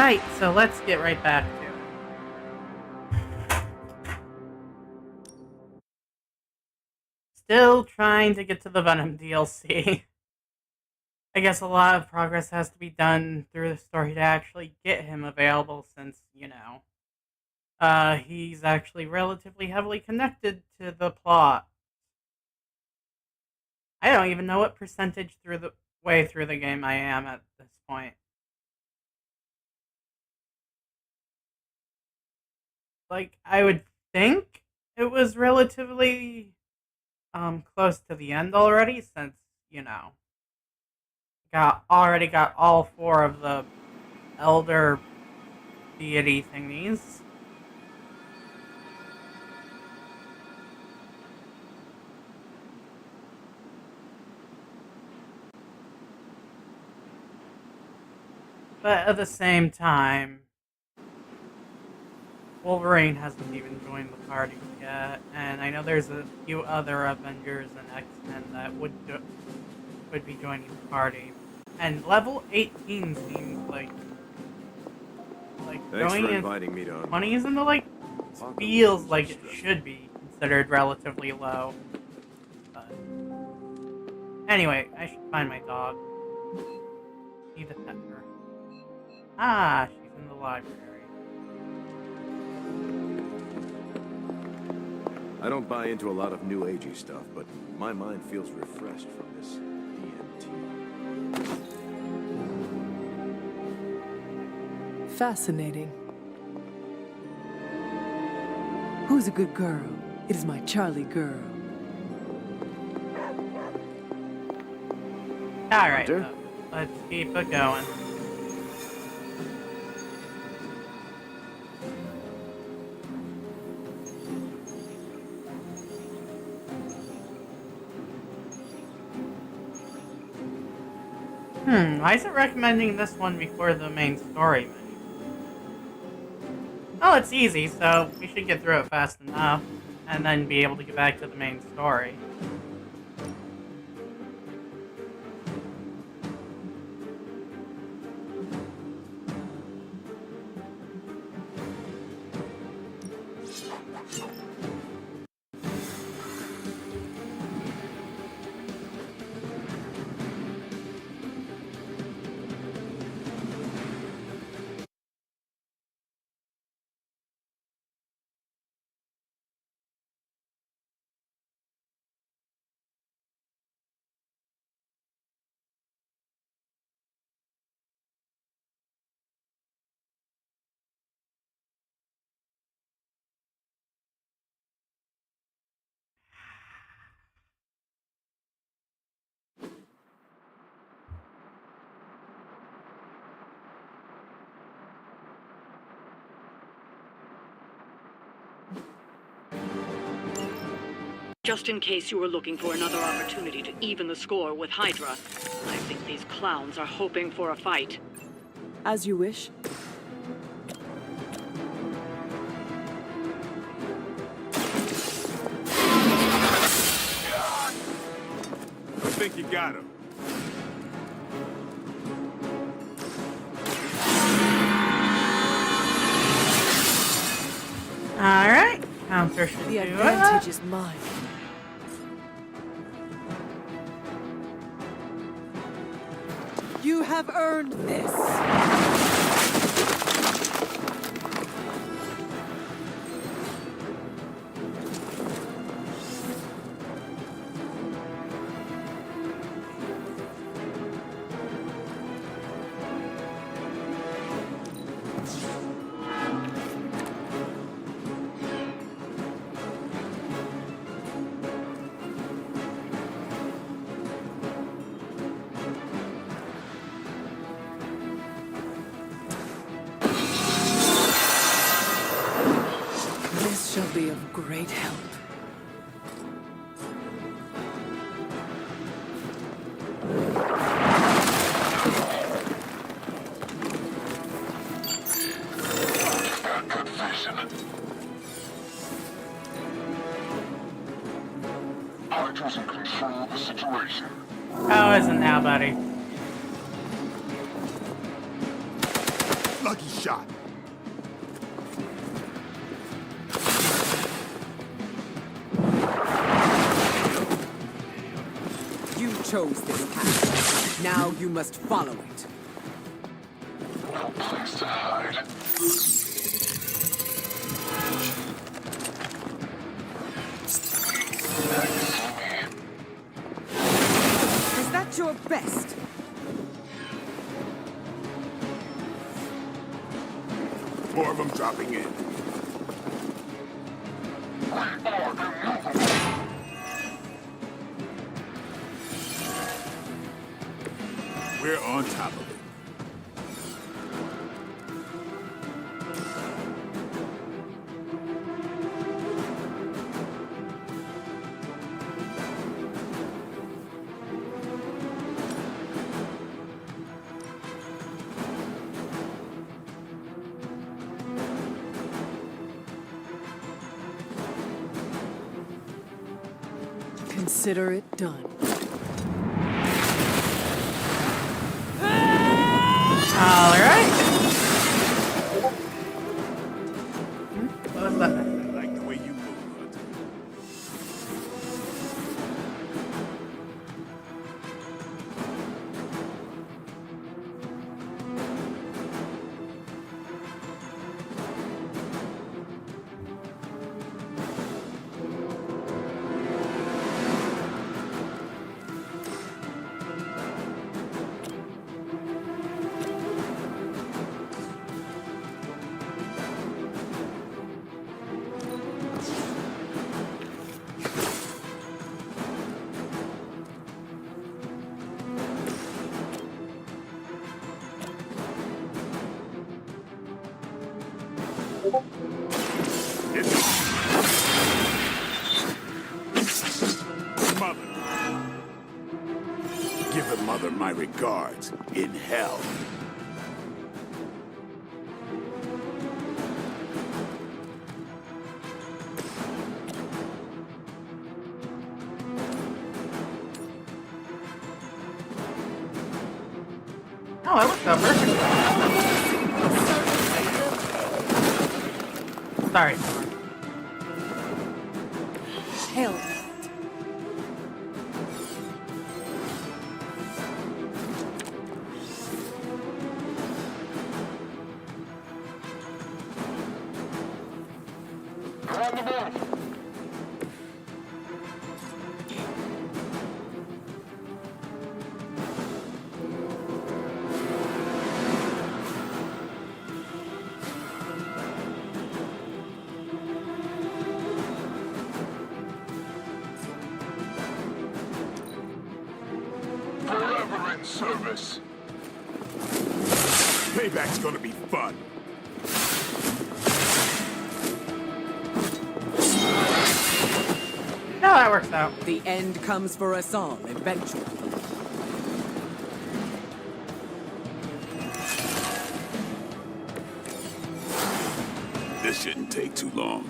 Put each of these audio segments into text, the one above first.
Alright, so let's get right back to it. Still trying to get to the Venom DLC. I guess a lot of progress has to be done through the story to actually get him available since, he's actually relatively heavily connected to the plot. I don't even know what percentage through the way through the game I am at this point. Like, I would think it was relatively close to the end already, since, already got all 4 of the elder deity thingies. But at the same time, Wolverine hasn't even joined the party yet, and I know there's a few other Avengers and X-Men that would be joining the party. And level 18 seems like Thanks going for in inviting me to 20s into feels like it should be considered relatively low. But anyway, I should find my dog. Need to pet her. Ah, she's in the library. I don't buy into a lot of new agey stuff, but my mind feels refreshed from this DMT. Fascinating. Who's a good girl? It is my Charlie girl. Alright, let's keep it going. Why is it recommending this one before the main story menu? Oh, it's easy, so we should get through it fast enough, and then be able to get back to the main story. Just in case you were looking for another opportunity to even the score with Hydra, I think these clowns are hoping for a fight. As you wish. I think you got him. Alright, counter should The do advantage it. is mine. You have earned this. This shall be of great help. Hydra's in control of the situation. How is it now, buddy? lucky shot. You chose this path. Now you must follow it. No place to hide. Is that your best? More of them dropping in. We're on top of it. Consider it done. All right. What was that? I like the way you move, Hunter. Mother. Give the mother my regards in hell. Oh, that worked out perfect. Sorry. Hell. On the move. Forever in service. Payback's gonna be fun. No, that works out. The end comes for us all eventually. This shouldn't take too long.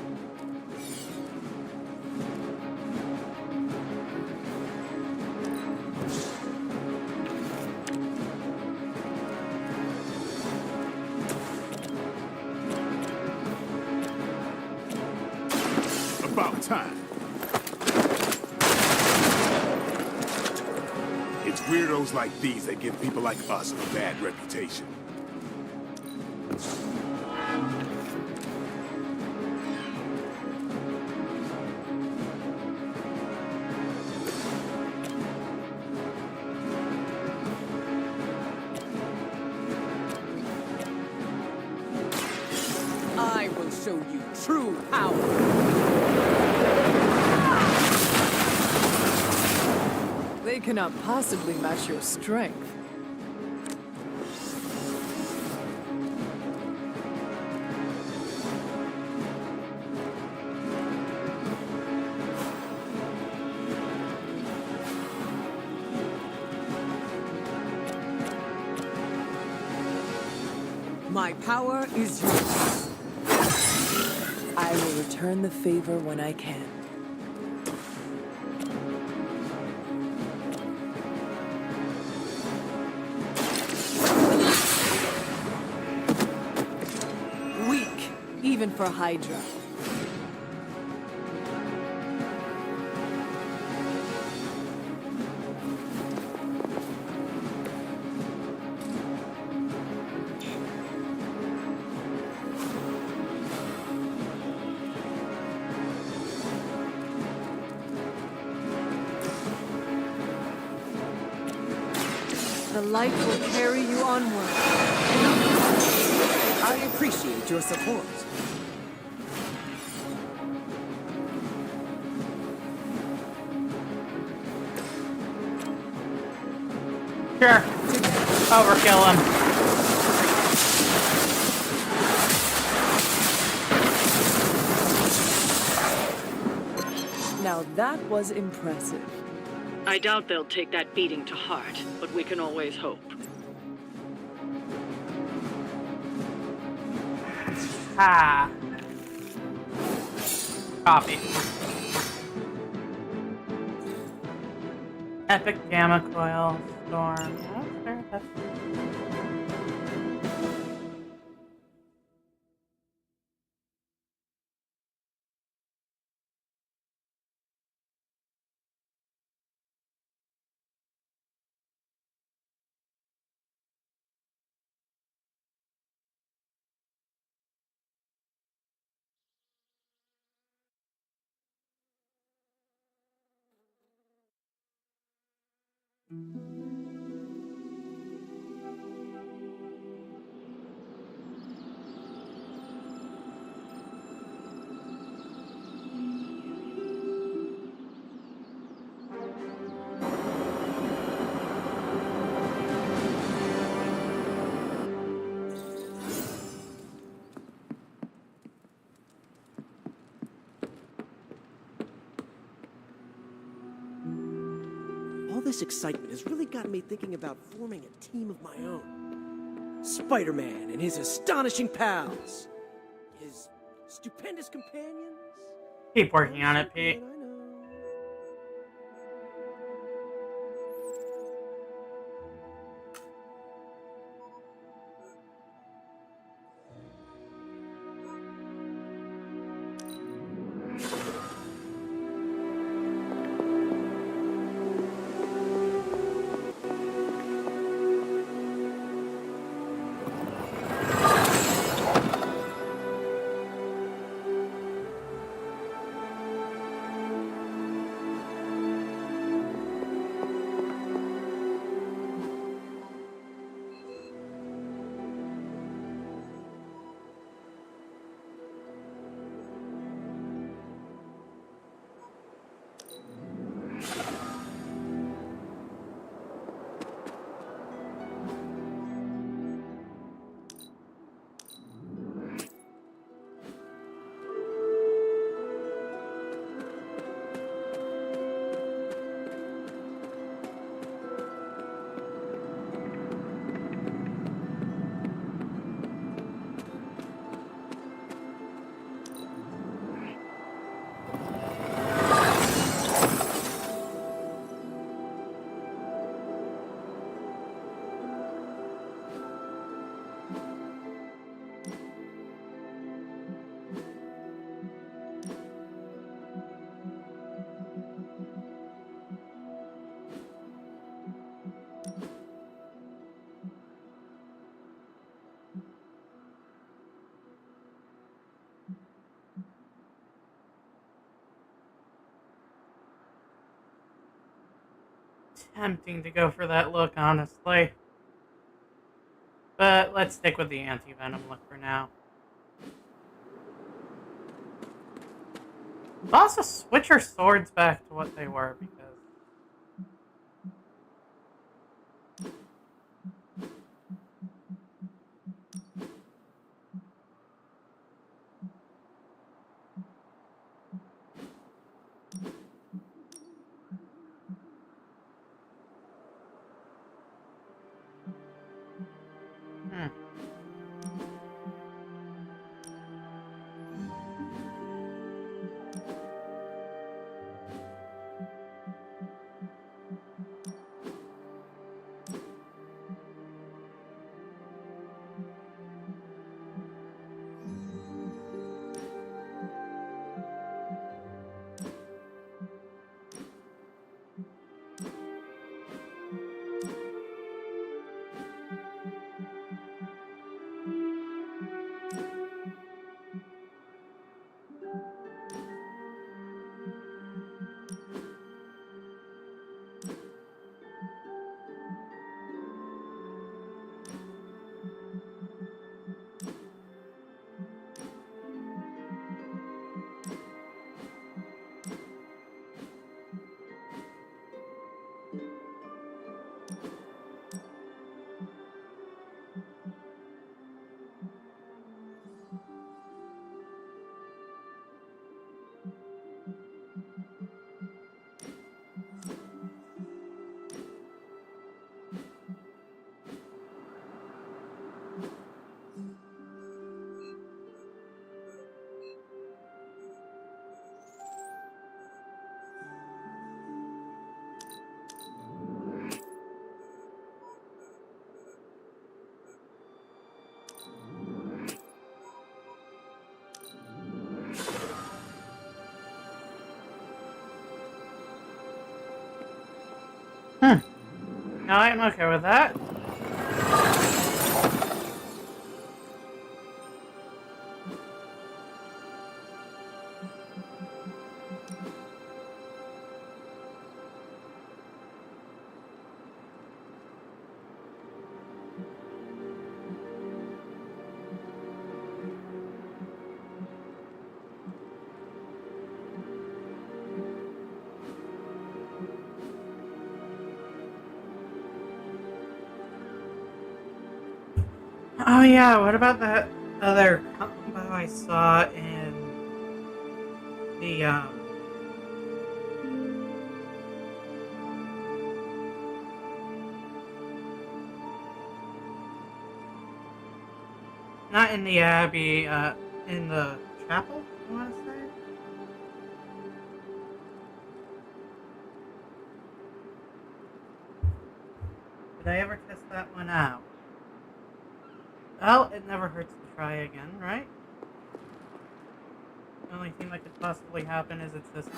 About time. It's weirdos like these that give people like us a bad reputation. I will show you true power. They cannot possibly match your strength. My power is yours. I will return the favor when I can. even for Hydra. The light will carry you onward. I appreciate your support. Sure. Overkill him. Now that was impressive. I doubt they'll take that beating to heart, but we can always hope. Ah. Coffee. Epic Gamma Coil Storm. Oh, sure, that's... All this excitement has really got me thinking about forming a team of my own. Spider-Man and his astonishing pals. His stupendous companions. Keep working on it, Pete. I know. Tempting to go for that look, honestly. But let's stick with the anti-venom look for now. Let's also switch our swords back to what they were, because... No, I'm okay with that. Oh yeah, what about that other combo I saw in the not in the Abbey, in the chapel, I wanna say? Did I ever test that one out? Well, it never hurts to try again, right? The only thing that could possibly happen is it's this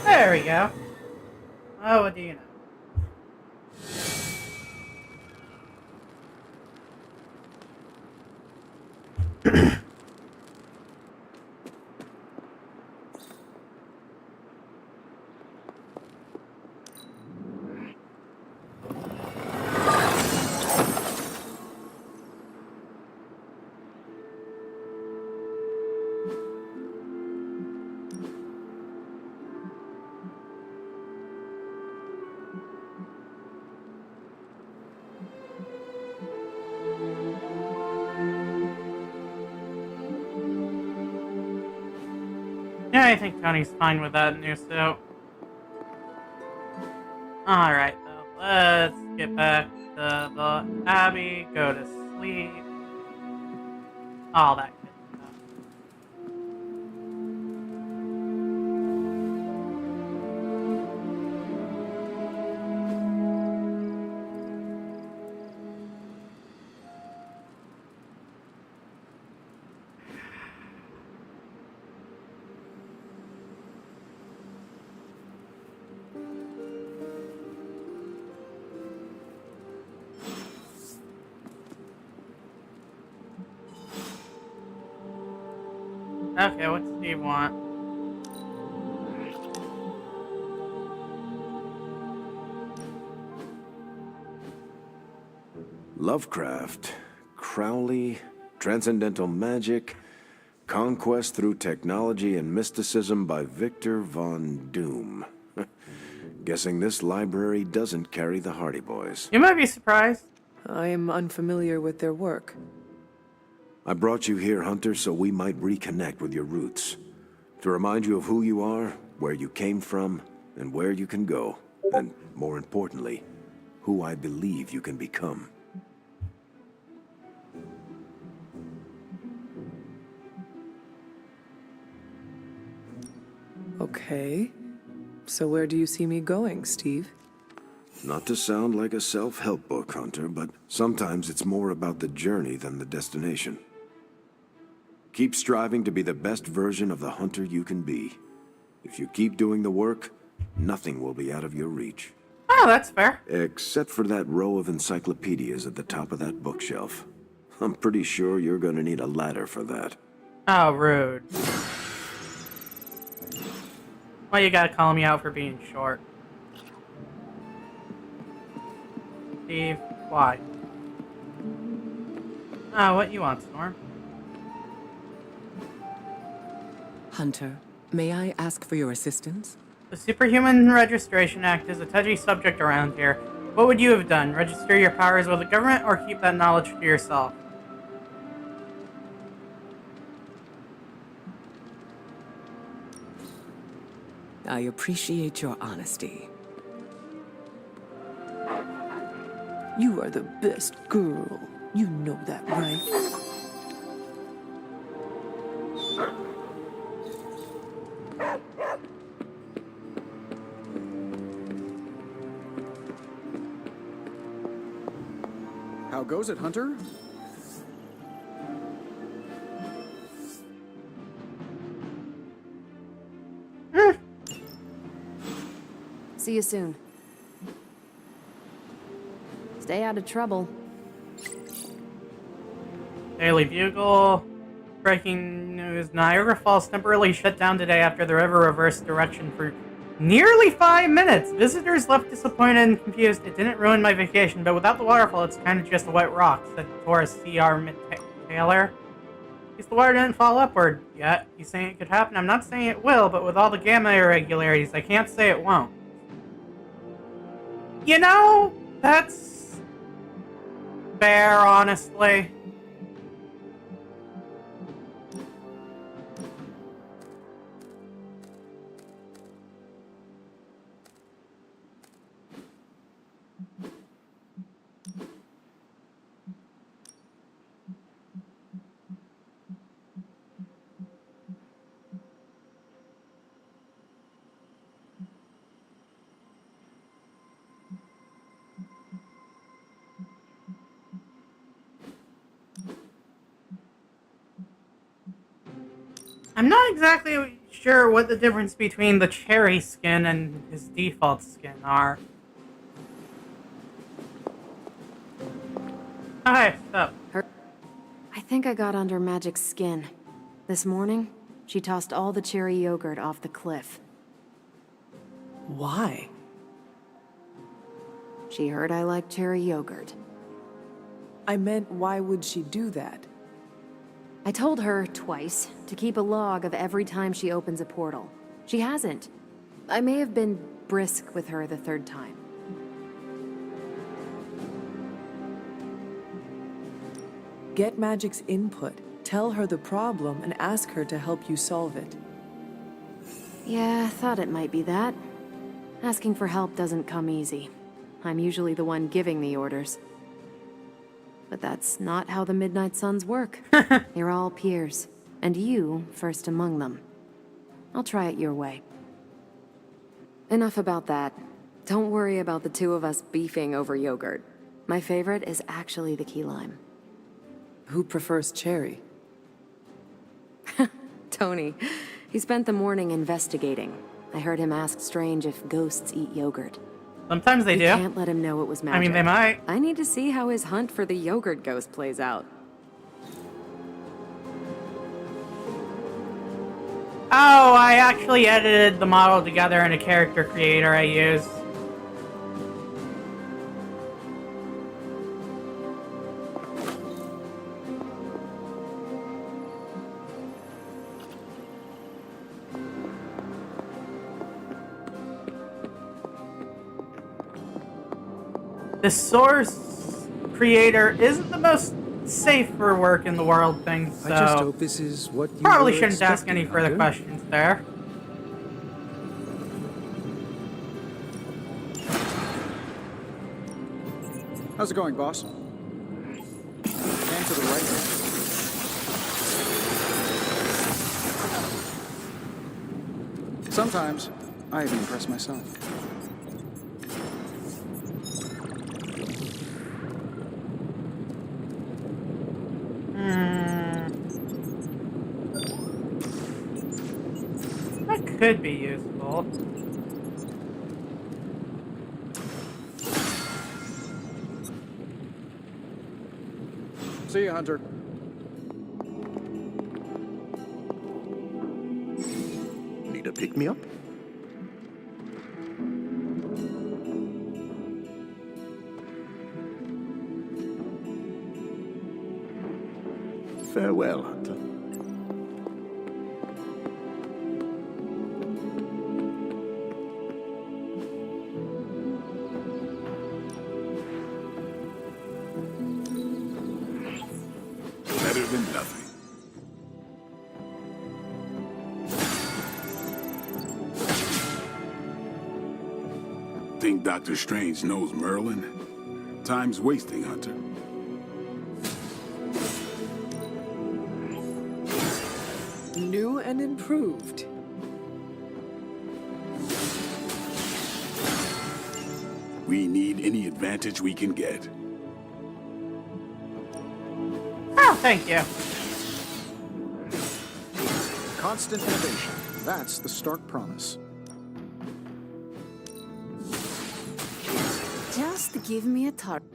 There we go. Oh, what do you know? Yeah, I think Tony's fine with that new suit. Alright, though. Let's get back to the Abbey, go to sleep. All that good stuff. Okay, what does he want? Lovecraft, Crowley, transcendental magic, conquest through technology and mysticism by Victor Von Doom. Guessing this library doesn't carry the Hardy Boys. You might be surprised. I am unfamiliar with their work. I brought you here, Hunter, so we might reconnect with your roots. To remind you of who you are, where you came from, and where you can go. And, more importantly, who I believe you can become. Okay. So where do you see me going, Steve? Not to sound like a self-help book, Hunter, but sometimes it's more about the journey than the destination. Keep striving to be the best version of the hunter you can be. If you keep doing the work, nothing will be out of your reach. Oh, that's fair. Except for that row of encyclopedias at the top of that bookshelf. I'm pretty sure you're gonna need a ladder for that. Oh, rude. Well, you gotta call me out for being short. Steve, why? Oh, what you want, Storm? Hunter, may I ask for your assistance? The Superhuman Registration Act is a touchy subject around here. What would you have done? Register your powers with the government or keep that knowledge to yourself? I appreciate your honesty. You are the best girl. You know that, right? How goes it, Hunter? See you soon. Stay out of trouble. Daily Bugle. Breaking news. Niagara Falls temporarily shut down today after the river reversed direction for nearly 5 minutes. Visitors left disappointed and confused. It didn't ruin my vacation, but without the waterfall, it's kind of just a wet rock, said tourist C.R. Taylor. At least the water didn't fall upward yet. He's saying it could happen. I'm not saying it will, but with all the gamma irregularities, I can't say it won't. You know, that's fair, honestly. I'm not exactly sure what the difference between the cherry skin and his default skin are. Hi, sup? I think I got under Magic's skin. This morning, she tossed all the cherry yogurt off the cliff. Why? She heard I liked cherry yogurt. I meant, why would she do that? I told her twice to keep a log of every time she opens a portal. She hasn't. I may have been brisk with her the third time. Get Magic's input. Tell her the problem and ask her to help you solve it. Yeah, thought it might be that. Asking for help doesn't come easy. I'm usually the one giving the orders. But that's not how the Midnight Suns work. They're all peers, and you first among them. I'll try it your way. Enough about that. Don't worry about the two of us beefing over yogurt. My favorite is actually the key lime. Who prefers cherry? Tony. He spent the morning investigating. I heard him ask Strange if ghosts eat yogurt. Sometimes they do. Can't let him know it was magic. I mean, they might. I need to see how his hunt for the yogurt ghost plays out. Oh, I actually edited the model together in a character creator I use. The source creator isn't the most safe for work in the world thing, so I just hope this is what you probably were shouldn't ask expecting, any further Hunter. questions there. How's it going, boss? And to the right. Sometimes, I even impress myself. could be useful. See you, Hunter. Need a pick-me-up? Farewell, Hunter. Better than nothing. Think Dr. Strange knows Merlin? Time's wasting, Hunter. New and improved. We need any advantage we can get. Oh, thank you. Constant innovation. That's the Stark promise. Just give me a target.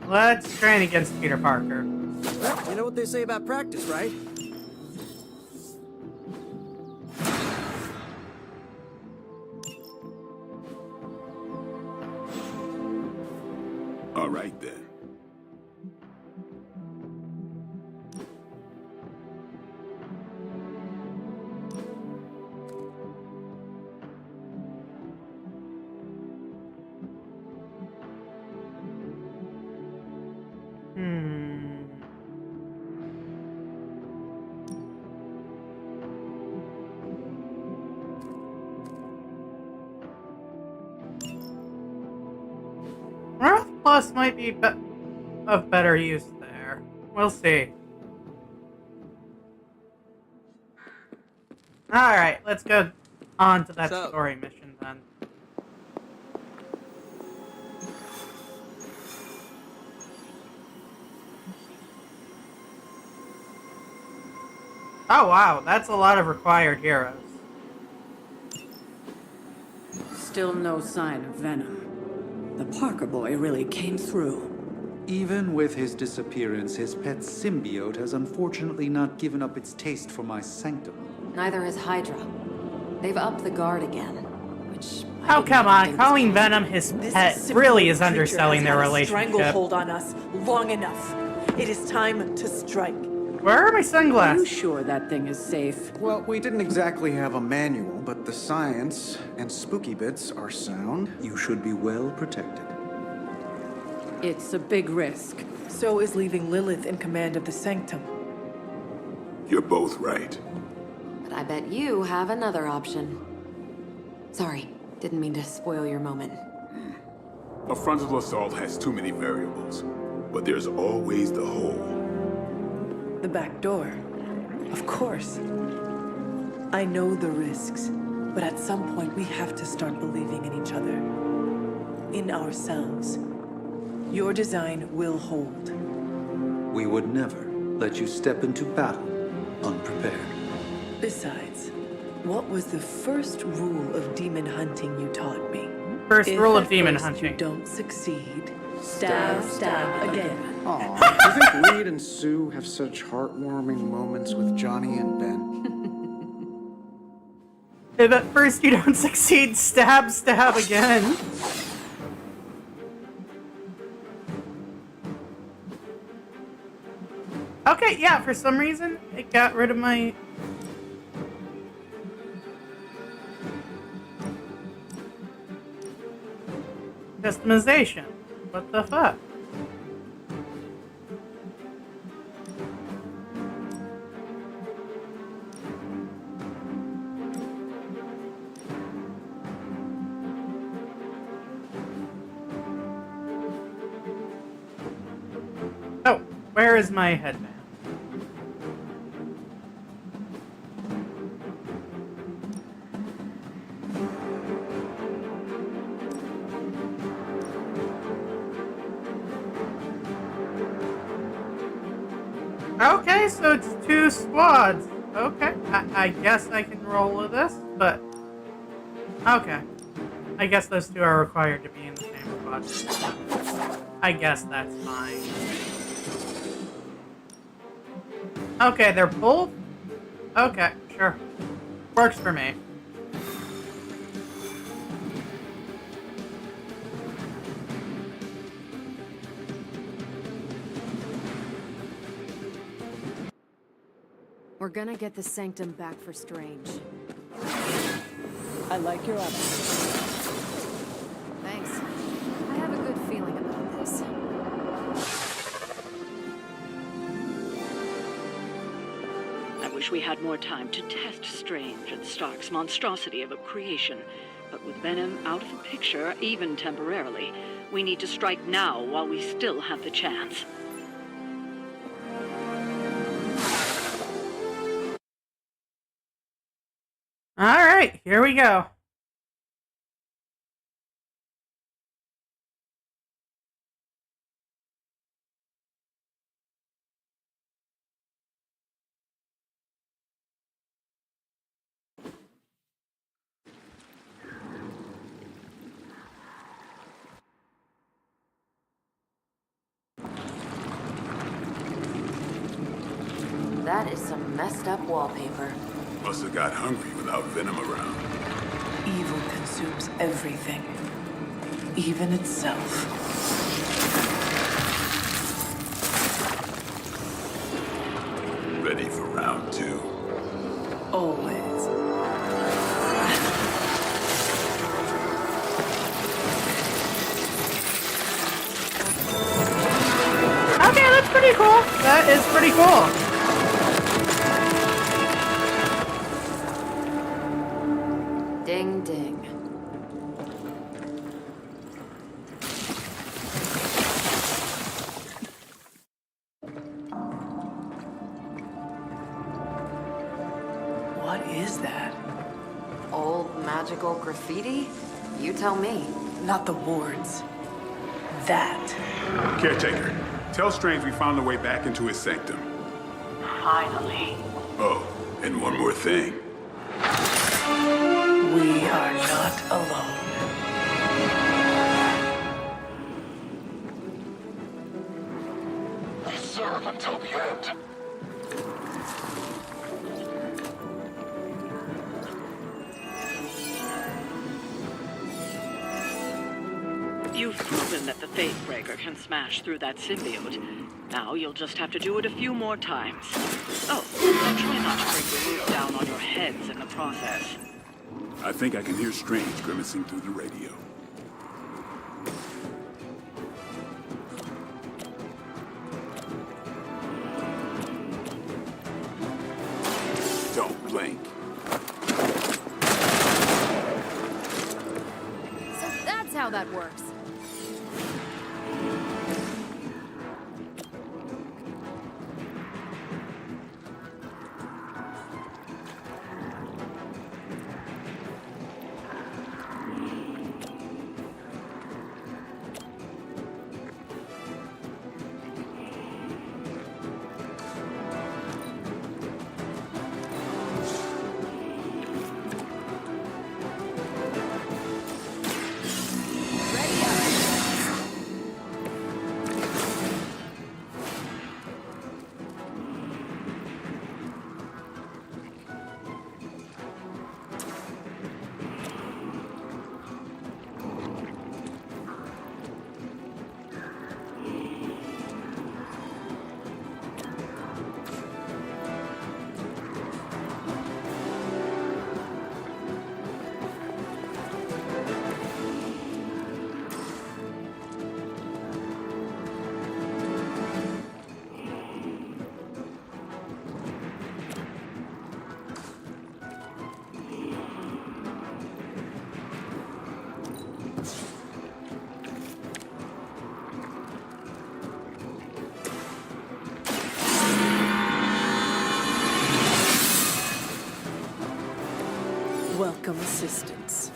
Let's train against Peter Parker. Well, you know what they say about practice, right? All right, then. Earth Plus might be of better use there. We'll see. Alright, let's go on to that story mission then. Oh wow, that's a lot of required heroes. Still no sign of Venom. The Parker boy really came through. Even with his disappearance, his pet symbiote has unfortunately not given up its taste for my sanctum. Neither has Hydra. They've upped the guard again, which... Oh, come on. Calling Venom his pet really is underselling their relationship. Stranglehold on us long enough. It is time to strike. Where are my Are you sunglasses? sure that thing is safe? Well, we didn't exactly have a manual, but the science and spooky bits are sound. You should be well protected. It's a big risk. So is leaving Lilith in command of the Sanctum. You're both right. But I bet you have another option. Sorry, didn't mean to spoil your moment. A frontal assault has too many variables, but there's always the hole. The back door. Of course. I know the risks, but at some point we have to start believing in each other. In ourselves. Your design will hold. We would never let you step into battle unprepared. Besides, what was the first rule of demon hunting you taught me? First If rule of at demon first hunting. you don't succeed, stab again. Aw, do you think Reed and Sue have such heartwarming moments with Johnny and Ben? If at first you don't succeed, stab again. Okay, yeah, for some reason, it got rid of my... customization. What the fuck? Oh, where is my headband? Okay, so it's 2 squads. Okay, I guess I can roll with this, but... Okay. I guess those 2 are required to be in the same squad. I guess that's fine. Okay, they're both... Okay, sure. Works for me. We're gonna get the Sanctum back for Strange. I like your attitude. Thanks. I have a good feeling about this. I wish we had more time to test Strange and Stark's monstrosity of a creation. But with Venom out of the picture, even temporarily, we need to strike now while we still have the chance. Alright, here we go. That is some messed up wallpaper. Must have got hungry without Venom around. Evil consumes everything, even itself. Ready for round 2. Always. Okay, that's pretty cool. That is pretty cool. Ding ding. What is that? Old magical graffiti? You tell me. Not the wards. That. Caretaker, tell Strange we found a way back into his sanctum. Finally. Oh, and one more thing. We are not alone. We serve until the end. You've proven that the Faithbreaker can smash through that symbiote. Now you'll just have to do it a few more times. Oh, and try not to bring the roof down on your heads in the process. I think I can hear Strange grimacing through the radio. Don't blink. So that's how that works. Welcome assistance.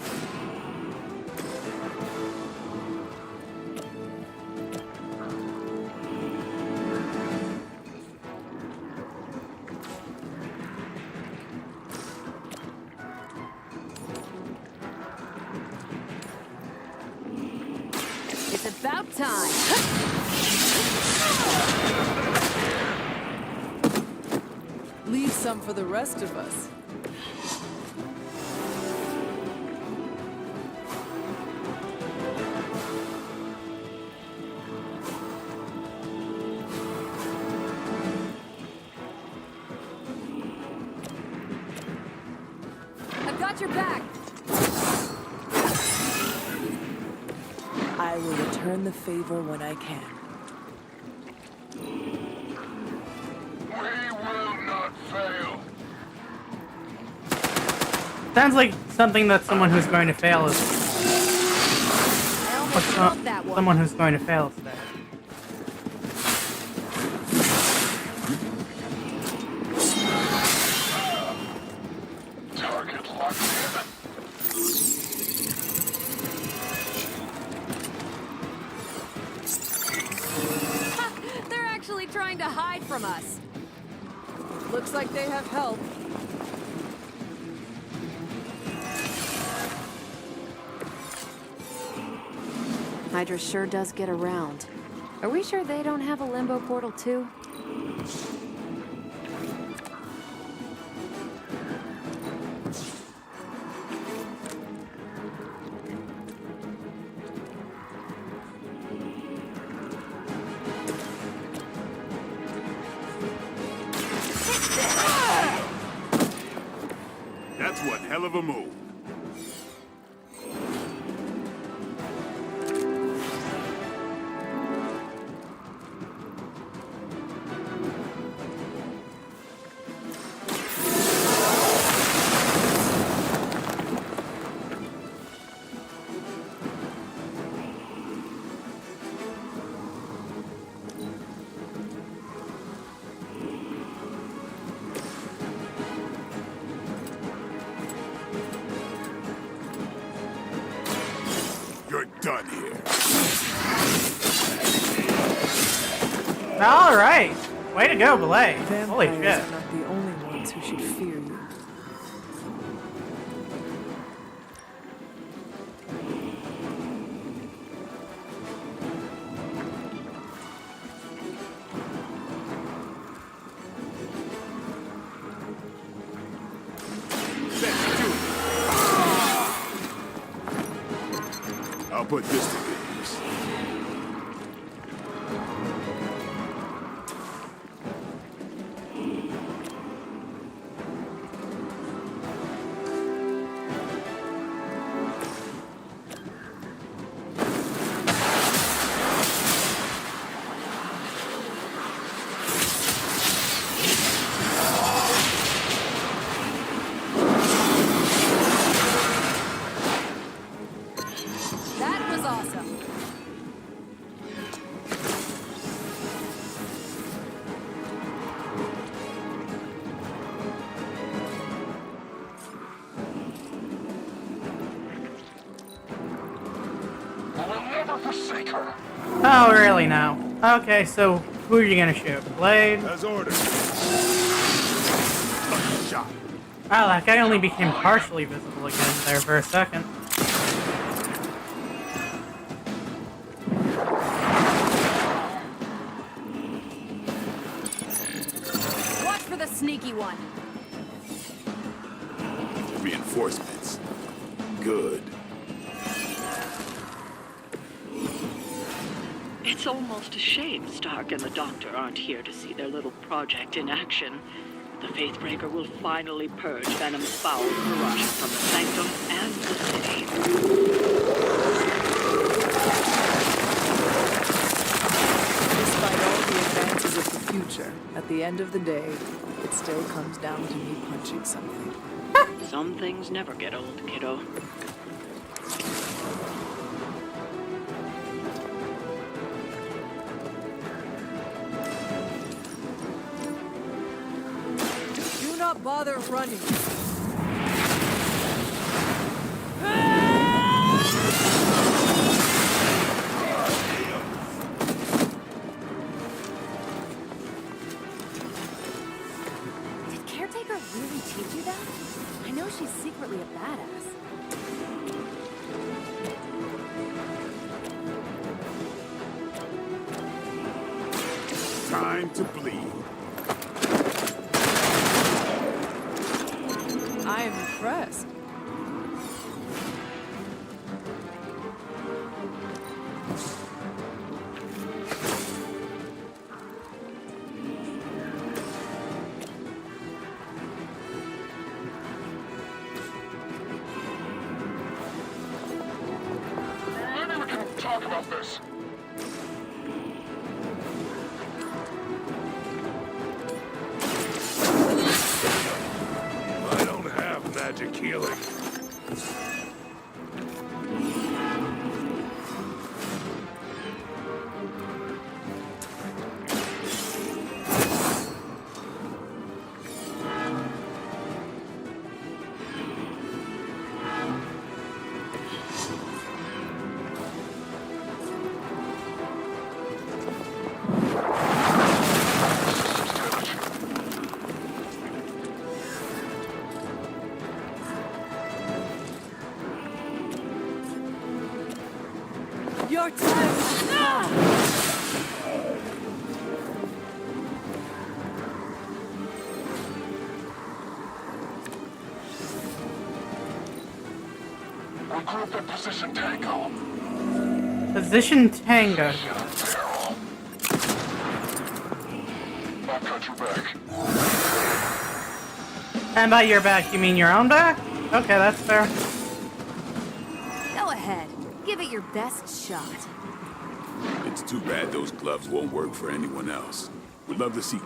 time. Leave some for the rest of us. I've got your back. I will return the favor when I can. We will not fail. Sounds like something that someone who's going to fail is. I almost loved that one. Someone who's going to fail is there. Target locked in. They're actually trying to hide from us. Looks like they have help. Hydra sure does get around. Are we sure they don't have a limbo portal too? That's one hell of a move. You're done here. All right, way to go, Belay. Holy Vampires shit. are not the only ones who should fear you. Let's do it. I'll put this to good use. That was awesome. We'll never forsake her. Oh, really now? Okay, so who are you gonna shoot? Blade? As ordered. Shot. Wow, that guy only became partially visible again there for a second. Watch for the sneaky one. Reinforcements. Good. It's almost a shame Stark and the Doctor aren't here to see their little project in action. The Faithbreaker will finally purge Venom's foul corruption from the Sanctum and the city. Despite all the advances of the future, at the end of the day, it still comes down to me punching something. Some things never get old, kiddo. Do not bother running. Did Caretaker really teach you that? I know she's secretly a badass. time to bleed. I am impressed. Maybe we can talk about this. I don't have magic healing. Your time has come. Regroup at position Tango. Position Tango. Peril. I've got your back. And by your back, you mean your own back? Okay, that's fair. Go ahead. Give it your best shot. It's too bad those gloves won't work for anyone else. We'd love to see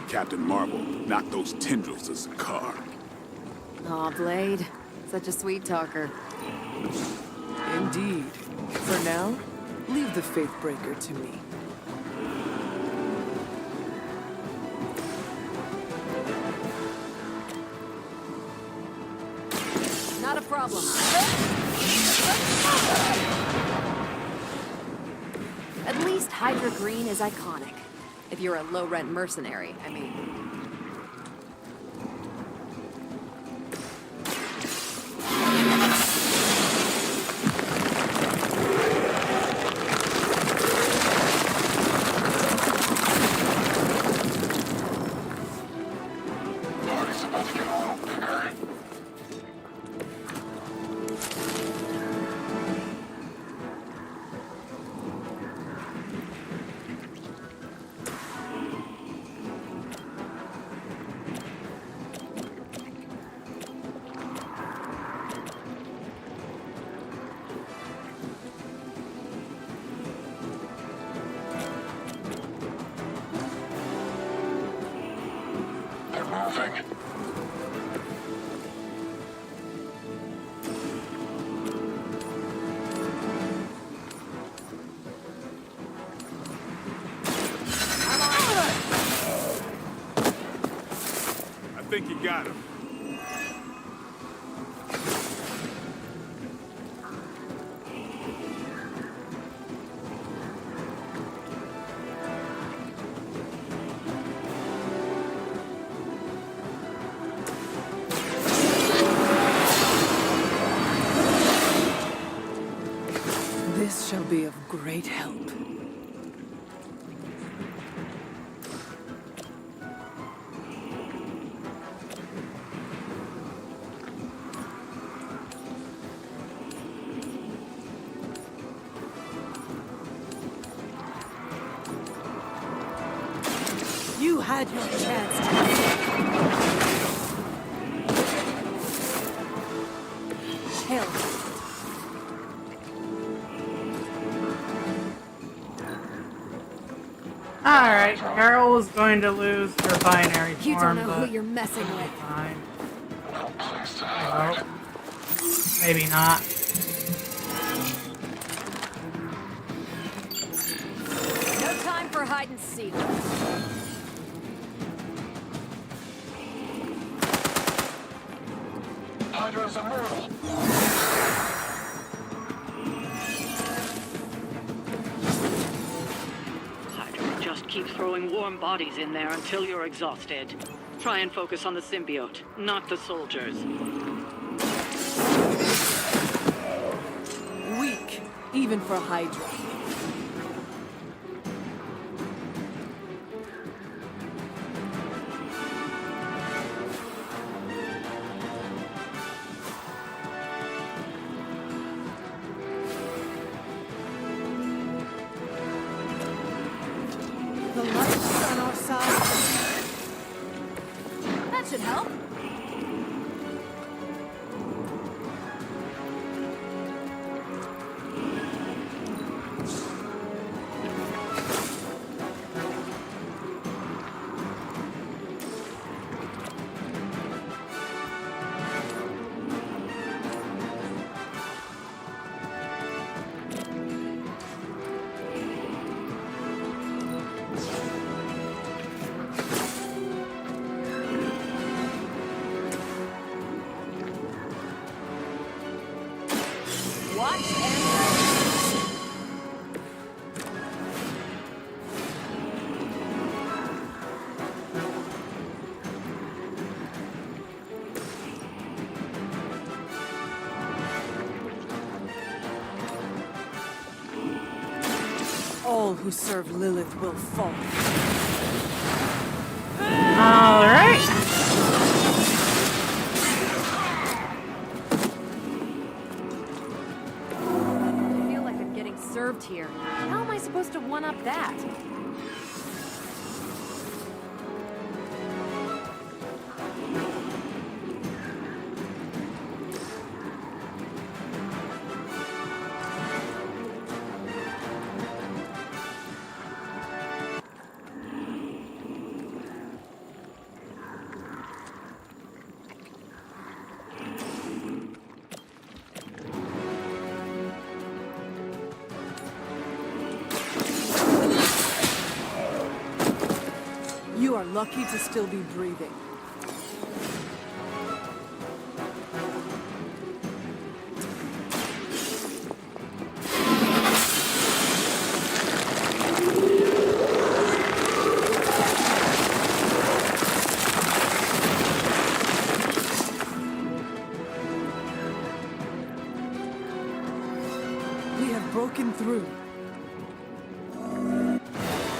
Captain Marvel, knock those tendrils to Sakaar. Aw, Blade. Such a sweet talker. Indeed. For now, leave the Faithbreaker to me. Not a problem. At least Hydra Green is iconic. If you're a low-rent mercenary, I mean. Party's about to get a little bigger. They're moving. I think you got him. This shall be of great help. You had your chance. Hell. Alright, Carol is going to lose her binary You form, don't know but who you're messing with. fine. No place to I hide. hope. Maybe not. No time for hide and seek. Hydra is immortal. Hydra, just keep throwing warm bodies in there until you're exhausted. Try and focus on the symbiote, not the soldiers. Weak, even for Hydra. The light's on our side. That should help. All who serve Lilith will fall. Alright. I feel like I'm getting served here. How am I supposed to one-up that? You are lucky to still be breathing. We have broken through.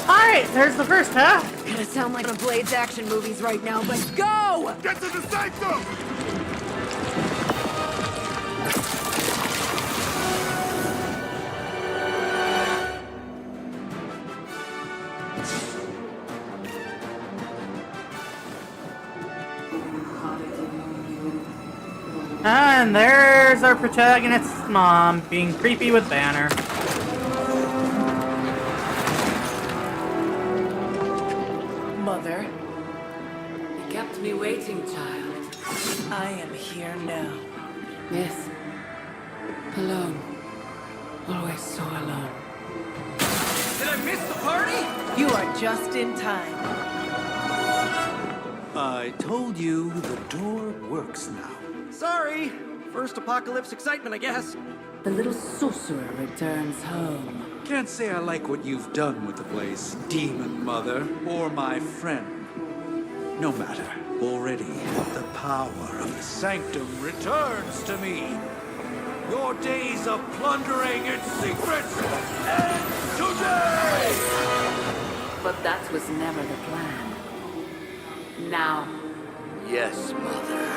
Alright, there's the first, huh? Gonna sound like one of Blade's action movies right now, but go! Get to the sanctum! And there's our protagonist's mom being creepy with Banner. Mother, you kept me waiting, child. I am here now. Yes. Alone. Always so alone. Did I miss the party? You are just in time. I told you the door works now. Sorry. First apocalypse excitement, I guess. The little sorcerer returns home. Can't say I like what you've done with the place, Demon Mother, or my friend. No matter. Already, the power of the Sanctum returns to me. Your days of plundering its secrets end today! But that was never the plan. Now, Yes, Mother.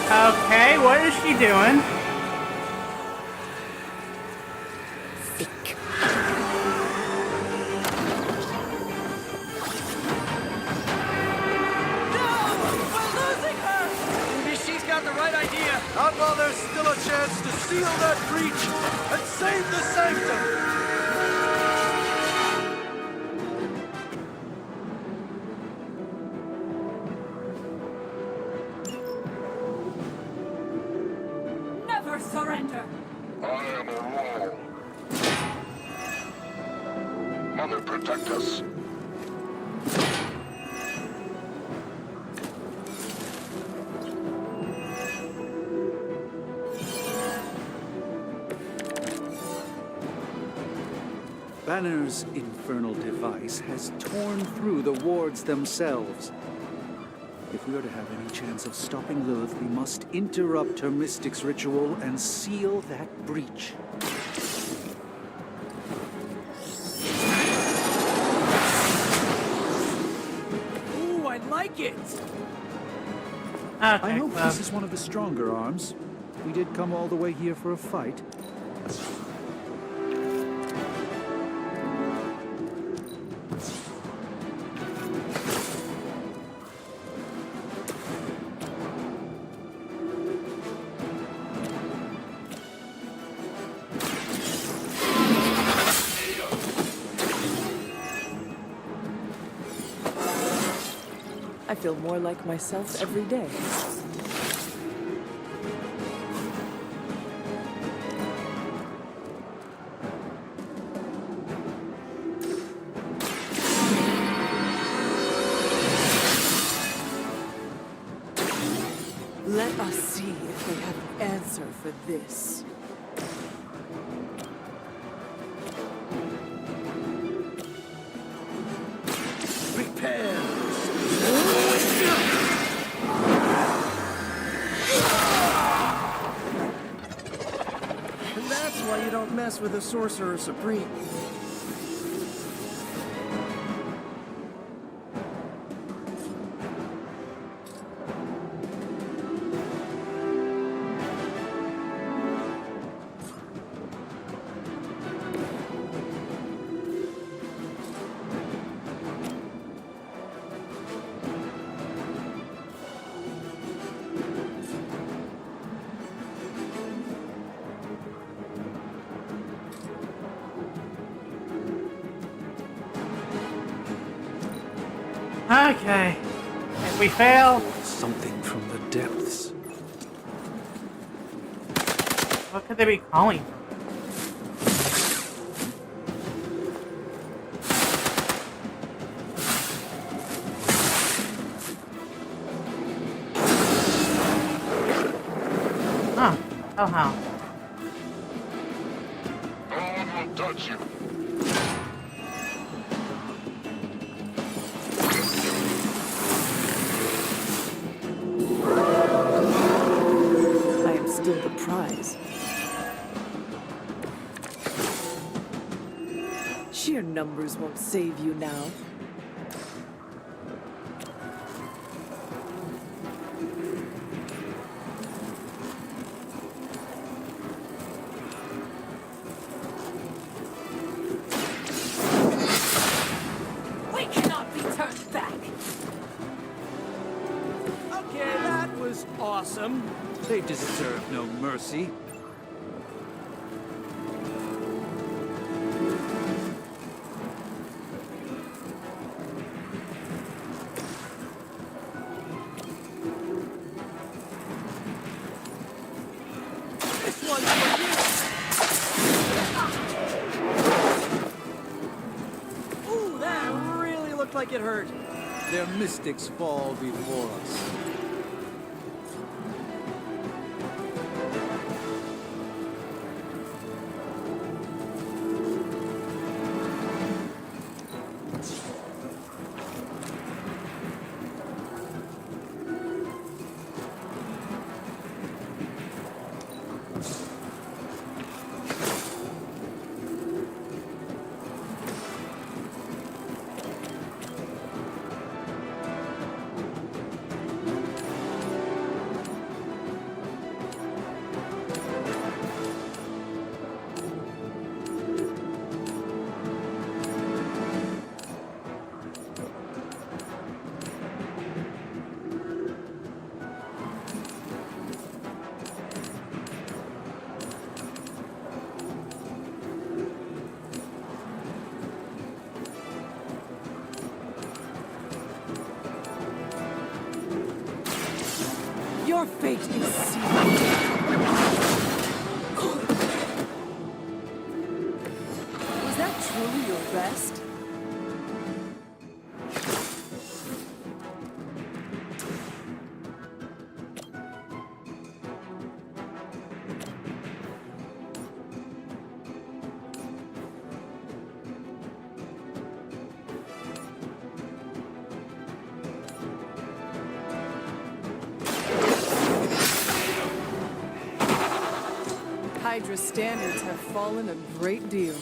Okay, what is she doing? sick. Maybe she's got the right idea. Not while there's still a chance to seal that breach and save the Sanctum. Never surrender! I am alone. Mother, protect us. Banner's infernal device has torn through the wards themselves. If we are to have any chance of stopping Lilith, we must interrupt her mystic's ritual and seal that breach. Ooh, I like it. I Okay, hope well, this is one of the stronger arms. We did come all the way here for a fight. I feel more like myself every day. Let us see if they have an answer for this. And that's why you don't mess with the Sorcerer Supreme. okay. If we fail, Something from the depths. what could they be calling from? Huh. Oh, how? No one will touch you. I am still the prize. Sheer numbers won't save you now. We cannot be turned back. Okay, that was awesome. They deserve no mercy. This one's for you. Ooh, that really looked like it hurt. Their mystics fall before us. Your fate is sealed. Was that truly your best? Hydra's standards have fallen a great deal.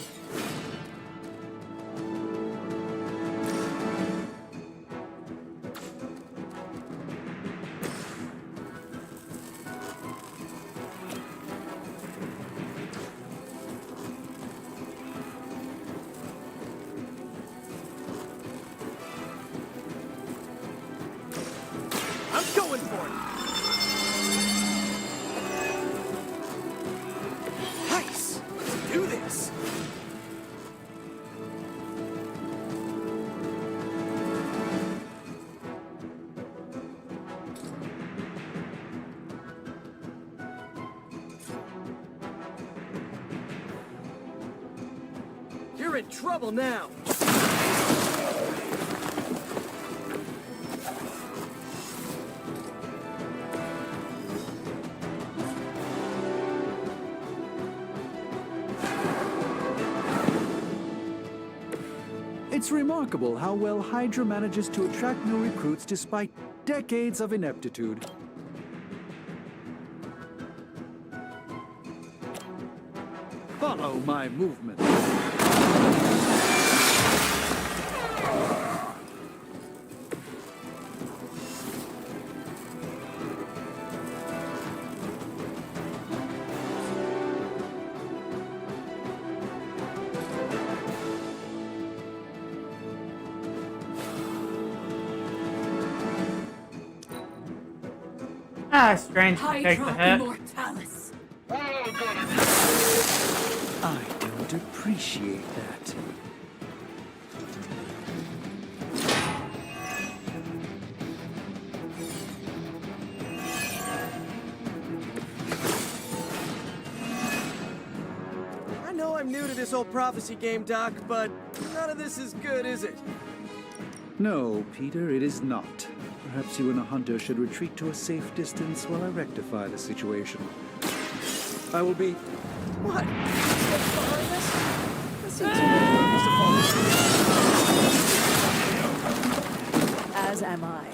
You're in trouble now. It's remarkable how well Hydra manages to attract new recruits despite decades of ineptitude. Follow my movement. Ah, strange to take the Hydra hit. Immortalis. I don't appreciate that. I know I'm new to this whole prophecy game, Doc, but none of this is good, is it? No, Peter, it is not. Perhaps you and a hunter should retreat to a safe distance while I rectify the situation. I will be... What? What's behind us? That seems too many buildings to fall into. As am I.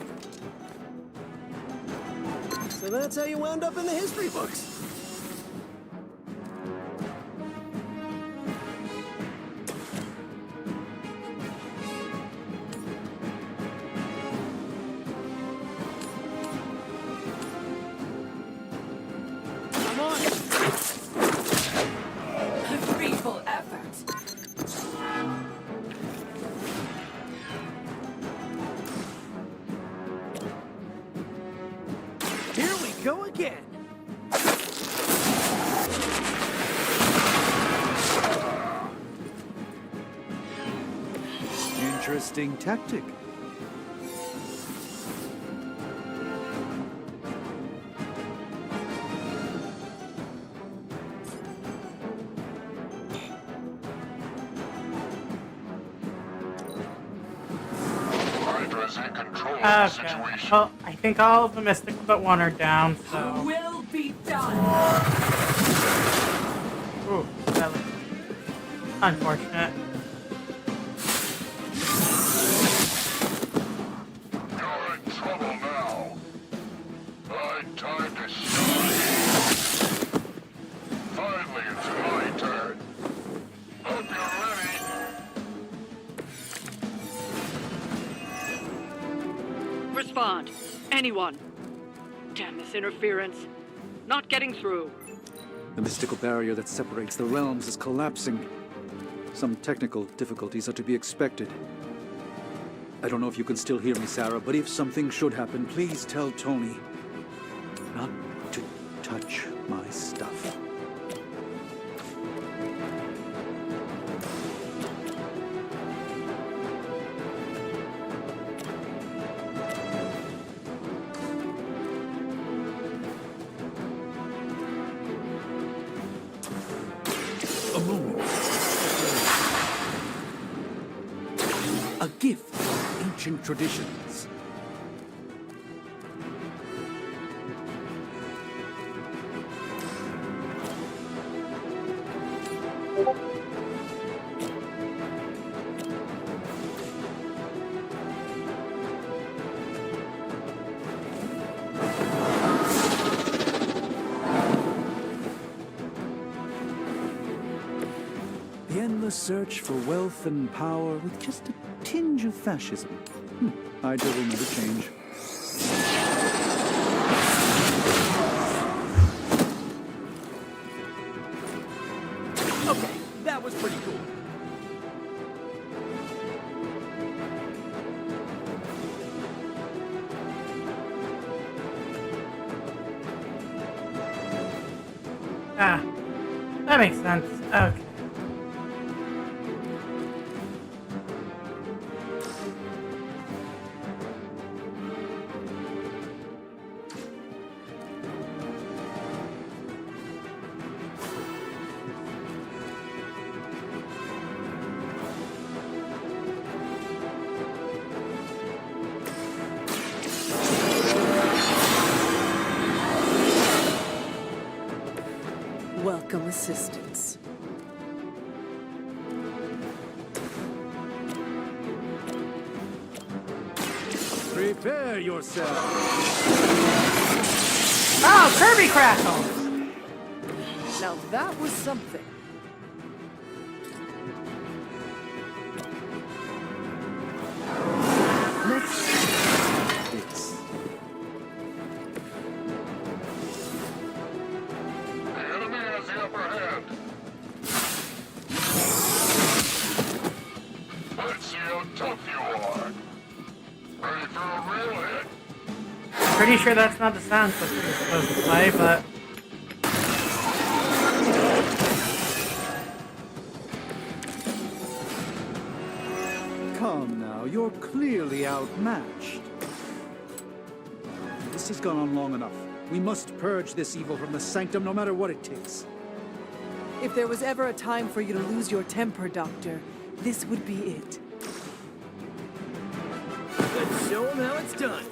So that's how you wound up in the history books. Come on. A feeble effort. Here we go again. Interesting tactic. Hydra's in control of the Okay. situation. Well, I think all of the mystics but one are down, so. Will be done. Ooh, that was unfortunate. You're in trouble now. Right time to shine. Finally, it's my turn. Hope you're ready. Respond. Anyone. Damn this interference. Not getting through. The mystical barrier that separates the realms is collapsing. Some technical difficulties are to be expected. I don't know if you can still hear me, Sarah, but if something should happen, please tell Tony not to touch my stuff. A moment. A gift of ancient traditions. The endless search for wealth and power with just a tinge of fascism. Hydra will never change. Okay, that was pretty cool. Ah, that makes sense. Okay. Welcome assistance. Prepare yourself. Oh, Kirby crackle! Now that was something. Let's this. The enemy has the upper hand. Let's see how tough you are. Ready for a real hit? Pretty sure that's not the sound system you're supposed to play, but... Come now, you're clearly outmatched. This has gone on long enough. We must purge this evil from the sanctum no matter what it takes. If there was ever a time for you to lose your temper, Doctor, this would be it. Let's show him how it's done.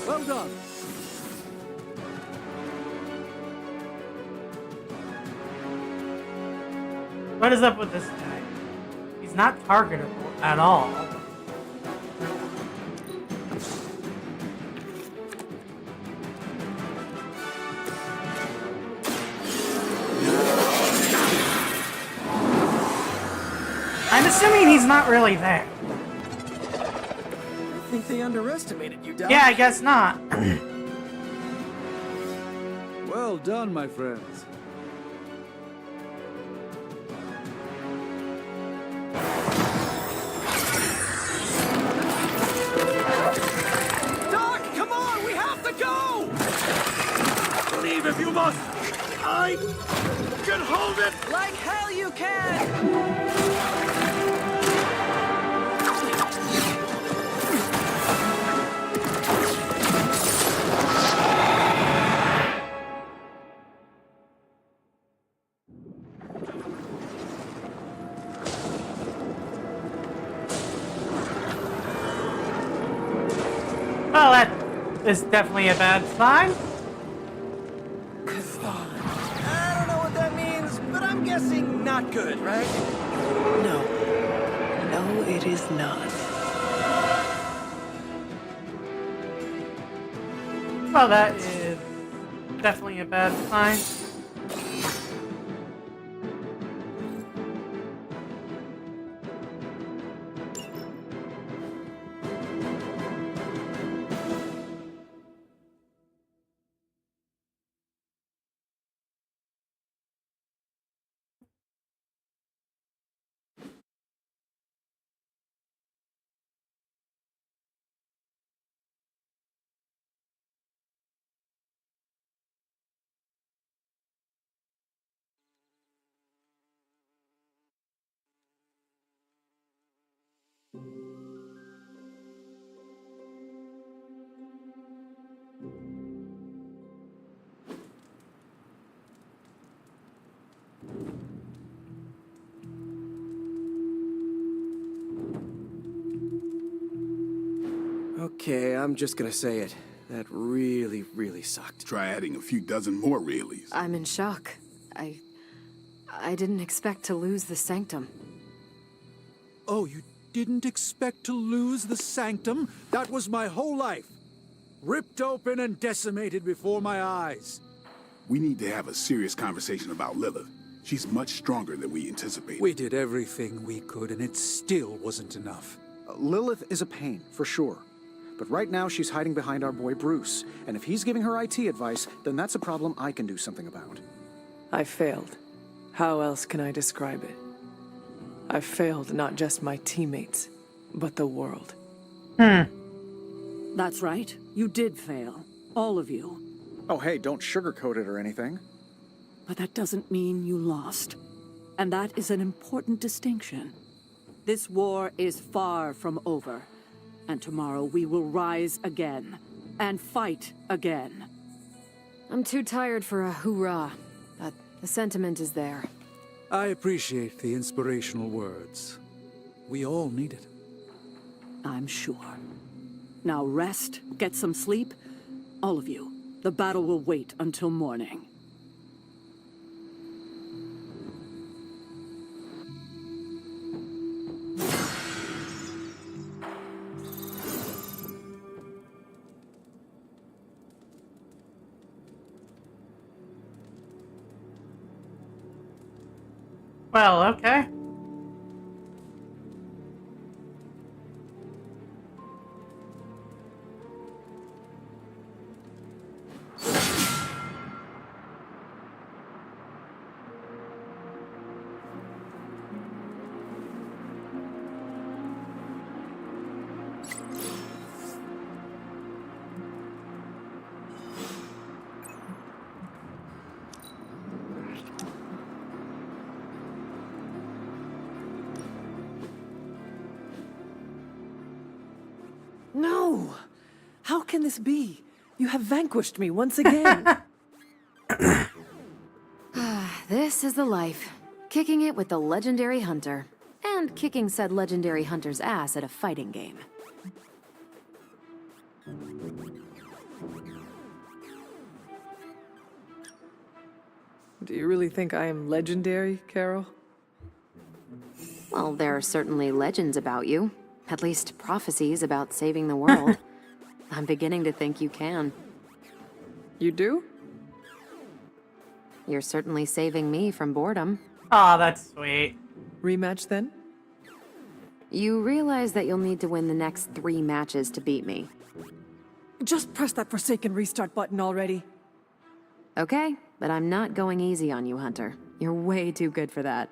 Well done. What is up with this guy? He's not targetable at all. I'm assuming he's not really there. I think they underestimated you, Doc. Yeah, I guess not. Well done, my friends. Doc, come on! We have to go! Leave if you must! I can hold it! Like hell you can! Well, that is definitely a bad sign. I don't know what that means, but I'm guessing not good, right? No. No, it is not. Well, that is definitely a bad sign. Okay, I'm just gonna say it. That really, really sucked. Try adding a few dozen more reallys. I'm in shock. I didn't expect to lose the sanctum. Oh, you didn't expect to lose the sanctum? That was my whole life. Ripped open and decimated before my eyes. We need to have a serious conversation about Lilith. She's much stronger than we anticipated. We did everything we could, and it still wasn't enough. Lilith is a pain, for sure. But right now, she's hiding behind our boy Bruce. And if he's giving her IT advice, then that's a problem I can do something about. I failed. How else can I describe it? I failed not just my teammates, but the world. That's right. You did fail. All of you. Oh, hey, don't sugarcoat it or anything. But that doesn't mean you lost. And that is an important distinction. This war is far from over. And tomorrow we will rise again. And fight again. I'm too tired for a hoorah, but the sentiment is there. I appreciate the inspirational words. We all need it. I'm sure. Now rest, get some sleep. All of you. The battle will wait until morning. Well, okay. No! How can this be? You have vanquished me once again. This is the life. Kicking it with the legendary hunter. And kicking said legendary hunter's ass at a fighting game. Do you really think I am legendary, Carol? Well, there are certainly legends about you. At least prophecies about saving the world. I'm beginning to think you can. You do? You're certainly saving me from boredom. Aw, that's sweet. Rematch then? You realize that you'll need to win the next 3 matches to beat me. Just press that forsaken restart button already. Okay, but I'm not going easy on you, Hunter. You're way too good for that.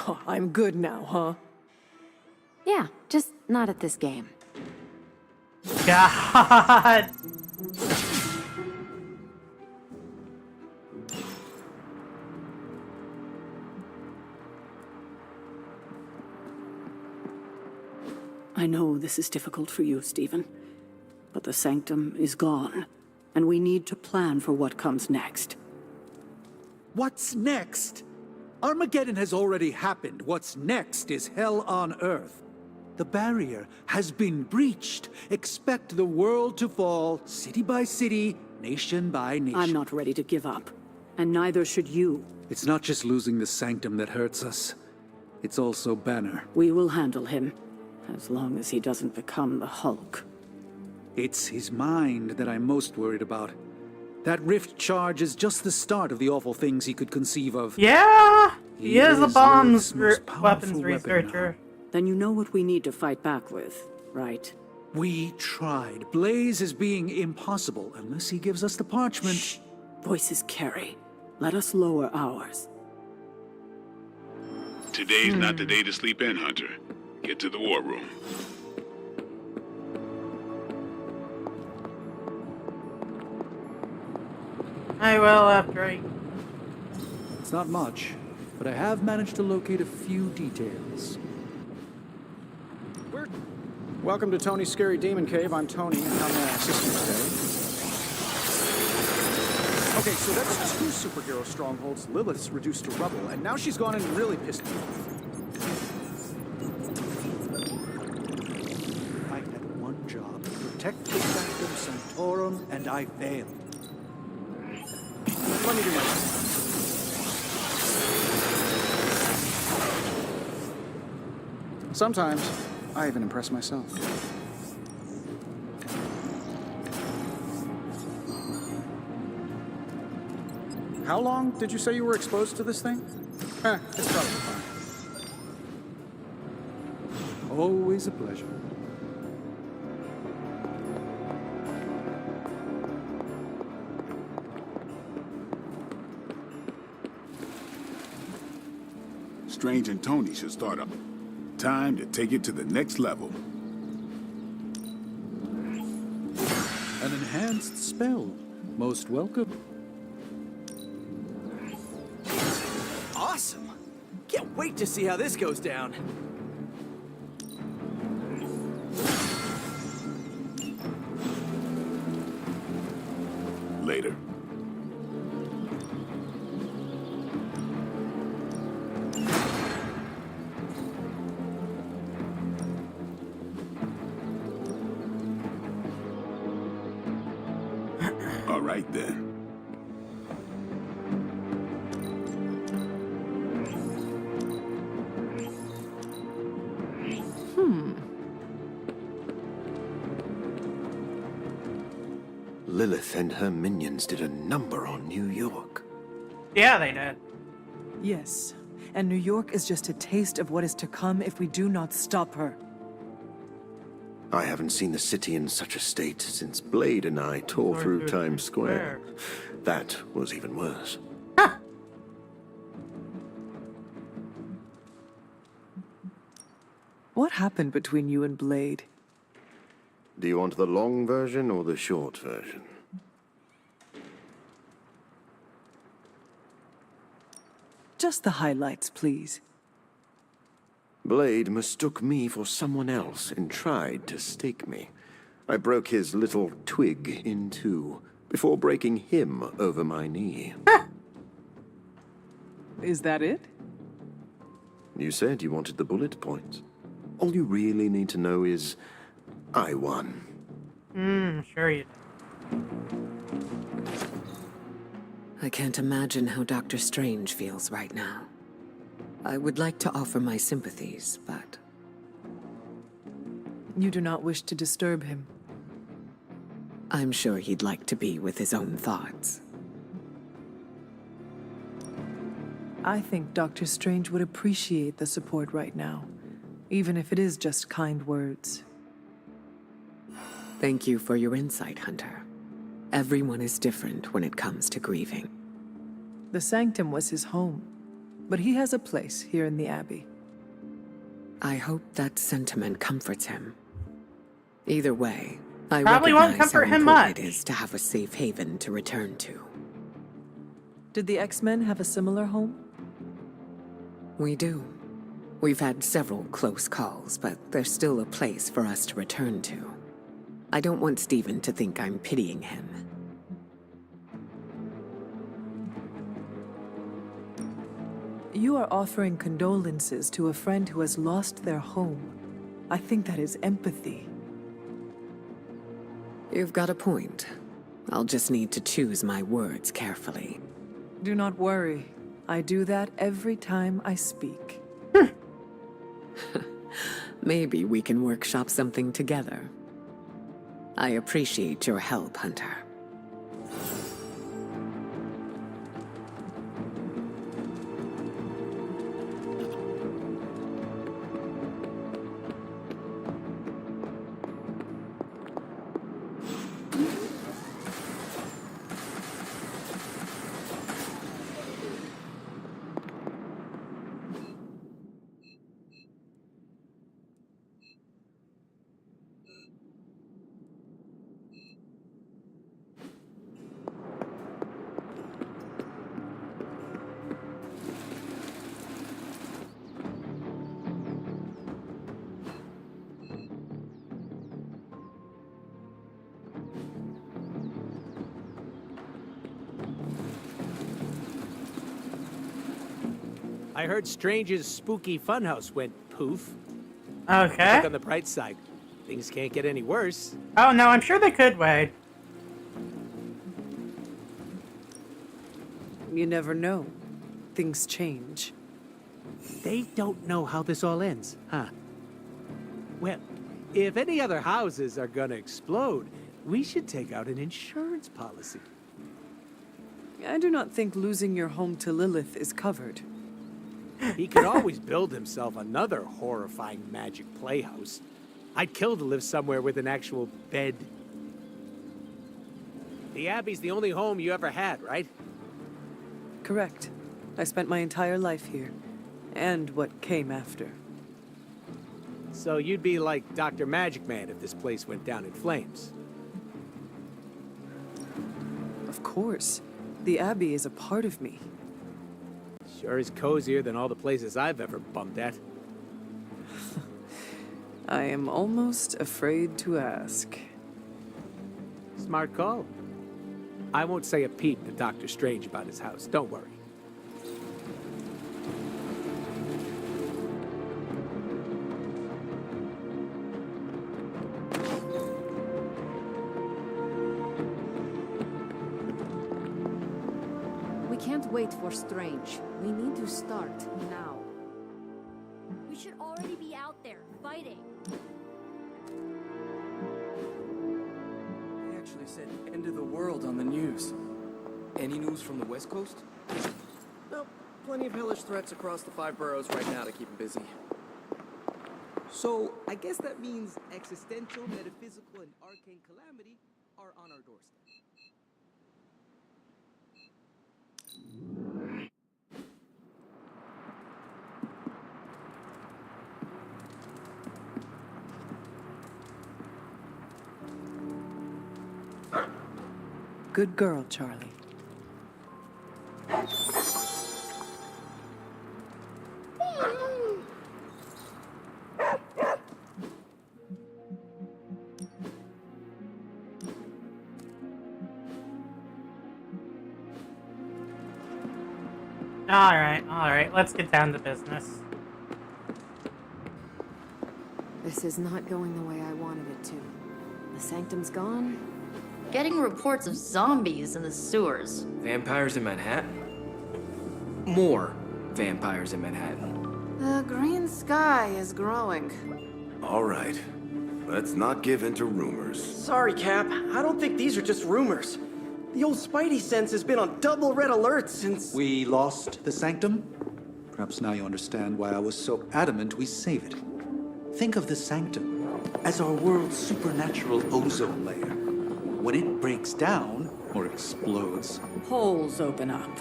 Oh, I'm good now, huh? Yeah, just not at this game. God. I know this is difficult for you, Stephen, but the Sanctum is gone, and we need to plan for what comes next. What's next? Armageddon has already happened. What's next is hell on Earth. The barrier has been breached. Expect the world to fall, city by city, nation by nation. I'm not ready to give up, and neither should you. It's not just losing the Sanctum that hurts us. It's also Banner. We will handle him, as long as he doesn't become the Hulk. It's his mind that I'm most worried about. That rift charge is just the start of the awful things he could conceive of. Yeah, he is a bombs Earth's most powerful weapons weapon researcher. Then you know what we need to fight back with, right? We tried. Blaze is being impossible unless he gives us the parchment. Shh. Voices carry. Let us lower ours. Today's not the day to sleep in, Hunter. Get to the war room. I will after I... It's not much, but I have managed to locate a few details. Welcome to Tony's Scary Demon Cave. I'm Tony, and how may I assist you today? Okay, so that's 2 superhero strongholds. Lilith's reduced to rubble, and now she's gone and really pissed me off. I had one job, protect the Sanctum Sanctorum, and I failed. Let me do my Sometimes, I even impress myself. How long did you say you were exposed to this thing? It's probably fine. Always a pleasure. Strange and Tony should start up. Time to take it to the next level. An enhanced spell. Most welcome. Awesome! Can't wait to see how this goes down. Later. right then. Lilith and her minions did a number on New York. Yeah, they did. Yes, and New York is just a taste of what is to come if we do not stop her. I haven't seen the city in such a state since Blade and I tore through Times Square. That was even worse. What happened between you and Blade? Do you want the long version or the short version? Just the highlights, please. Blade mistook me for someone else and tried to stake me. I broke his little twig in two before breaking him over my knee. Is that it? You said you wanted the bullet points. All you really need to know is I won. Sure you did. I can't imagine how Dr. Strange feels right now. I would like to offer my sympathies, but... You do not wish to disturb him. I'm sure he'd like to be with his own thoughts. I think Dr. Strange would appreciate the support right now, even if it is just kind words. Thank you for your insight, Hunter. Everyone is different when it comes to grieving. The Sanctum was his home, but he has a place here in the Abbey. I hope that sentiment comforts him. Either way, I Probably won't recognize comfort how him important much. it is to have a safe haven to return to. Did the X-Men have a similar home? We do. We've had several close calls, but there's still a place for us to return to. I don't want Steven to think I'm pitying him. You are offering condolences to a friend who has lost their home. I think that is empathy. You've got a point. I'll just need to choose my words carefully. Do not worry. I do that every time I speak. Maybe we can workshop something together. I appreciate your help, Hunter. I heard Strange's spooky funhouse went poof. Okay. Look on the bright side. Things can't get any worse. Oh no, I'm sure they could, Wade. You never know. Things change. They don't know how this all ends, huh? Well, if any other houses are gonna explode, we should take out an insurance policy. I do not think losing your home to Lilith is covered. He could always build himself another horrifying magic playhouse. I'd kill to live somewhere with an actual bed. The Abbey's the only home you ever had, right? Correct. I spent my entire life here, and what came after. So you'd be like Dr. Magic Man if this place went down in flames. Of course. The Abbey is a part of me. Sure is cozier than all the places I've ever bumped at. I am almost afraid to ask. Smart call. I won't say a peep to Dr. Strange about his house, don't worry. can't wait for Strange. We need to start now. We should already be out there, fighting. They actually said end of the world on the news. Any news from the West Coast? Nope. Plenty of hellish threats across the 5 boroughs right now to keep them busy. So, I guess that means existential, metaphysical, and arcane calamity are on our doorstep. Good girl, Charlie. Alright, let's get down to business. This is not going the way I wanted it to. The Sanctum's gone. Getting reports of zombies in the sewers. Vampires in Manhattan? More vampires in Manhattan. The green sky is growing. All right. Let's not give in to rumors. Sorry, Cap. I don't think these are just rumors. The old Spidey sense has been on double red alert since... We lost the Sanctum? Perhaps now you understand why I was so adamant we save it. Think of the Sanctum as our world's supernatural ozone layer. When it breaks down, or explodes, Holes open up.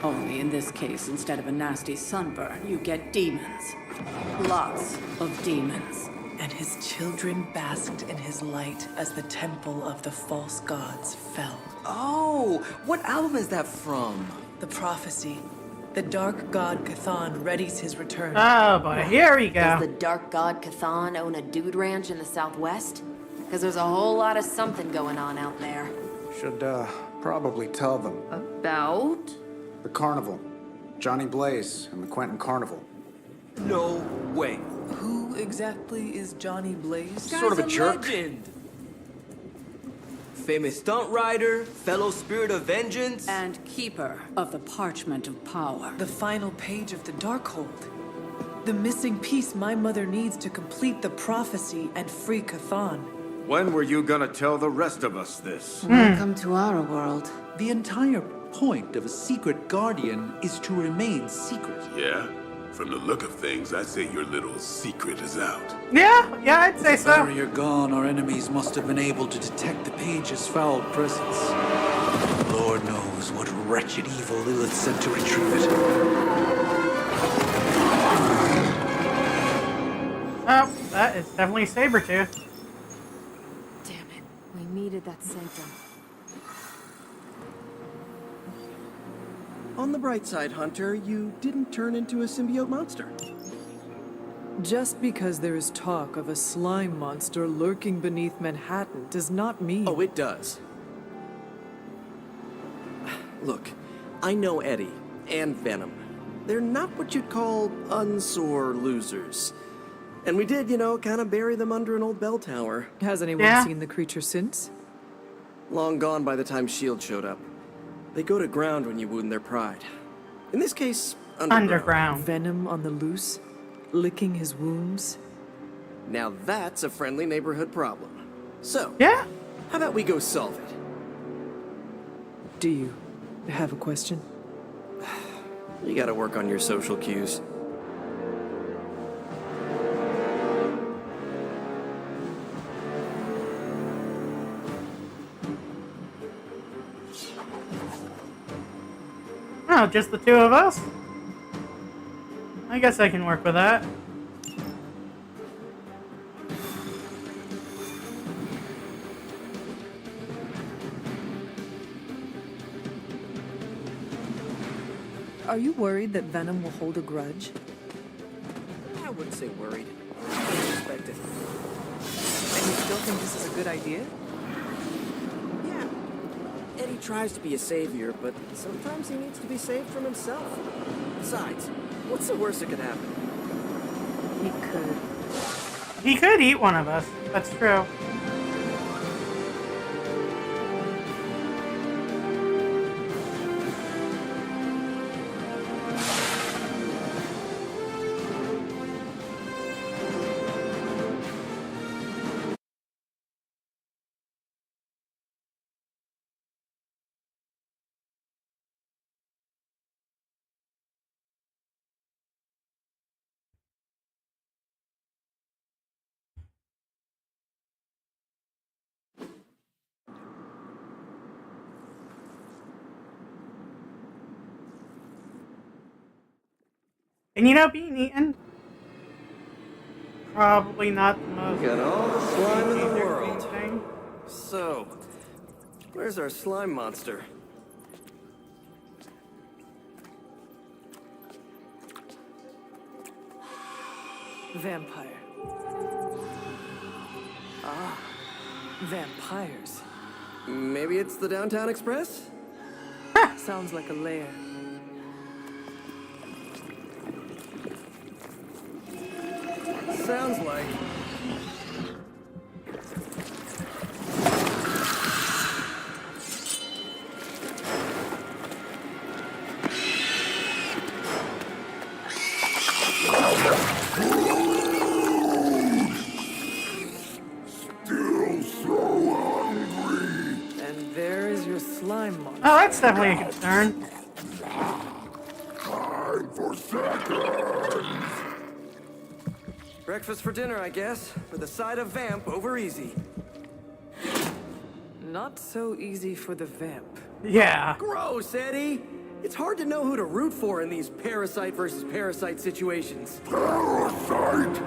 Only in this case, instead of a nasty sunburn, you get demons. Lots of demons. And his children basked in his light as the temple of the false gods fell. Oh, what album is that from? The prophecy. The dark god Cthon readies his return. Oh boy, here we go. Does the dark god Cthon own a dude ranch in the southwest? Because there's a whole lot of something going on out there. Should, probably tell them. About? The carnival. Johnny Blaze and the Quentin Carnival. No way. Who exactly is Johnny Blaze? Sort of a jerk. Legend. Famous stunt rider, fellow spirit of vengeance. And keeper of the parchment of power. The final page of the Darkhold. The missing piece my mother needs to complete the prophecy and free Cthon. When were you gonna tell the rest of us this? Welcome to our world. the entire point of a secret guardian is to remain secret. Yeah? From the look of things, I'd say your little secret is out. Yeah, I'd say The so. barrier gone, our enemies must have been able to detect the page's foul presence. Lord knows what wretched evil Lilith sent to retrieve it. Oh, that is definitely Sabretooth. Damn it. We needed that sanctum. On the bright side, Hunter, you didn't turn into a symbiote monster. Just because there is talk of a slime monster lurking beneath Manhattan does not mean... Oh, it does. Look, I know Eddie and Venom. They're not what you'd call unsore losers. And we did, kind of bury them under an old bell tower. Has anyone seen the creature since? Long gone by the time S.H.I.E.L.D. showed up. They go to ground when you wound their pride. In this case, underground. Venom on the loose, licking his wounds. Now that's a friendly neighborhood problem. So, how about we go solve it? Do you have a question? You gotta work on your social cues. Oh, just the two of us? I guess I can work with that. Are you worried that Venom will hold a grudge? I wouldn't say worried. I respect it. And you still think this is a good idea? Yeah. Eddie tries to be a savior, but sometimes he needs to be saved from himself. Besides, what's the worst that could happen? He could eat one of us. That's true. And you know, being eaten, probably not the most. Got all the slime in the easy world. thing. So, where's our slime monster? Vampire. Ah, vampires. Maybe it's the Downtown Express? Sounds like a lair. Sounds like. And there is your slime monster. Oh, that's definitely a concern. Time for seconds. Breakfast for dinner, I guess, with a side of vamp over easy. Not so easy for the vamp. Yeah. Gross, Eddie! It's hard to know who to root for in these parasite versus parasite situations. Parasite?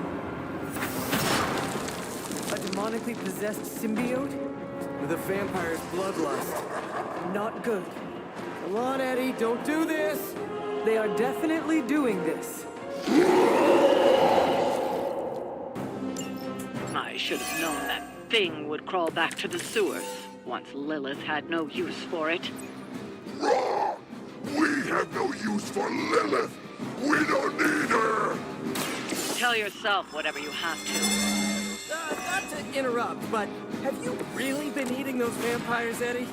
A demonically possessed symbiote? With a vampire's bloodlust. Not good. Come on, Eddie, don't do this! They are definitely doing this. I should have known that thing would crawl back to the sewers once Lilith had no use for it. Wrong! We have no use for Lilith! We don't need her! Tell yourself whatever you have to. Not to interrupt, but have you really been eating those vampires, Eddie?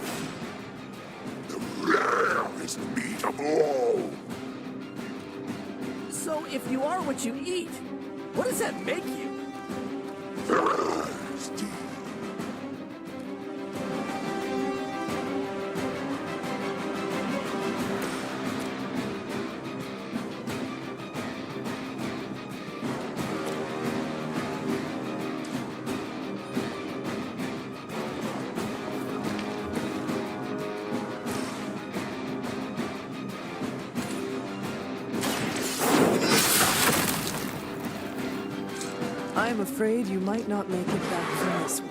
The rarest meat of all! So if you are what you eat, what does that make you? Thirsty. I'm afraid you might not make it back from this one.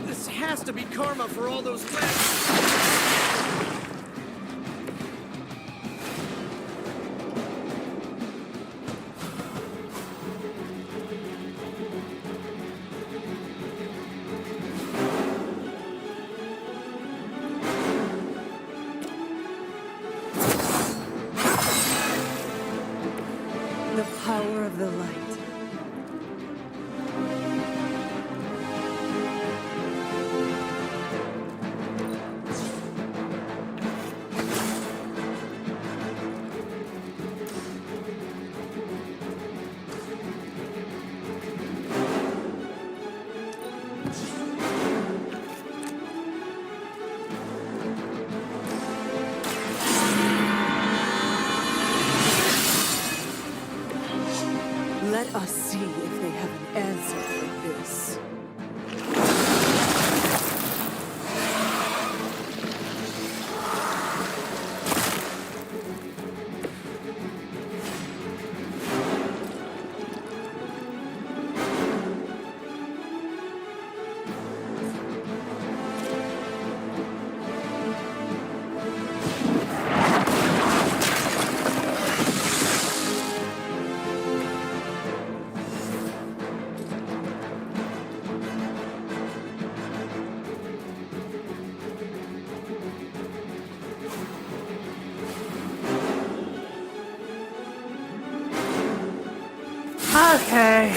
This has to be karma for all those The power of the light. Let us see if they have an answer for this. Okay.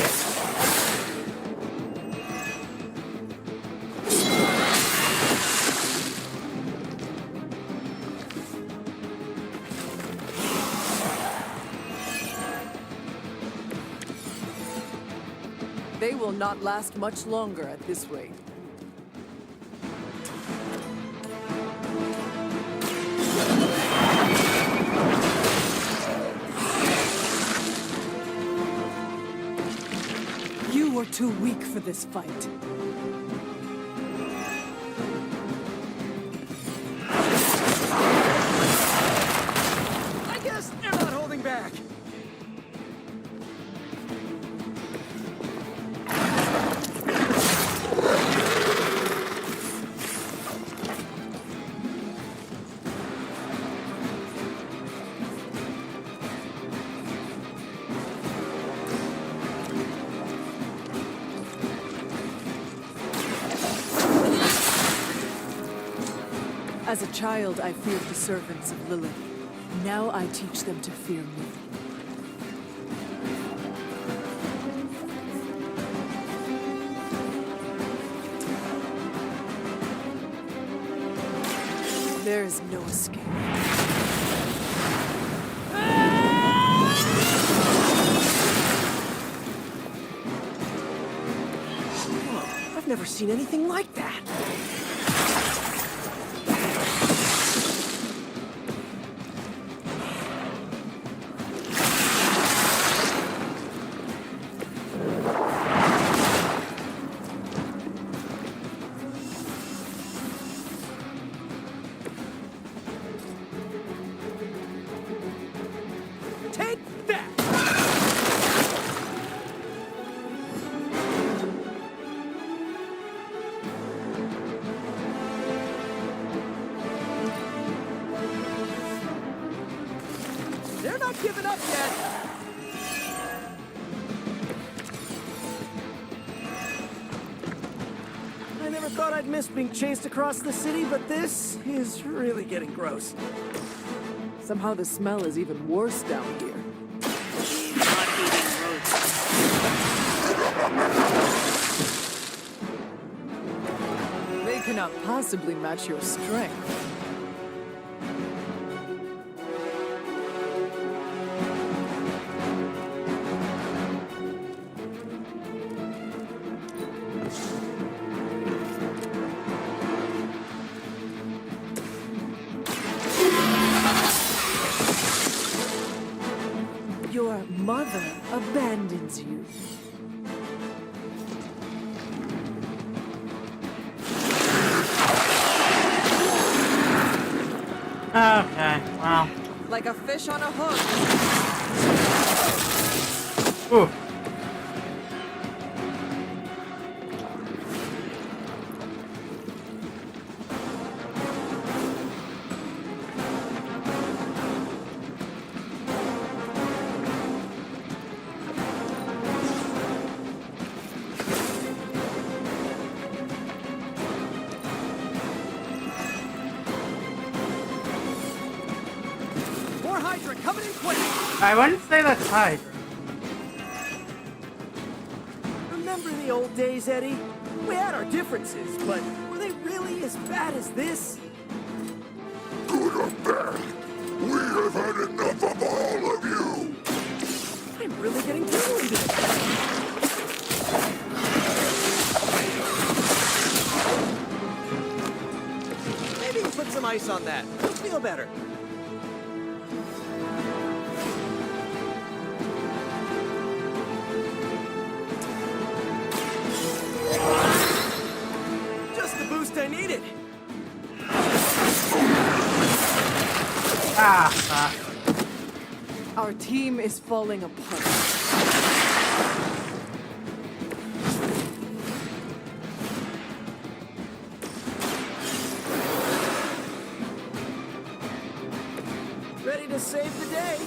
They will not last much longer at this rate. You are too weak for this fight. I guess they're not holding back. As a child, I feared the servants of Lilith. Now I teach them to fear me. There is no escape. Whoa, I've never seen anything like that. Take that! They're not giving up yet. I never thought I'd miss being chased across the city, but this is really getting gross. Somehow the smell is even worse down here. They cannot possibly match your strength. Your mother abandons you. Okay, well. Like a fish on a hook. Ooh. More Hydra coming in quick! I wouldn't say that's Hydra. Remember the old days, Eddie? We had our differences, but were they really as bad as this? Good or bad, we have had enough of all of you! I'm really getting too into it. Maybe put some ice on that. You'll feel better. Just the boost I needed. Ah, Our team is falling apart. Ready to save the day.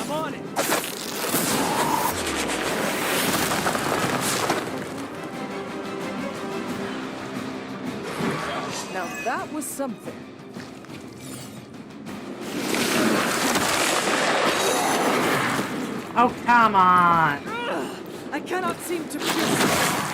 I'm on it. Now that was something. oh, come on. I cannot seem to pierce.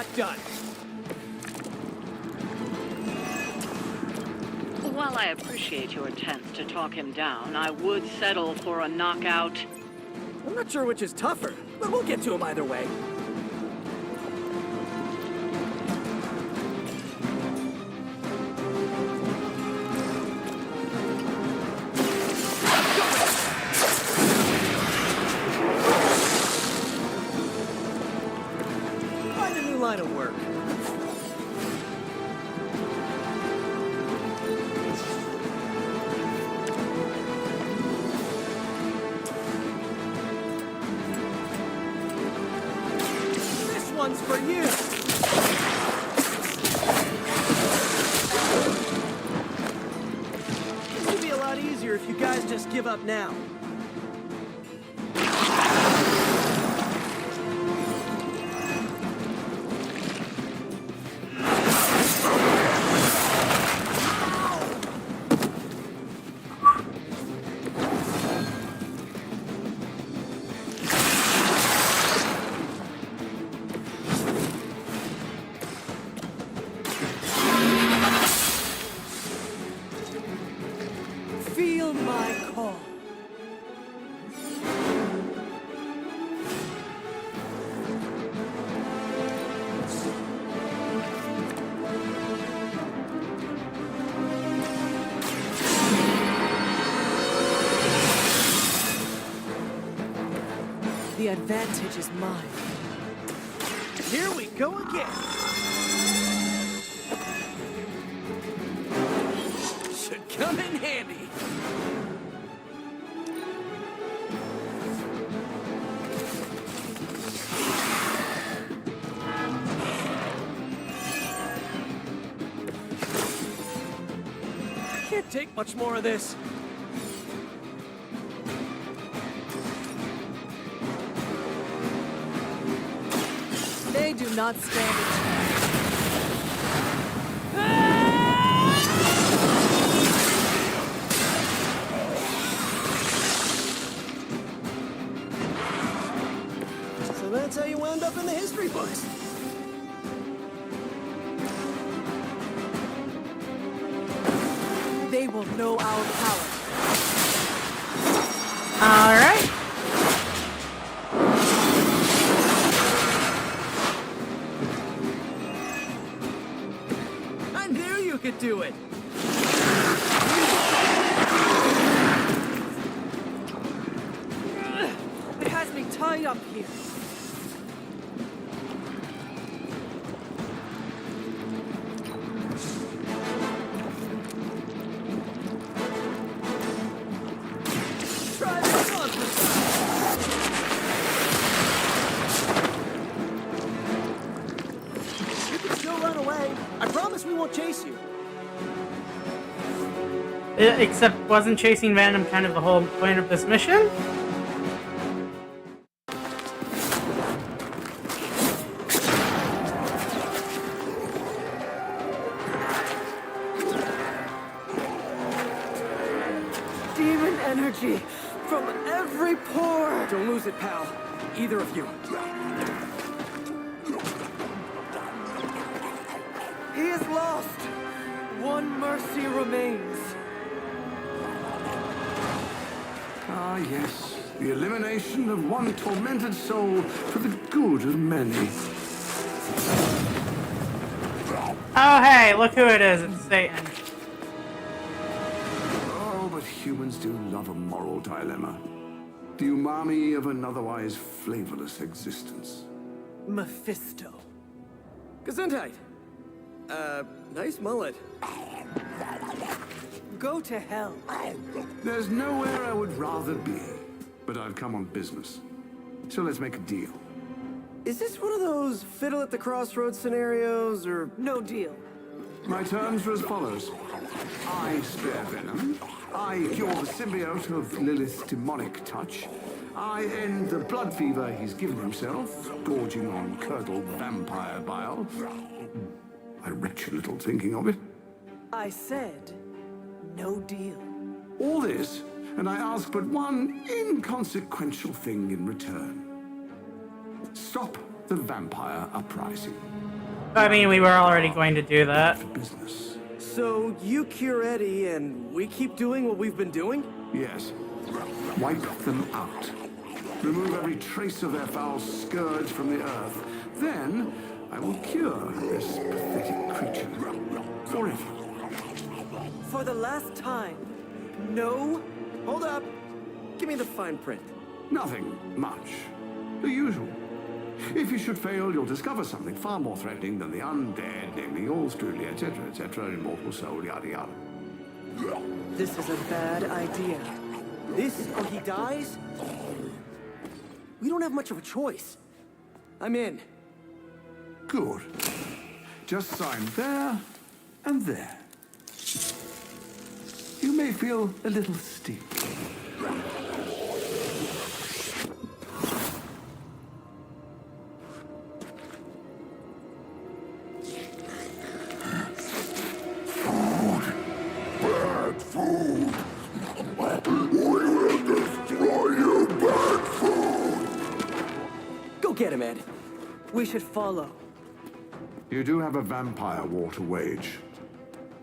not done. While I appreciate your attempt to talk him down, I would settle for a knockout. I'm not sure which is tougher, but we'll get to him either way. Find a new line of work. One's for you. This would be a lot easier if you guys just give up now. Feel my call. The advantage is mine. Here we go again. Should come in handy. Can't take much more of this. They do not stand a chance. So that's how you wound up in the history books. They will know our power. All right. I knew you could do it. It has me tied up here. Try this on for size. You can still run away. I promise we won't chase you. Except, wasn't chasing Venom kind of the whole point of this mission? Demon energy from every pore. Don't lose it, pal. Either of you. He is lost. One mercy remains. Ah, yes. The elimination of one tormented soul for the good of many. Oh, hey, look who it is. It's Satan. Oh, but humans do love a moral dilemma. The umami of an otherwise flavorless existence. Mephisto. Gesundheit. Nice mullet. Go to hell. There's nowhere I would rather be, but I've come on business. So let's make a deal. Is this one of those fiddle at the crossroads scenarios, or no deal? My terms are as follows. I spare Venom. I cure the symbiote of Lilith's demonic touch. I end the blood fever he's given himself, gorging on curdled vampire bile. I retch a little thinking of it. I said, no deal. All this, and I ask but one inconsequential thing in return. Stop the vampire uprising. I mean, we were already going to do that. Business. So you cure Eddie, and we keep doing what we've been doing? Yes. Wipe them out. Remove every trace of their foul scourge from the earth. Then I will cure this pathetic creature forever. For the last time. No. Hold up. Give me the fine print. Nothing much. The usual. If you should fail, you'll discover something far more threatening than the undead, namely Allstrudely, etc., immortal soul, yada yada. This is a bad idea. This or he dies? We don't have much of a choice. I'm in. Good. Just sign there and there. You may feel a little steep. Bad food! We will destroy you, bad food! Go get him, Ed. We should follow. You do have a vampire war to wage.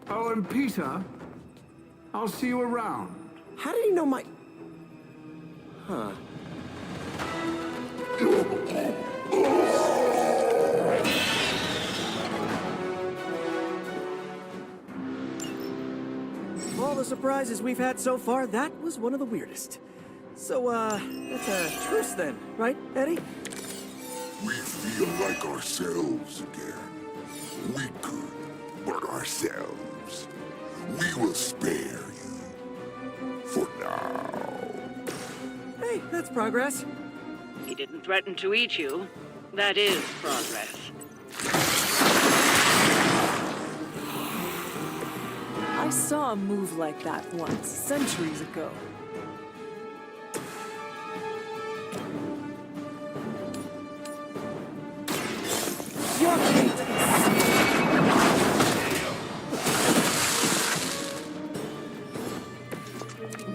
Oh, and Peter, I'll see you around. How did he know my... Huh. Of all the surprises we've had so far, that was one of the weirdest. So, that's a truce then, right, Eddie? We feel like ourselves again. Weaker, but ourselves. We will spare you. For now. Hey, that's progress. He didn't threaten to eat you. That is progress. I saw a move like that once, centuries ago. Your fate is...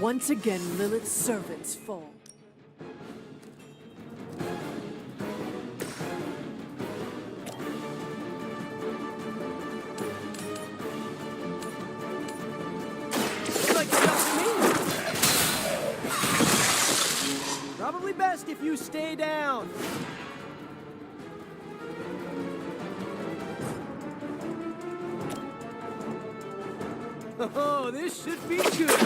Once again, Lilith's servants fall. Probably best if you stay down. Oh, this should be good.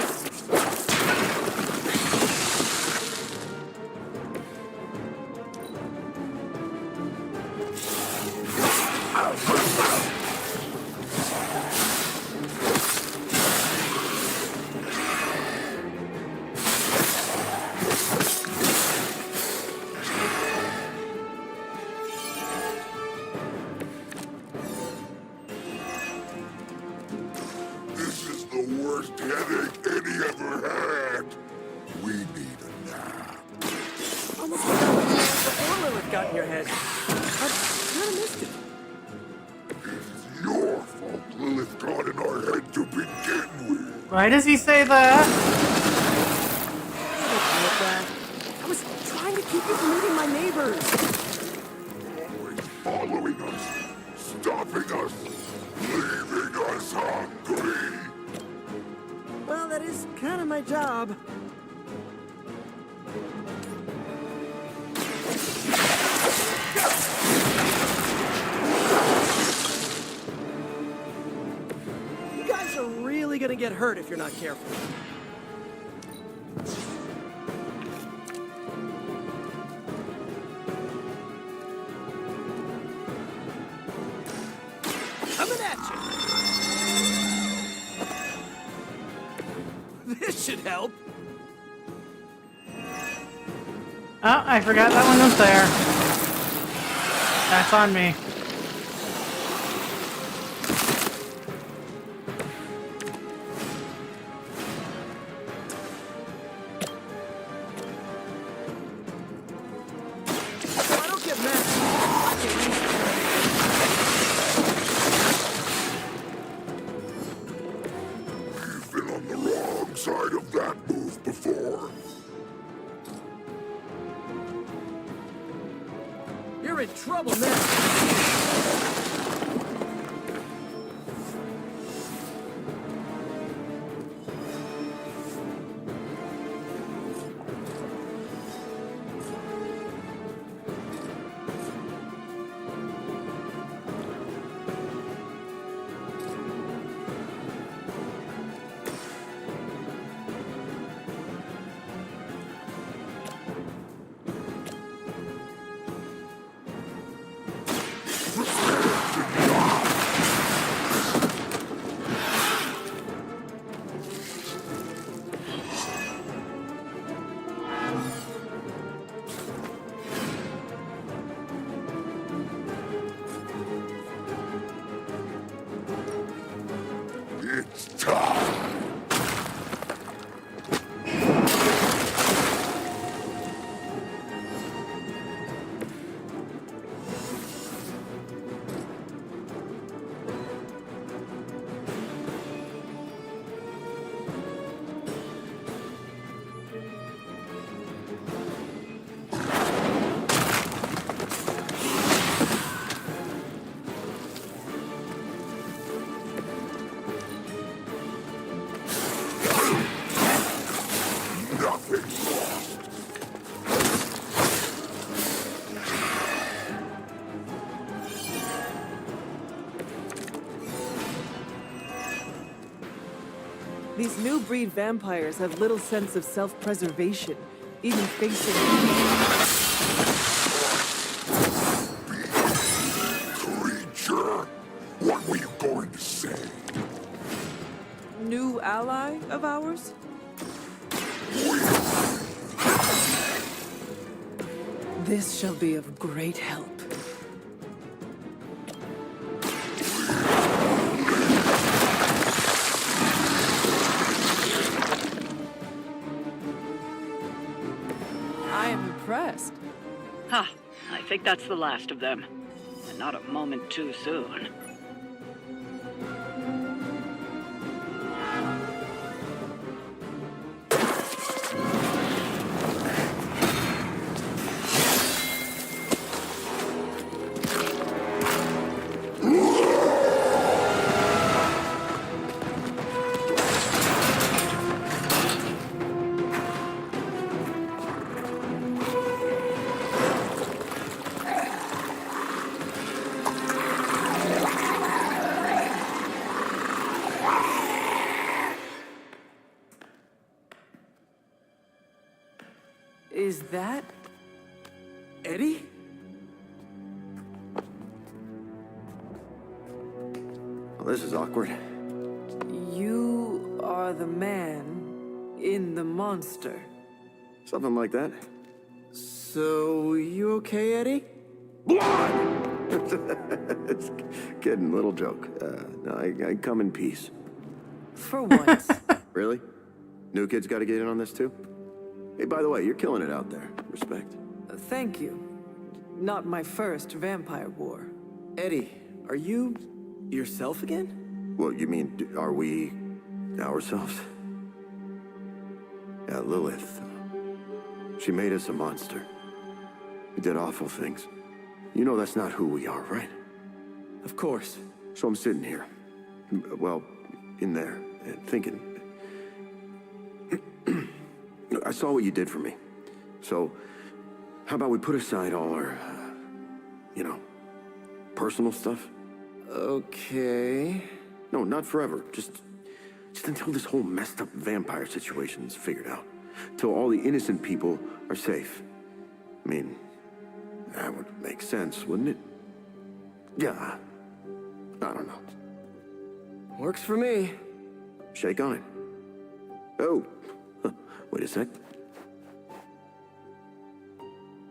This is the worst headache Eddie ever had. We need a nap. Almost before Lilith got in your head. I kind of missed it. It's your fault Lilith got in our head to begin with. Why does he say that? I was trying to keep you from eating my neighbors. Always following us, stopping us, leaving us hungry. Well, that is kind of my job. You guys are really gonna get hurt if you're not careful. Coming at you. This should help. Oh, I forgot that one was there. That's on me. I don't get mad. We've been on the wrong side of that move before. You're in trouble now. These new breed vampires have little sense of self-preservation, even facing... Creature, what were you going to say? New ally of ours? This shall be of great help. I am impressed. Ha! I think that's the last of them. And not a moment too soon. Is that... Eddie? Well, this is awkward. You are the man in the monster. Something like that. So, you okay, Eddie? It's kidding, little joke. No, I come in peace. For once. Really? New kids got to get in on this too? Hey, by the way, you're killing it out there. Respect. Thank you. Not my first vampire war. Eddie, are you yourself again? Well, you mean, are we ourselves? Yeah, Lilith. She made us a monster. We did awful things. You know that's not who we are, right? Of course. So I'm sitting here, well, in there, thinking. I saw what you did for me. So, how about we put aside all our, personal stuff? Okay. No, not forever. Just until this whole messed up vampire situation is figured out. Till all the innocent people are safe. I mean, that would make sense, wouldn't it? Yeah. I don't know. Works for me. Shake on it. Oh. Wait a sec.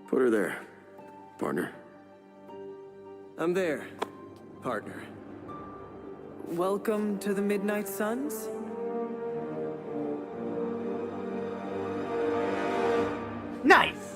Put her there, partner. I'm there, partner. Welcome to the Midnight Suns? Nice!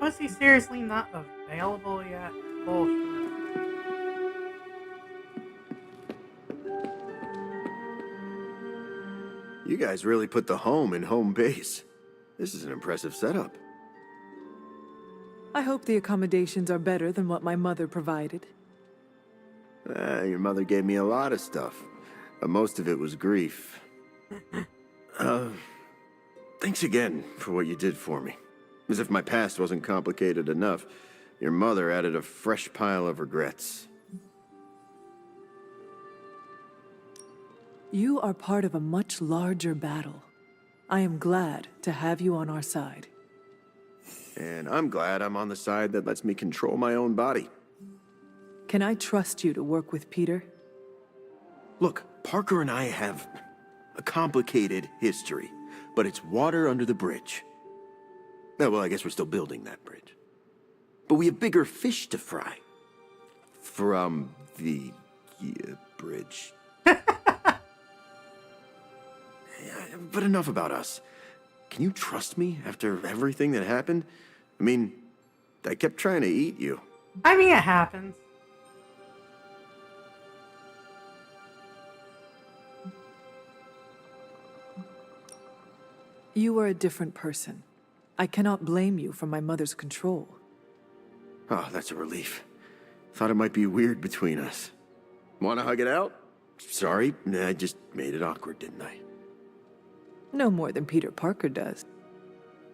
Was he seriously not available yet? Bullshit. You guys really put the home in home base. This is an impressive setup. I hope the accommodations are better than what my mother provided. Your mother gave me a lot of stuff. Most of it was grief. Thanks again for what you did for me. As if my past wasn't complicated enough, your mother added a fresh pile of regrets. You are part of a much larger battle. I am glad to have you on our side. And I'm glad I'm on the side that lets me control my own body. Can I trust you to work with Peter? Look, Parker and I have a complicated history, but it's water under the bridge. Oh, well, I guess we're still building that bridge. But we have bigger fish to fry. From the bridge. But enough about us. Can you trust me after everything that happened? I mean, I kept trying to eat you. I mean, it happens. You are a different person. I cannot blame you for my mother's control. Oh, that's a relief. Thought it might be weird between us. Want to hug it out? Sorry, I just made it awkward, didn't I? No more than Peter Parker does.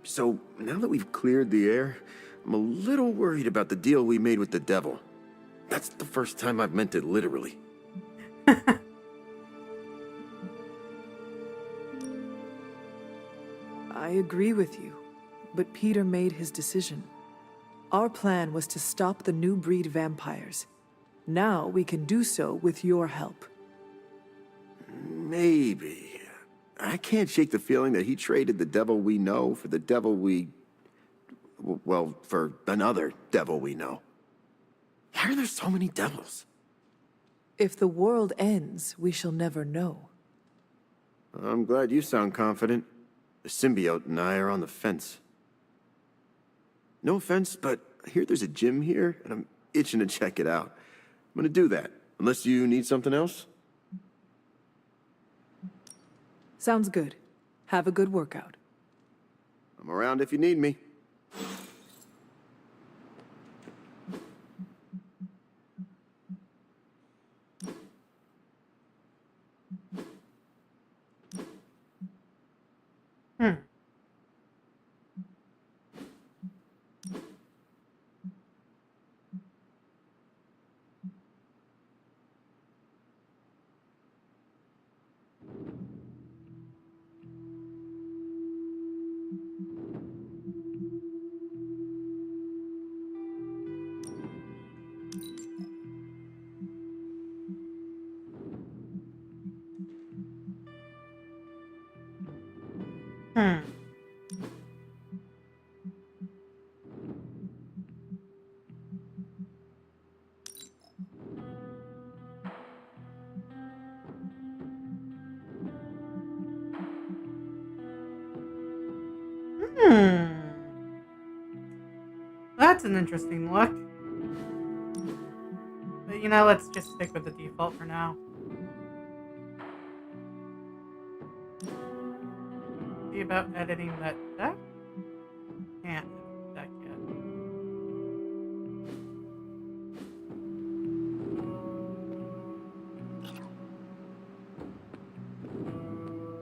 So, now that we've cleared the air, I'm a little worried about the deal we made with the devil. That's the first time I've meant it literally. I agree with you, but Peter made his decision. Our plan was to stop the new breed vampires. Now we can do so with your help. Maybe. I can't shake the feeling that he traded the devil we know for the devil well, for another devil we know. Why are there so many devils? If the world ends, we shall never know. I'm glad you sound confident. The symbiote and I are on the fence. No offense, but I hear there's a gym here, and I'm itching to check it out. I'm gonna do that, unless you need something else. Sounds good. Have a good workout. I'm around if you need me. That's an interesting look. But you know, let's just stick with the default for now. See about editing that deck? Can't edit that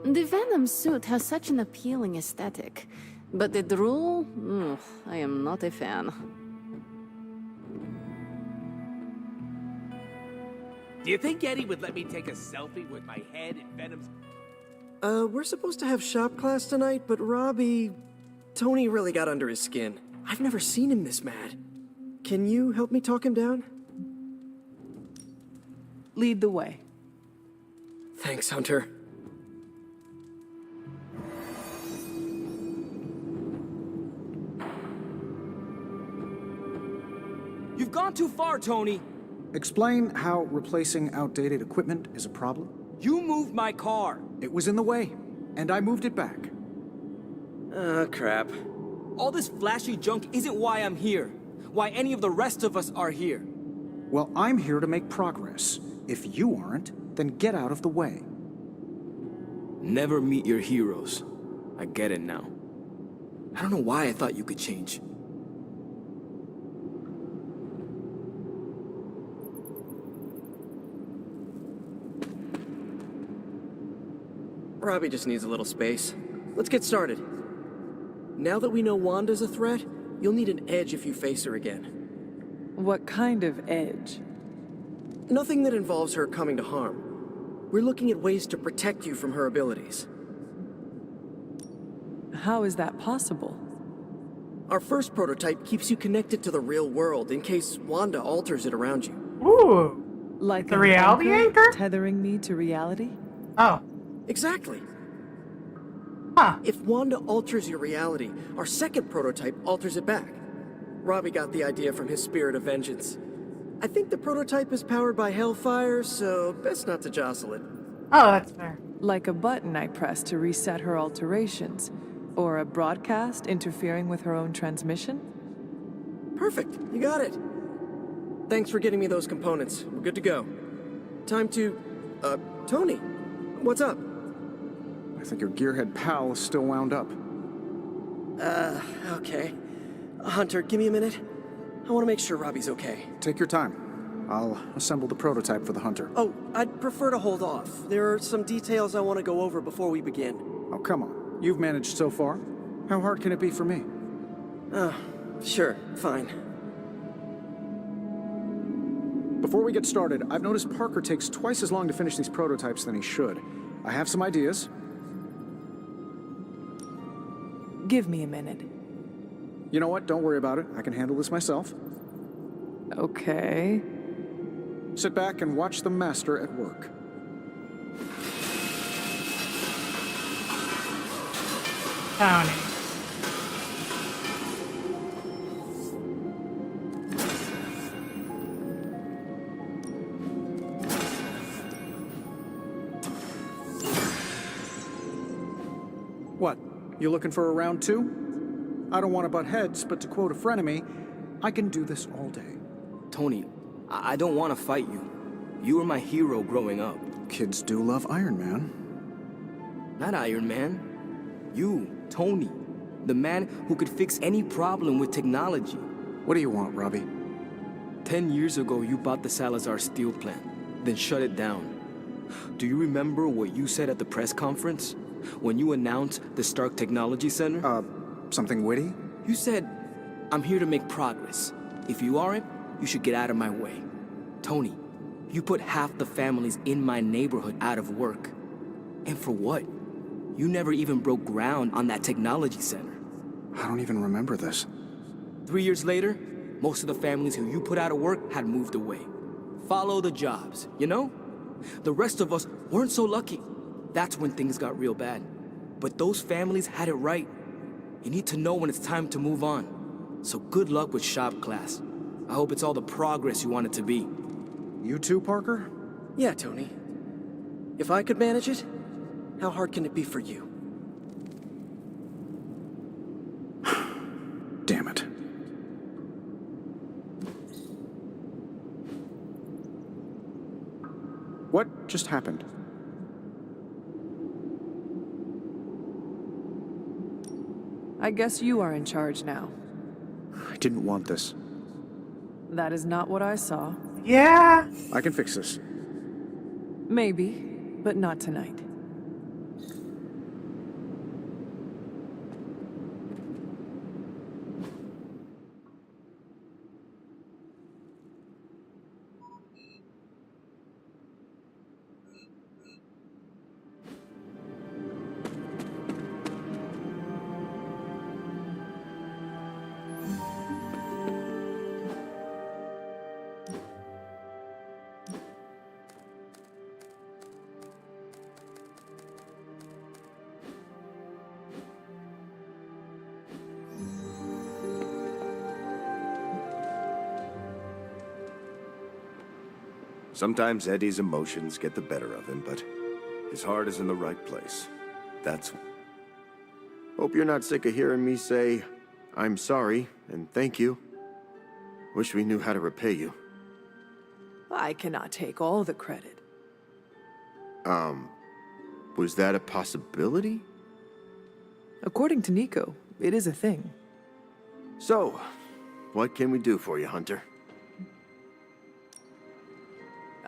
yet. The Venom suit has such an appealing aesthetic, but the drool? I am not a fan. Do you think Eddie would let me take a selfie with my head in Venom's... We're supposed to have shop class tonight, but Tony really got under his skin. I've never seen him this mad. Can you help me talk him down? Lead the way. Thanks, Hunter. You've gone too far, Tony! Explain how replacing outdated equipment is a problem. You moved my car! It was in the way, and I moved it back. Crap. All this flashy junk isn't why I'm here. Why any of the rest of us are here. Well, I'm here to make progress. If you aren't, then get out of the way. Never meet your heroes. I get it now. I don't know why I thought you could change. Robbie just needs a little space. Let's get started. Now that we know Wanda's a threat, you'll need an edge if you face her again. What kind of edge? Nothing that involves her coming to harm. We're looking at ways to protect you from her abilities. How is that possible? Our first prototype keeps you connected to the real world in case Wanda alters it around you. Ooh. Like The an reality anchor? tethering me to reality? Oh. Exactly. Huh. If Wanda alters your reality, our second prototype alters it back. Robbie got the idea from his spirit of vengeance. I think the prototype is powered by Hellfire, so best not to jostle it. Oh, that's fair. Like a button I press to reset her alterations, or a broadcast interfering with her own transmission? Perfect, you got it. Thanks for getting me those components. We're good to go. Time to... Tony, what's up? I think your gearhead pal is still wound up. Okay. Hunter, give me a minute. I want to make sure Robbie's okay. Take your time. I'll assemble the prototype for the Hunter. Oh, I'd prefer to hold off. There are some details I want to go over before we begin. Oh, come on. You've managed so far. How hard can it be for me? Sure, fine. Before we get started, I've noticed Parker takes twice as long to finish these prototypes than he should. I have some ideas. Give me a minute. You know what? Don't worry about it. I can handle this myself. Okay. Sit back and watch the master at work. Tony. What? You looking for a round two? I don't want to butt heads, but to quote a frenemy, I can do this all day. Tony, I don't want to fight you. You were my hero growing up. Kids do love Iron Man. Not Iron Man. You, Tony. The man who could fix any problem with technology. What do you want, Robbie? 10 years ago, you bought the Salazar steel plant, then shut it down. Do you remember what you said at the press conference? When you announced the Stark Technology Center? Something witty? You said, I'm here to make progress. If you aren't, you should get out of my way. Tony, you put half the families in my neighborhood out of work. And for what? You never even broke ground on that technology center. I don't even remember this. 3 years later, most of the families who you put out of work had moved away. Follow the jobs, you know? The rest of us weren't so lucky. That's when things got real bad. But those families had it right. You need to know when it's time to move on. So good luck with shop class. I hope it's all the progress you want it to be. You too, Parker? Yeah, Tony. If I could manage it, how hard can it be for you? Damn it. What just happened? I guess you are in charge now. I didn't want this. That is not what I saw. Yeah. I can fix this. Maybe, but not tonight. Sometimes Eddie's emotions get the better of him, but his heart is in the right place. That's... Hope you're not sick of hearing me say, I'm sorry and thank you. Wish we knew how to repay you. I cannot take all the credit. Was that a possibility? According to Nico, it is a thing. So, what can we do for you, Hunter?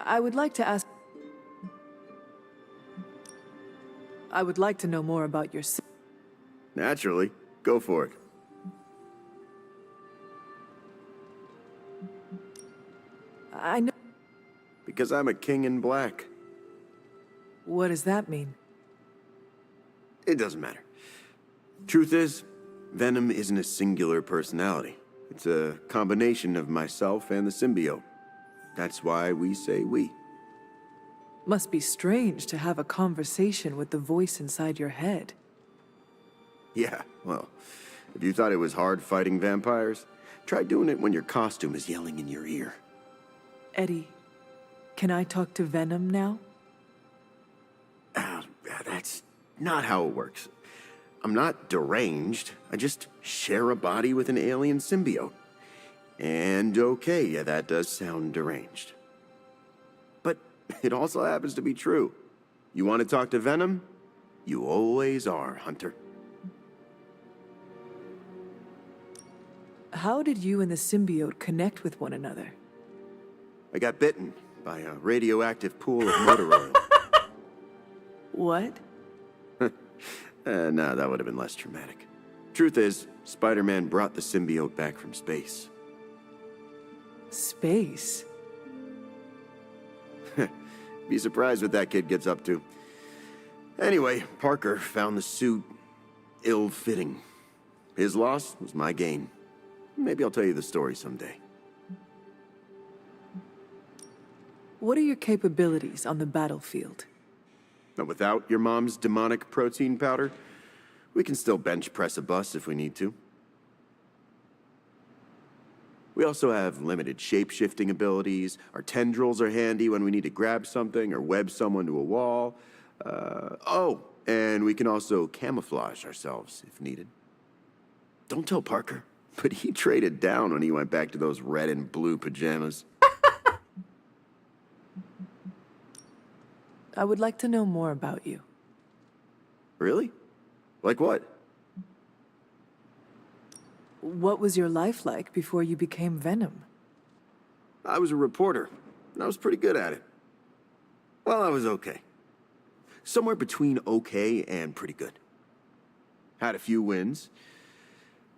I would like to ask... I would like to know more about your... Naturally. Go for it. I know... Because I'm a king in black. What does that mean? It doesn't matter. Truth is, Venom isn't a singular personality. It's a combination of myself and the symbiote. That's why we say we. Must be strange to have a conversation with the voice inside your head. Yeah, well, if you thought it was hard fighting vampires, try doing it when your costume is yelling in your ear. Eddie, can I talk to Venom now? That's not how it works. I'm not deranged. I just share a body with an alien symbiote. And okay, yeah, that does sound deranged. But it also happens to be true. You want to talk to Venom? You always are, Hunter. How did you and the symbiote connect with one another? I got bitten by a radioactive pool of motor oil. What? No, that would have been less traumatic. Truth is, Spider-Man brought the symbiote back from space. Space? Be surprised what that kid gets up to. Anyway, Parker found the suit ill-fitting. His loss was my gain. Maybe I'll tell you the story someday. What are your capabilities on the battlefield? But without your mom's demonic protein powder, we can still bench press a bus if we need to. We also have limited shape-shifting abilities. Our tendrils are handy when we need to grab something or web someone to a wall. And we can also camouflage ourselves if needed. Don't tell Parker, but he traded down when he went back to those red and blue pajamas. I would like to know more about you. Really? Like what? What was your life like before you became Venom? I was a reporter, and I was pretty good at it. Well, I was okay. Somewhere between okay and pretty good. Had a few wins.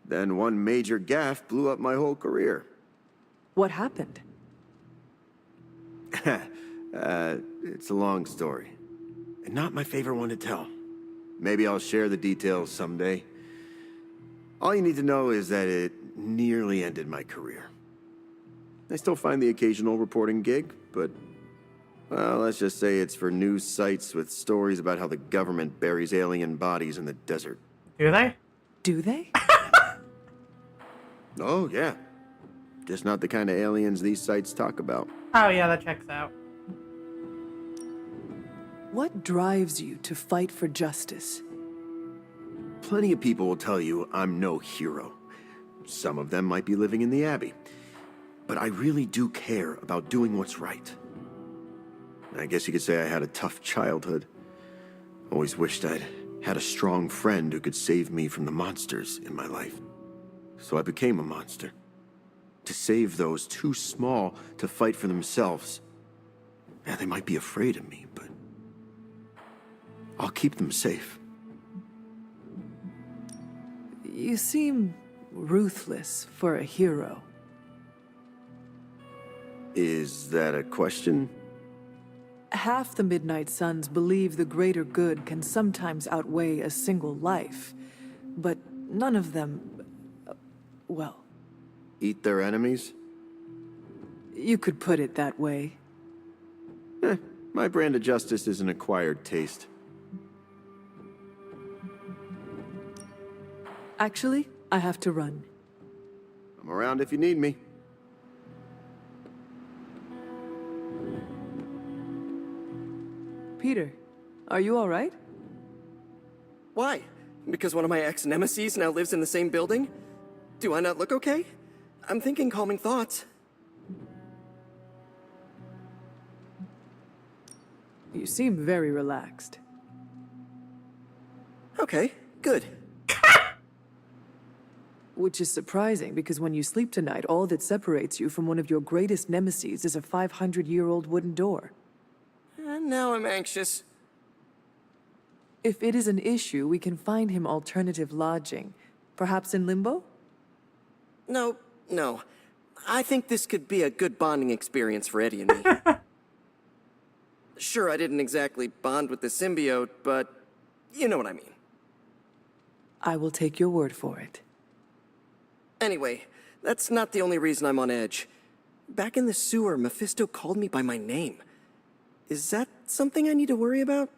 Then one major gaffe blew up my whole career. What happened? It's a long story. And not my favorite one to tell. Maybe I'll share the details someday. All you need to know is that it nearly ended my career. I still find the occasional reporting gig, but, well, let's just say it's for news sites with stories about how the government buries alien bodies in the desert. Do they? Do they? Oh, yeah. Just not the kind of aliens these sites talk about. Oh yeah, that checks out. What drives you to fight for justice? Plenty of people will tell you I'm no hero. Some of them might be living in the Abbey. But I really do care about doing what's right. I guess you could say I had a tough childhood. Always wished I'd had a strong friend who could save me from the monsters in my life. So I became a monster. To save those too small to fight for themselves. Yeah, they might be afraid of me, but I'll keep them safe. You seem ruthless for a hero. Is that a question? Half the Midnight Suns believe the greater good can sometimes outweigh a single life, but none of them, well... Eat their enemies? You could put it that way. My brand of justice is an acquired taste. Actually, I have to run. I'm around if you need me. Peter, are you all right? Why? Because one of my ex-nemeses now lives in the same building? Do I not look okay? I'm thinking calming thoughts. You seem very relaxed. Okay, good. Which is surprising, because when you sleep tonight, all that separates you from one of your greatest nemeses is a 500-year-old wooden door. And now I'm anxious. If it is an issue, we can find him alternative lodging. Perhaps in Limbo? No. I think this could be a good bonding experience for Eddie and me. Sure, I didn't exactly bond with the symbiote, but you know what I mean. I will take your word for it. Anyway, that's not the only reason I'm on edge. Back in the sewer, Mephisto called me by my name. Is that something I need to worry about?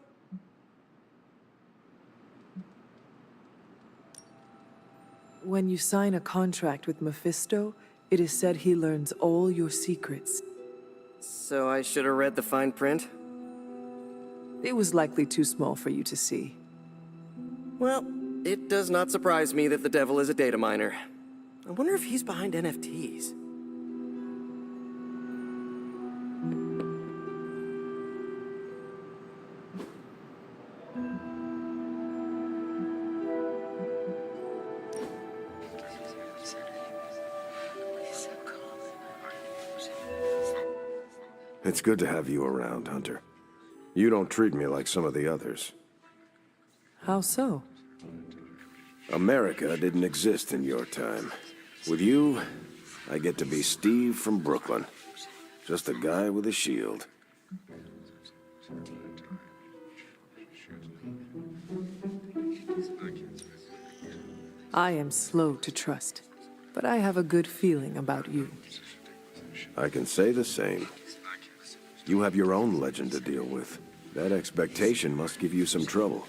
When you sign a contract with Mephisto, it is said he learns all your secrets. So I should have read the fine print? It was likely too small for you to see. Well, it does not surprise me that the devil is a data miner. I wonder if he's behind NFTs. It's good to have you around, Hunter. You don't treat me like some of the others. How so? America didn't exist in your time. With you, I get to be Steve from Brooklyn. Just a guy with a shield. I am slow to trust, but I have a good feeling about you. I can say the same. You have your own legend to deal with. That expectation must give you some trouble.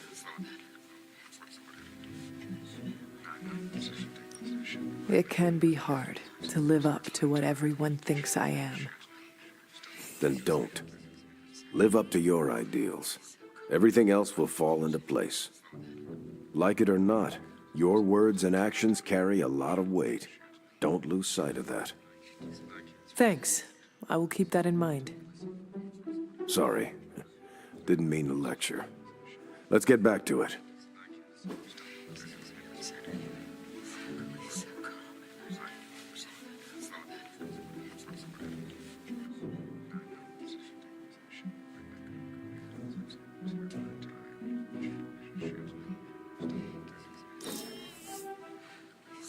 It can be hard to live up to what everyone thinks I am. Then don't. Live up to your ideals. Everything else will fall into place. Like it or not, your words and actions carry a lot of weight. Don't lose sight of that. Thanks. I will keep that in mind. Sorry. Didn't mean to lecture. Let's get back to it.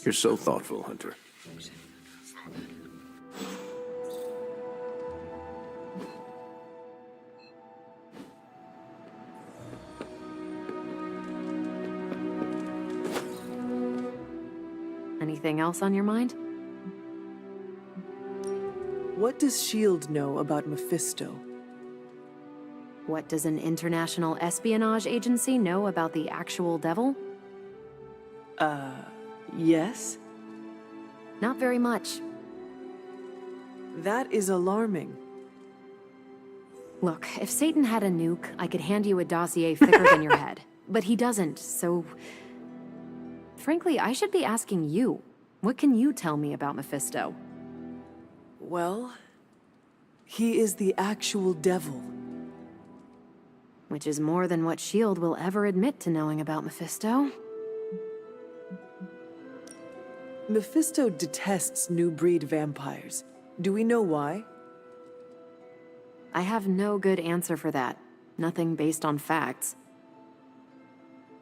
You're so thoughtful, Hunter. Anything else on your mind? What does S.H.I.E.L.D. know about Mephisto? What does an international espionage agency know about the actual devil? Yes? Not very much. That is alarming. Look, if Satan had a nuke, I could hand you a dossier thicker than your head. But he doesn't, so... Frankly, I should be asking you. What can you tell me about Mephisto? Well, he is the actual devil. Which is more than what S.H.I.E.L.D. will ever admit to knowing about Mephisto. Mephisto detests new breed vampires. Do we know why? I have no good answer for that. Nothing based on facts.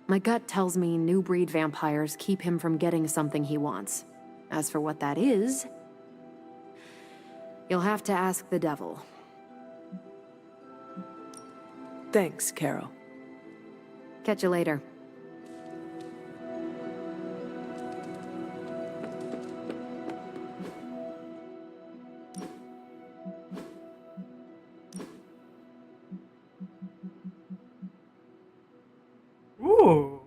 My gut tells me new breed vampires keep him from getting something he wants. As for what that is, you'll have to ask the devil. Thanks, Carol. Catch you later. Ooh.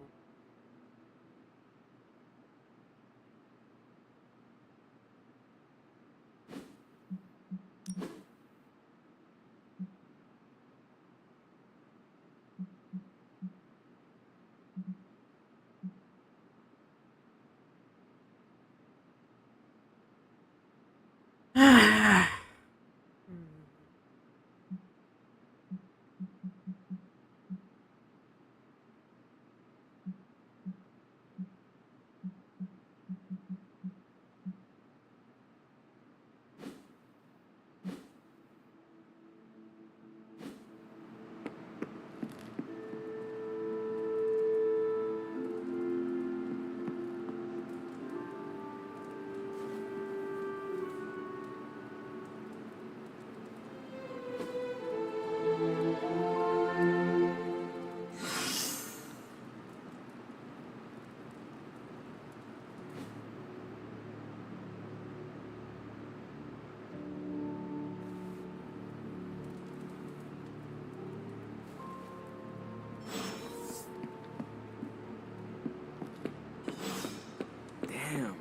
Damn.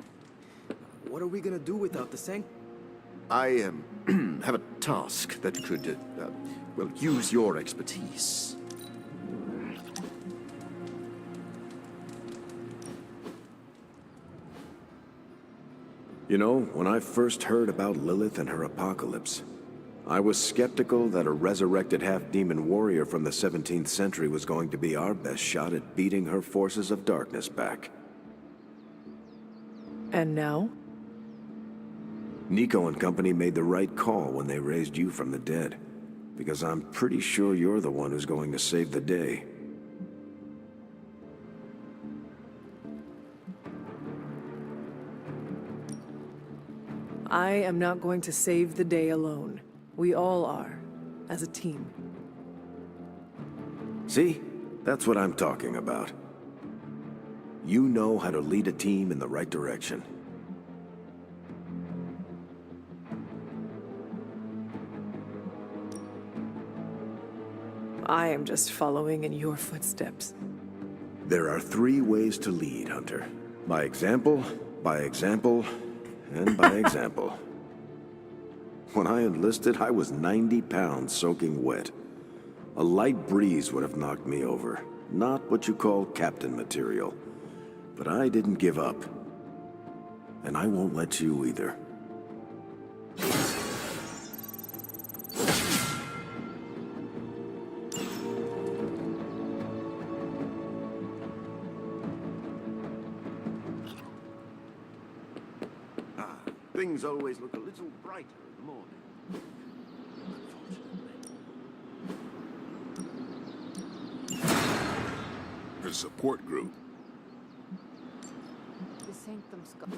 What are we gonna do without the Sanct? I have a task that could, well, use your expertise. You know, when I first heard about Lilith and her apocalypse, I was skeptical that a resurrected half-demon warrior from the 17th century was going to be our best shot at beating her forces of darkness back. And now? Nico and company made the right call when they raised you from the dead, because I'm pretty sure you're the one who's going to save the day. I am not going to save the day alone. We all are, as a team. See? That's what I'm talking about. You know how to lead a team in the right direction. I am just following in your footsteps. There are 3 ways to lead, Hunter. By example, and by example. When I enlisted, I was 90 pounds soaking wet. A light breeze would have knocked me over. Not what you call captain material. But I didn't give up. And I won't let you either. Things always look a little brighter in the morning. The support group. The Sanctum's got...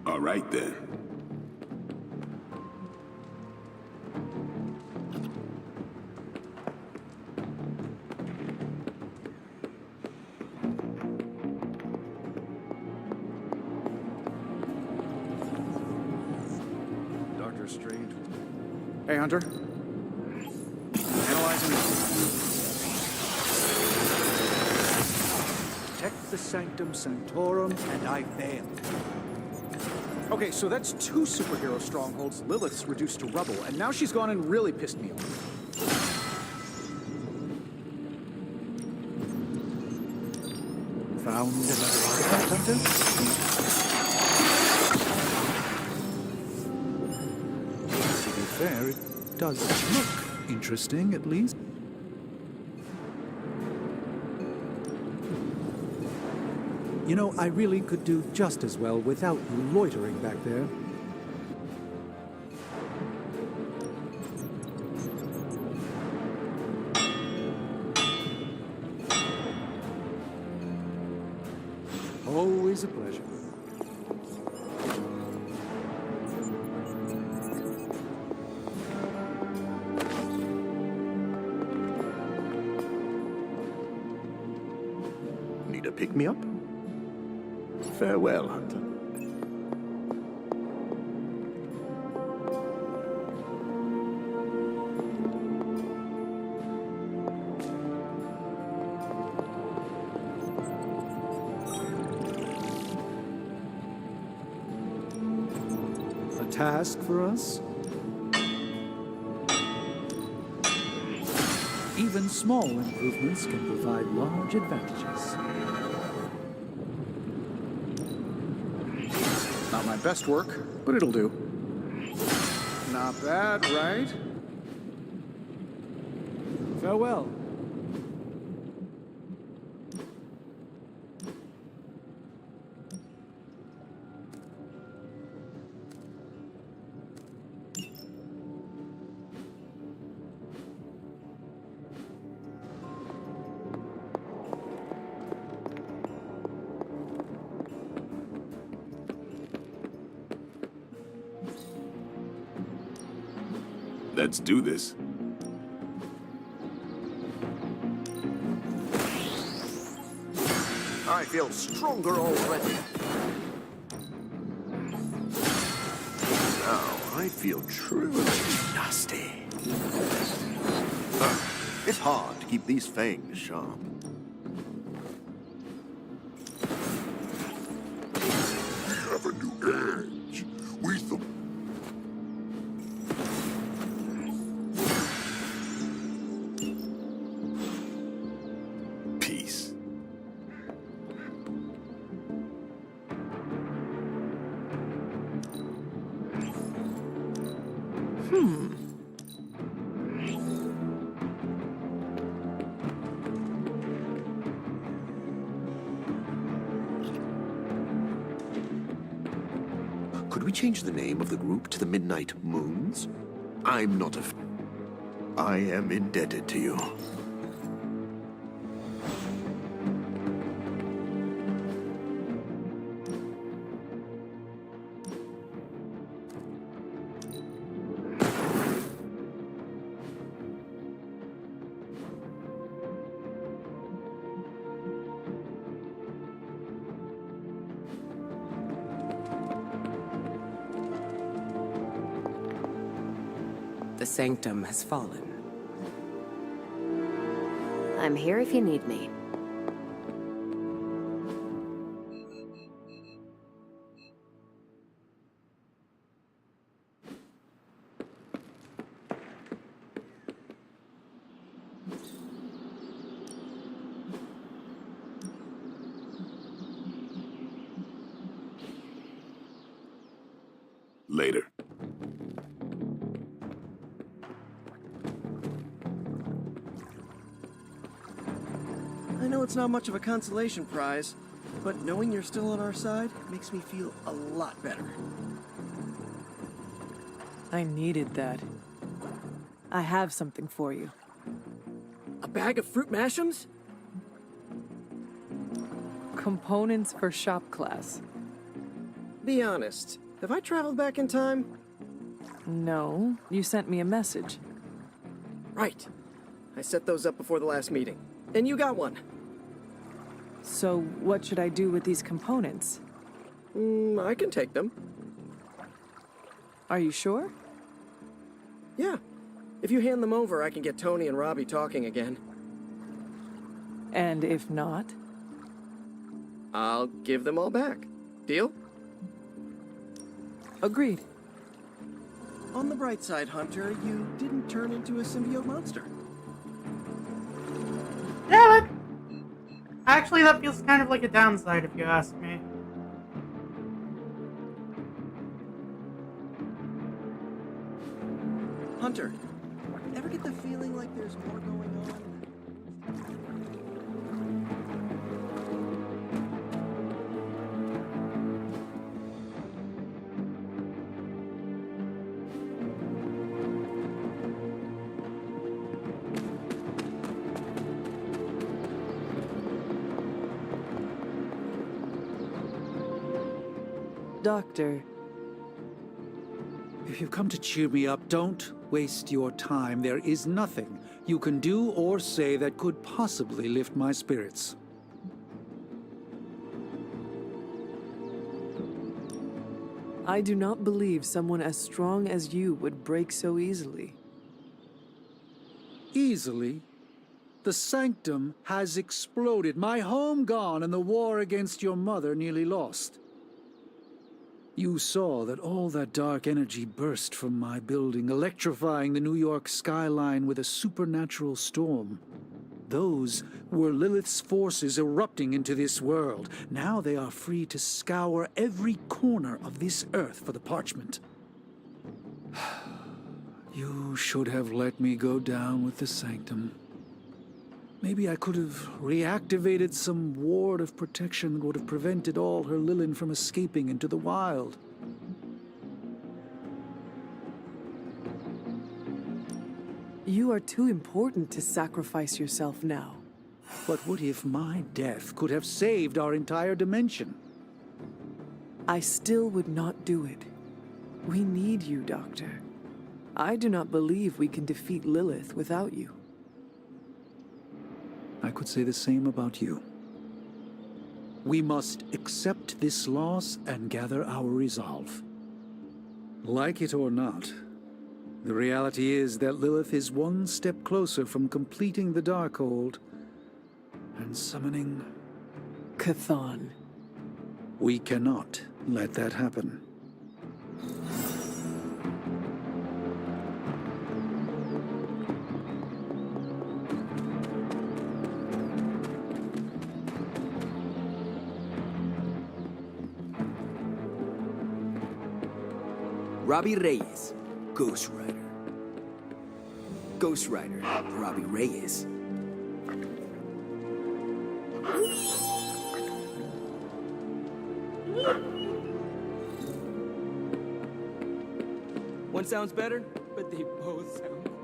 All right then. Dr. Strange. Hey, Hunter. Analyzing. Protect the Sanctum Sanctorum, and I failed. Okay, so that's 2 superhero strongholds Lilith's reduced to rubble, and now she's gone and really pissed me off. Found another artifact, Hunter? To be fair, it does look interesting, at least. You know, I really could do just as well without you loitering back there. Always a pleasure. Need a pick-me-up? Farewell, Hunter. A task for us? Even small improvements can provide large advantages. Not my best work, but it'll do. Not bad, right? Farewell. Let's do this. I feel stronger already. Now, I feel truly nasty. It's hard to keep these fangs sharp. We have a new edge. We thought. Peace. Could we change the name of the group to the Midnight Moons? I'm not a I am indebted to you. The Sanctum has fallen. I'm here if you need me. Later. I know it's not much of a consolation prize, but knowing you're still on our side makes me feel a lot better. I needed that. I have something for you. A bag of fruit mashems? Components for shop class. Be honest, have I traveled back in time? No, you sent me a message. Right. I set those up before the last meeting. And you got one. So what should I do with these components? I can take them. Are you sure? Yeah. If you hand them over, I can get Tony and Robbie talking again. And if not? I'll give them all back. Deal? Agreed. On the bright side, Hunter, you didn't turn into a symbiote monster. Damn it! Actually, that feels kind of like a downside, if you ask me. Hunter, ever get the feeling like there's more going on? Doctor. If you've come to cheer me up, don't waste your time. There is nothing you can do or say that could possibly lift my spirits. I do not believe someone as strong as you would break so easily. Easily? The Sanctum has exploded. My home gone and the war against your mother nearly lost. You saw that all that dark energy burst from my building, electrifying the New York skyline with a supernatural storm. Those were Lilith's forces erupting into this world. Now they are free to scour every corner of this earth for the parchment. You should have let me go down with the Sanctum. Maybe I could have reactivated some ward of protection that would have prevented all her Lilin from escaping into the wild. You are too important to sacrifice yourself now. But what if my death could have saved our entire dimension? I still would not do it. We need you, Doctor. I do not believe we can defeat Lilith without you. I could say the same about you. We must accept this loss and gather our resolve. Like it or not, the reality is that Lilith is one step closer from completing the Darkhold and summoning... Chthon. We cannot let that happen. Robbie Reyes, Ghost Rider. Ghost Rider, Robbie Reyes. One sounds better, but they both sound cool.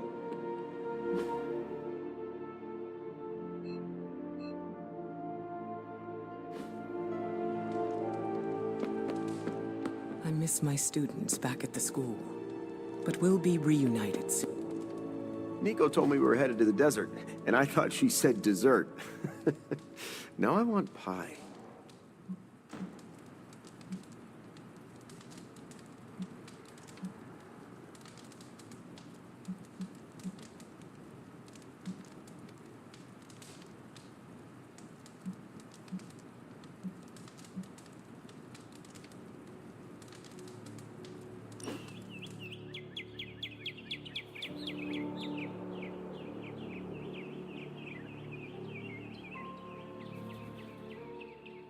I miss my students back at the school, but we'll be reunited soon. Nico told me we were headed to the desert, and I thought she said dessert. Now I want pie.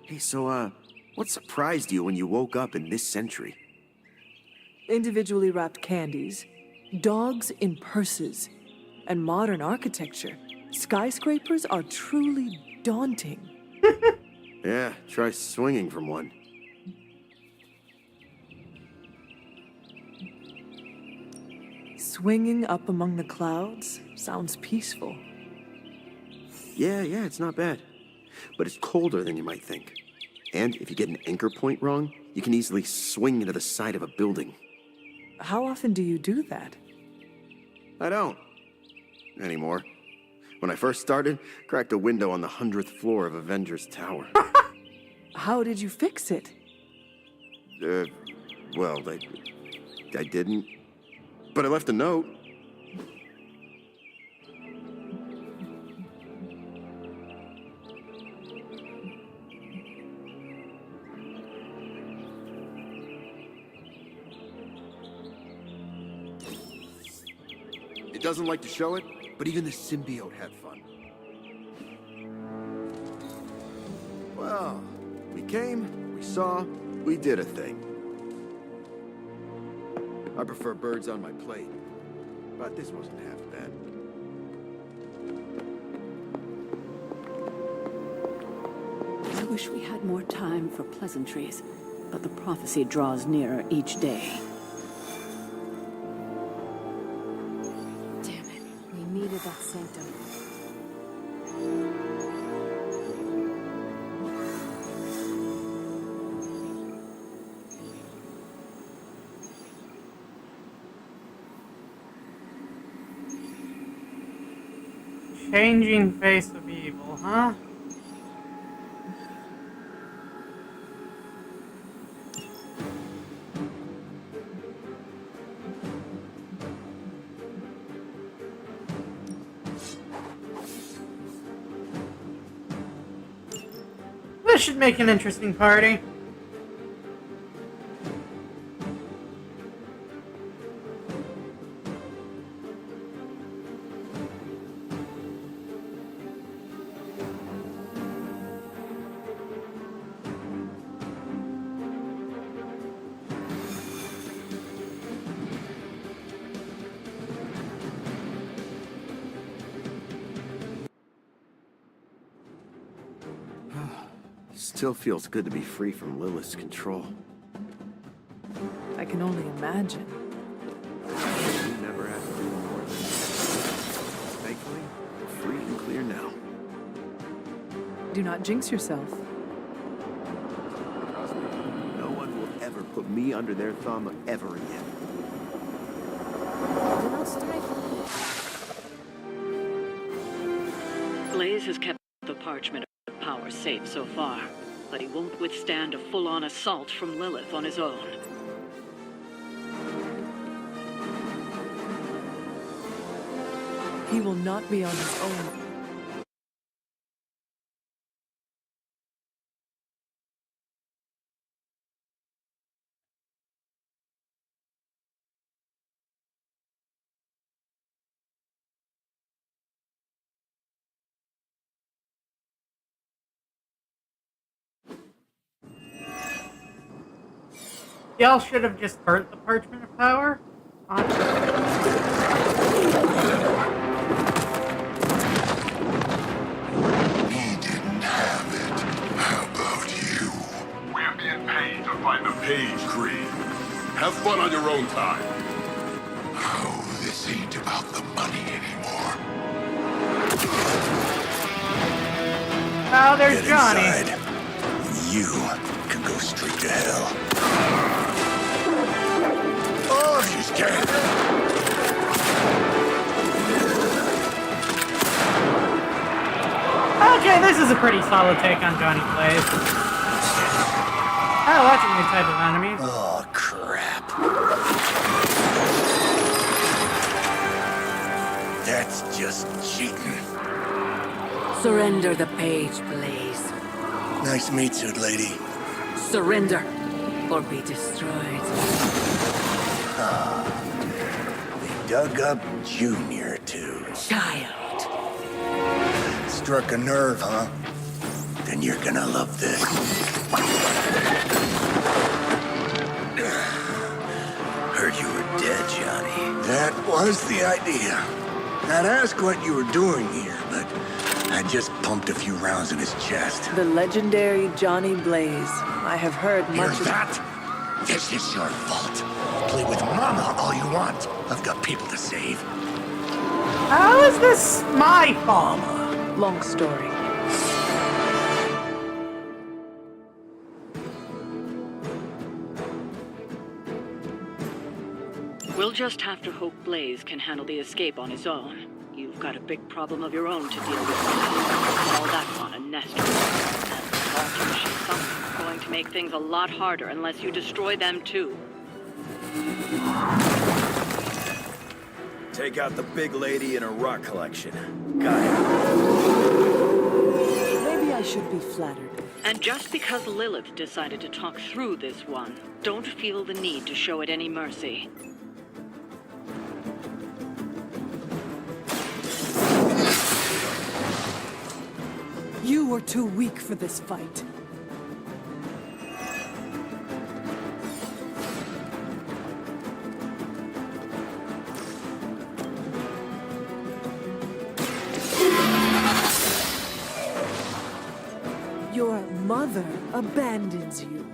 Hey, so, what surprised you when you woke up in this century? Individually wrapped candies, dogs in purses, and modern architecture. Skyscrapers are truly daunting. Yeah, try swinging from one. Swinging up among the clouds sounds peaceful. Yeah, it's not bad. But it's colder than you might think. And if you get an anchor point wrong, you can easily swing into the side of a building. How often do you do that? I don't. Anymore. When I first started, cracked a window on the 100th floor of Avengers Tower. How did you fix it? Well, I didn't. But I left a note. It doesn't like to show it, but even the symbiote had fun. Well, we came, we saw, we did a thing. I prefer birds on my plate, but this wasn't half bad. I wish we had more time for pleasantries, but the prophecy draws nearer each day. Damn it. We needed that sanctum. Changing face of evil, huh? This should make an interesting party. Still feels good to be free from Lilith's control. I can only imagine. You never have to do more than thankfully, we're free and clear now. Do not jinx yourself. Trust me, no one will ever put me under their thumb ever again. Do not strike. Blaze has kept the parchment of power safe so far, but he won't withstand a full-on assault from Lilith on his own. He will not be on his own. Y'all should have just burnt the parchment of power. He didn't have it. How about you? We're being paid to find the Page Creed. Have fun on your own time. Oh, this ain't about the money anymore. Oh, there's Get Johnny. inside. You can go straight to hell. Oh, she's scared. Okay, this is a pretty solid take on Johnny Blaze. Oh, that's a new type of enemy. Oh, crap. That's just cheating. Surrender the page, Blaze. Nice meat suit, lady. Surrender, or be destroyed. Ah, they dug up Junior, too. Child. Struck a nerve, huh? Then you're gonna love this. Heard you were dead, Johnny. That was the idea. I'd ask what you were doing here, but I just pumped a few rounds in his chest. The legendary Johnny Blaze. I have heard Hear much of that? This is your fault. Play with Mama all you want. I've got people to save. How is this my fault? Long story. We'll just have to hope Blaze can handle the escape on his own. You've got a big problem of your own to deal with. All that on a nest. And the altar machine something's going to make things a lot harder unless you destroy them too. Take out the big lady and her rock collection. Got it. Maybe I should be flattered. And just because Lilith decided to talk through this one, don't feel the need to show it any mercy. You were too weak for this fight. Your mother abandons you.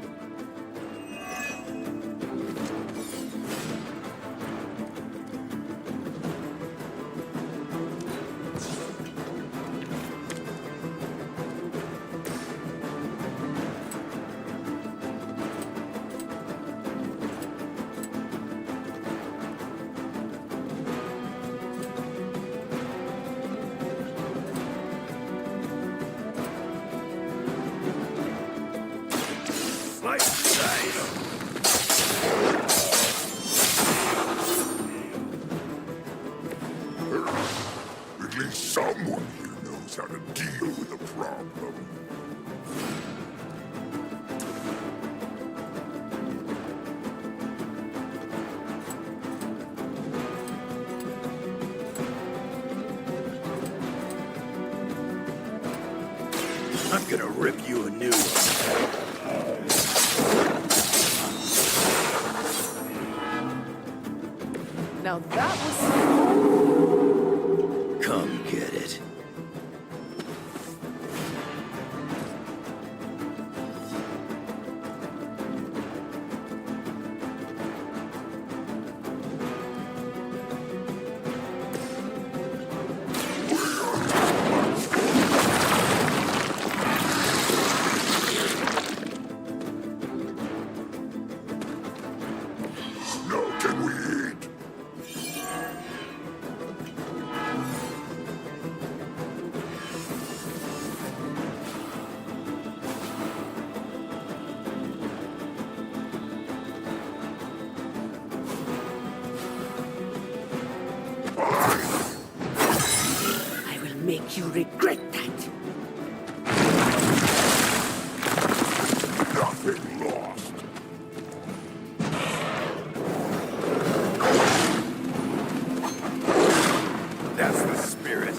At least someone here knows how to deal with a problem. I'm gonna rip you a new one. Now that was... Come get it. Now can we eat? you regret that. Nothing lost. That's the spirit.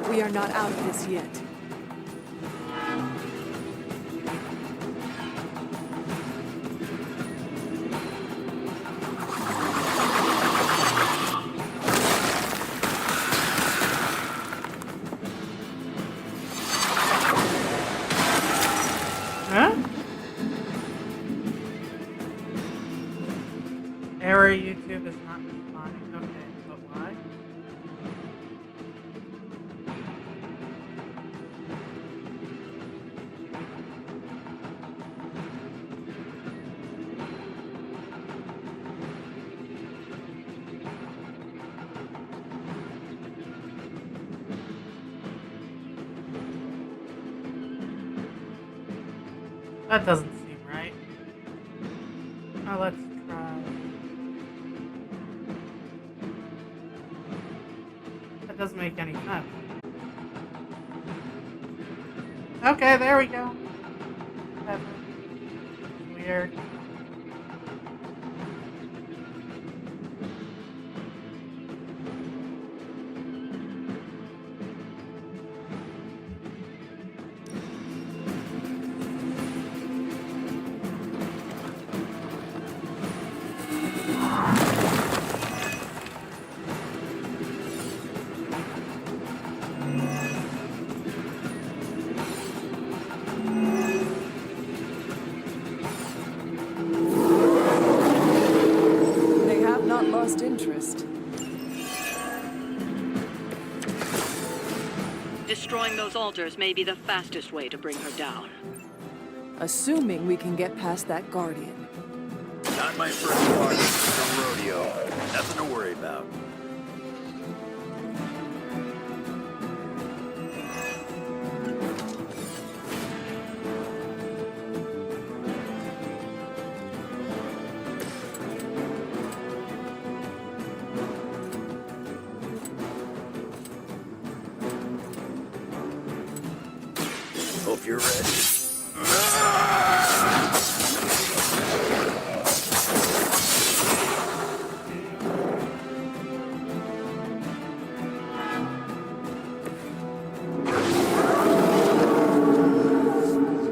We are not out of this yet. Huh? Error, YouTube is not responding. Okay, but why? That doesn't seem right. Now let's try. That doesn't make any sense. Okay, there we go. Whatever. Weird. They have not lost interest. Destroying those altars may be the fastest way to bring her down. Assuming we can get past that guardian. Not my first party, some rodeo. Nothing to worry about. Hope you're ready.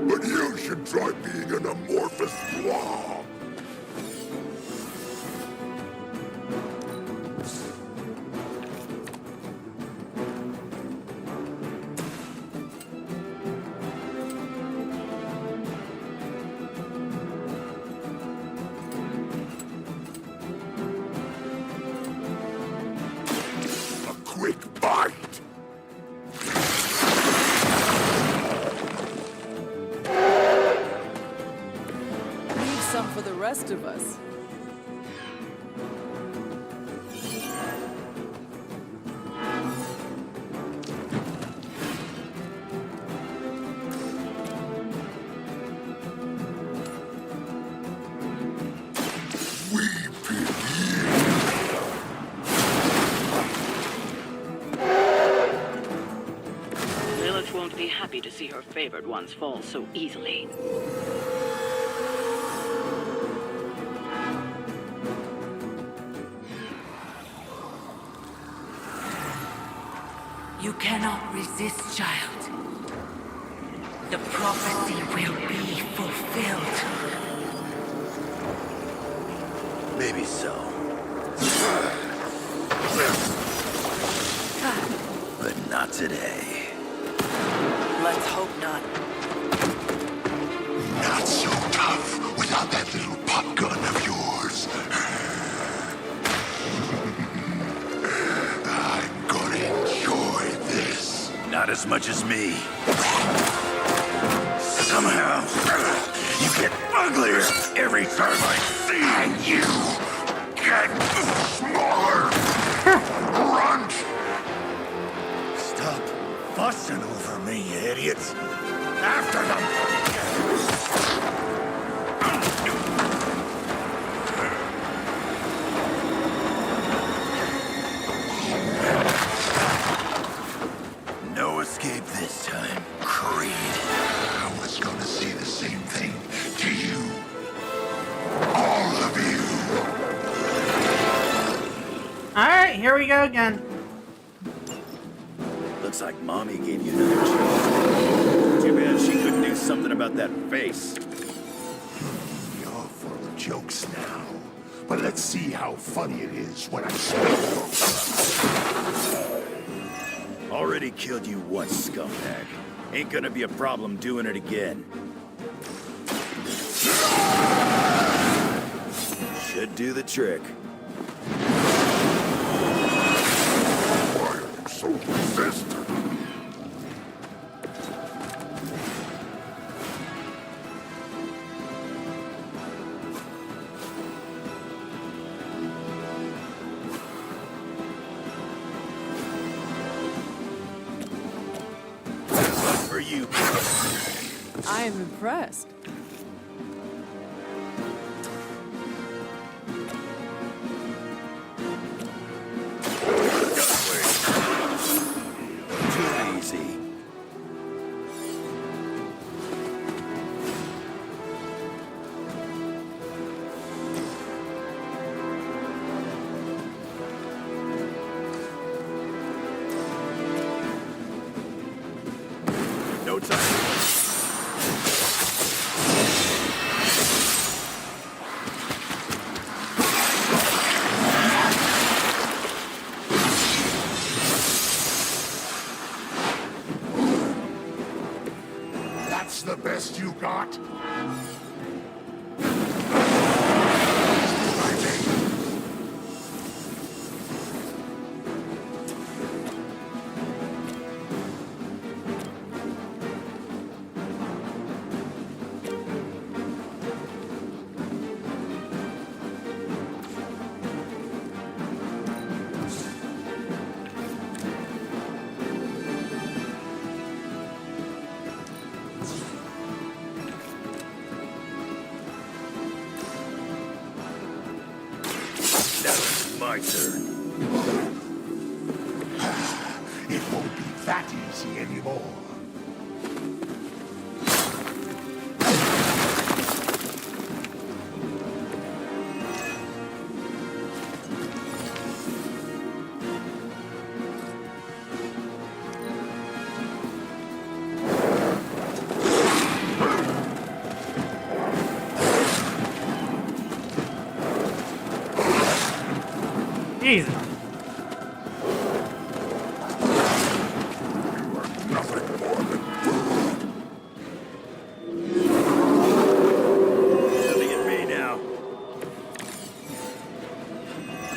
But you should try being an amorphous blob. A quick bite. Leave some for the rest of us. Lilith won't be happy to see her favored ones fall so easily. You cannot resist, child. The prophecy will be fulfilled. Maybe so. But not today. Let's hope not. Not so tough without that little pop gun of yours. I'm gonna enjoy this. Not as much as me. Somehow, you get uglier every time I see you. And you get smaller. Grunt. Stop fussing over me, you idiots. After them. Alright, here we go again. Looks like Mommy gave you another joke. Too bad she couldn't do something about that face. You're full of jokes now. But let's see how funny it is when I spell Already killed you once, scumbag. Ain't gonna be a problem doing it again. Should do the trick. Why are you so resistant? For you. I am impressed. Too easy. No time. That's the best you got? My turn. It won't be that easy anymore. Jesus. Nothing at me now.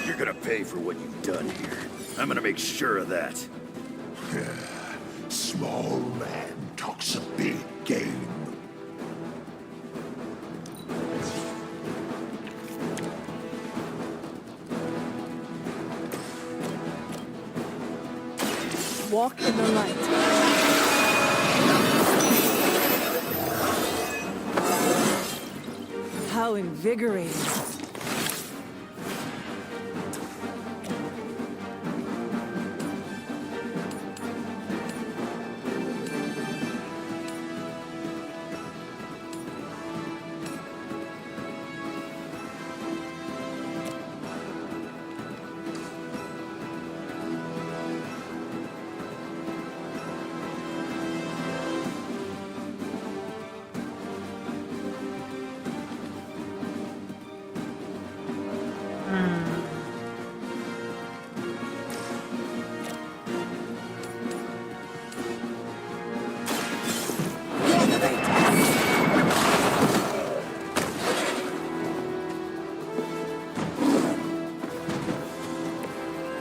You're gonna pay for what you've done here. I'm gonna make sure of that. Small man talks a big game. Walk in the light. How invigorating.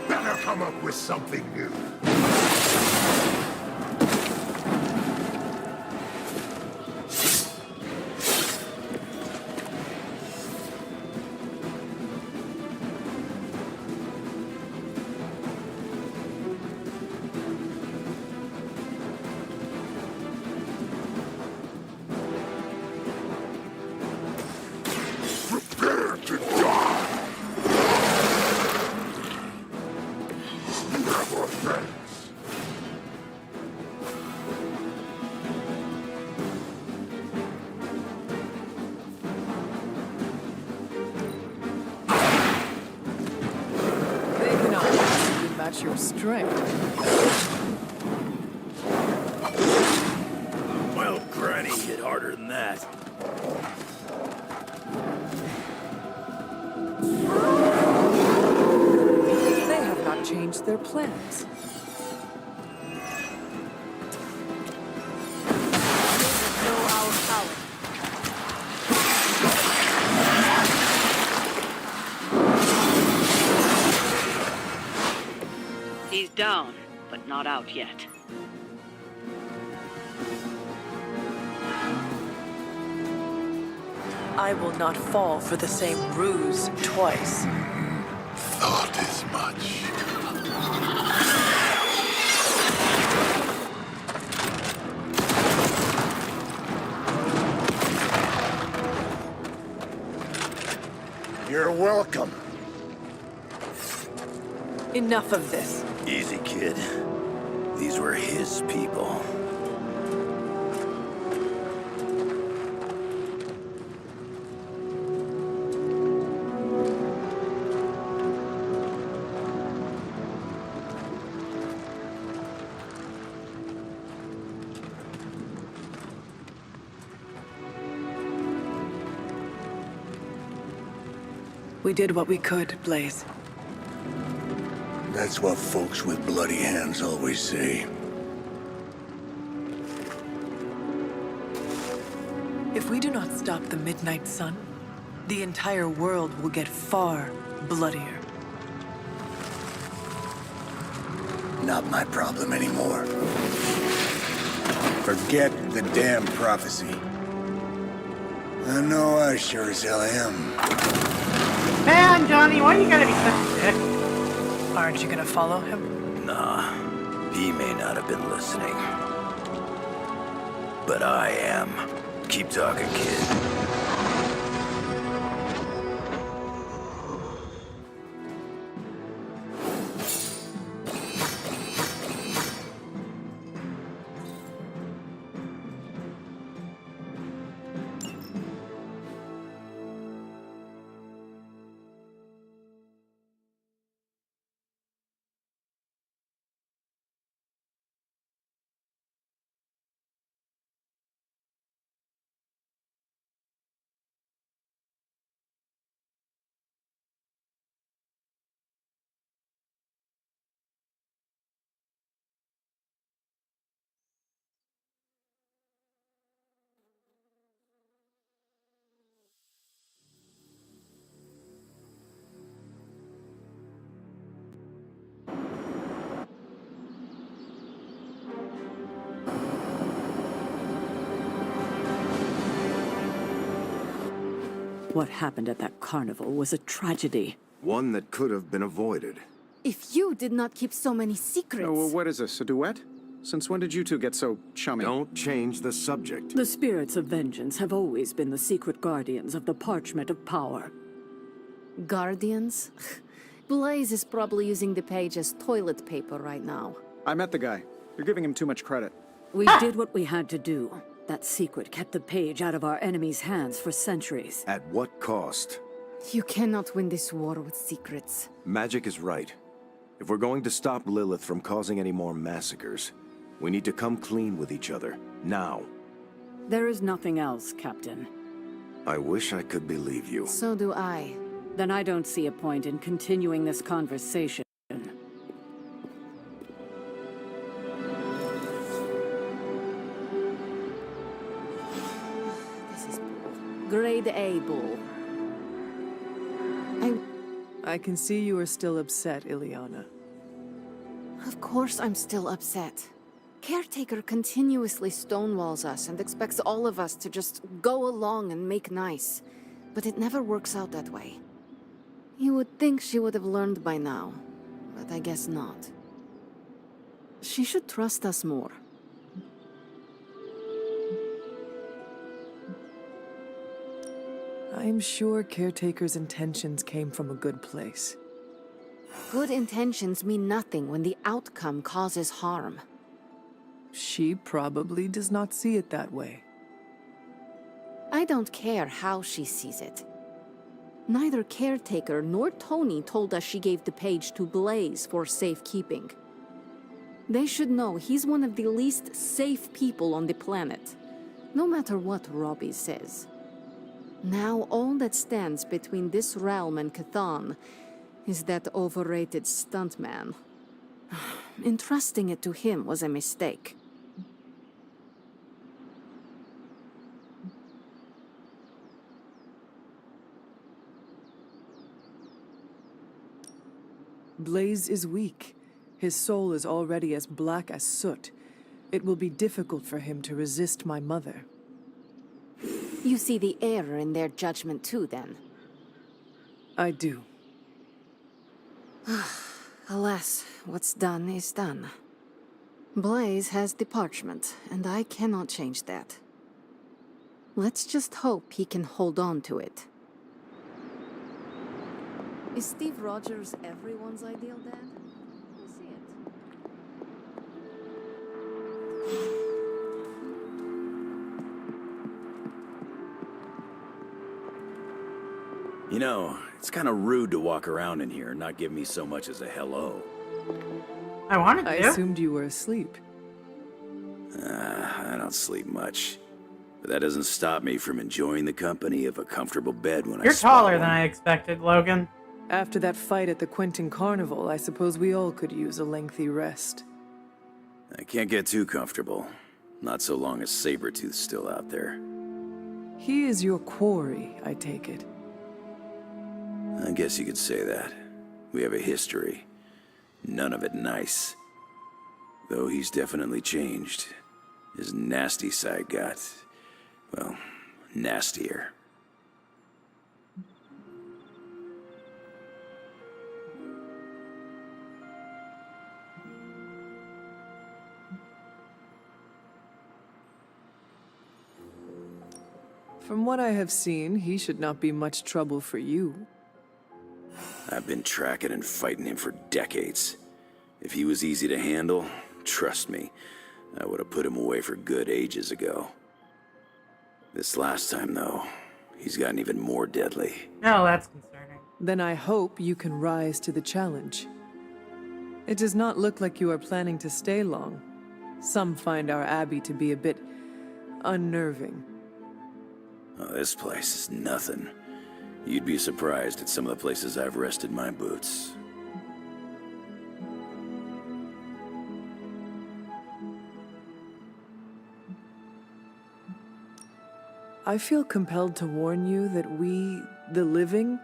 Better come up with something new. Prepare to die! Never thanks. match your strength. Well, Granny hit harder than that. They have not changed their plans. He's down, but not out yet. I will not fall for the same ruse twice. Thought as much. You're welcome. Enough of this. Easy, kid. These were his people. We did what we could, Blaze. That's what folks with bloody hands always say. If we do not stop the Midnight Sun, the entire world will get far bloodier. Not my problem anymore. Forget the damn prophecy. I know I sure as hell am. Man, Johnny, why you gotta be such a dick? Aren't you gonna follow him? Nah, he may not have been listening. But I am. Keep talking, kid. What happened at that carnival was a tragedy. One that could have been avoided. If you did not keep so many secrets... Oh, well, what is this, a duet? Since when did you two get so chummy? Don't change the subject. The spirits of vengeance have always been the secret guardians of the parchment of power. Guardians? Blaze is probably using the page as toilet paper right now. I met the guy. You're giving him too much credit. We did what we had to do. That secret kept the page out of our enemies' hands for centuries. At what cost? You cannot win this war with secrets. Magic is right. If we're going to stop Lilith from causing any more massacres, we need to come clean with each other, now. There is nothing else, Captain. I wish I could believe you. So do I. Then I don't see a point in continuing this conversation. Grade A bull. I can see you are still upset, Ileana. Of course I'm still upset. Caretaker continuously stonewalls us and expects all of us to just go along and make nice. But it never works out that way. You would think she would have learned by now, but I guess not. She should trust us more. I'm sure Caretaker's intentions came from a good place. Good intentions mean nothing when the outcome causes harm. She probably does not see it that way. I don't care how she sees it. Neither Caretaker nor Tony told us she gave the page to Blaze for safekeeping. They should know he's one of the least safe people on the planet, no matter what Robbie says. Now all that stands between this realm and Cathan is that overrated stuntman. Entrusting it to him was a mistake. Blaze is weak. His soul is already as black as soot. It will be difficult for him to resist my mother. You see the error in their judgment too, then? I do. Alas, what's done is done. Blaze has the parchment, and I cannot change that. Let's just hope he can hold on to it. Is Steve Rogers everyone's ideal dad? We'll see it. You know, it's kind of rude to walk around in here and not give me so much as a hello. I wanted to. I assumed you were asleep. I don't sleep much. But that doesn't stop me from enjoying the company of a comfortable bed when You're I spot taller one. than I expected, Logan. After that fight at the Quentin Carnival, I suppose we all could use a lengthy rest. I can't get too comfortable. Not so long as Sabretooth's still out there. He is your quarry, I take it. I guess you could say that. We have a history. None of it nice. Though he's definitely changed. His nasty side got, well, nastier. From what I have seen, he should not be much trouble for you. I've been tracking and fighting him for decades. If he was easy to handle, trust me, I would have put him away for good ages ago. This last time, though, he's gotten even more deadly. No, that's concerning. Then I hope you can rise to the challenge. It does not look like you are planning to stay long. Some find our abbey to be a bit unnerving. Oh, this place is nothing. You'd be surprised at some of the places I've rested my boots. I feel compelled to warn you that we, the living,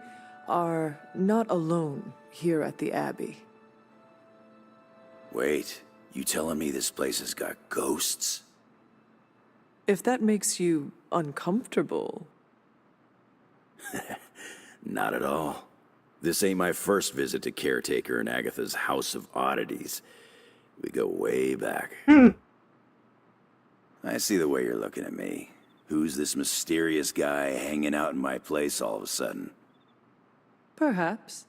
are not alone here at the Abbey. Wait, you telling me this place has got ghosts? If that makes you uncomfortable... Not at all. This ain't my first visit to Caretaker and Agatha's House of Oddities. We go way back. I see the way you're looking at me. Who's this mysterious guy hanging out in my place all of a sudden? Perhaps.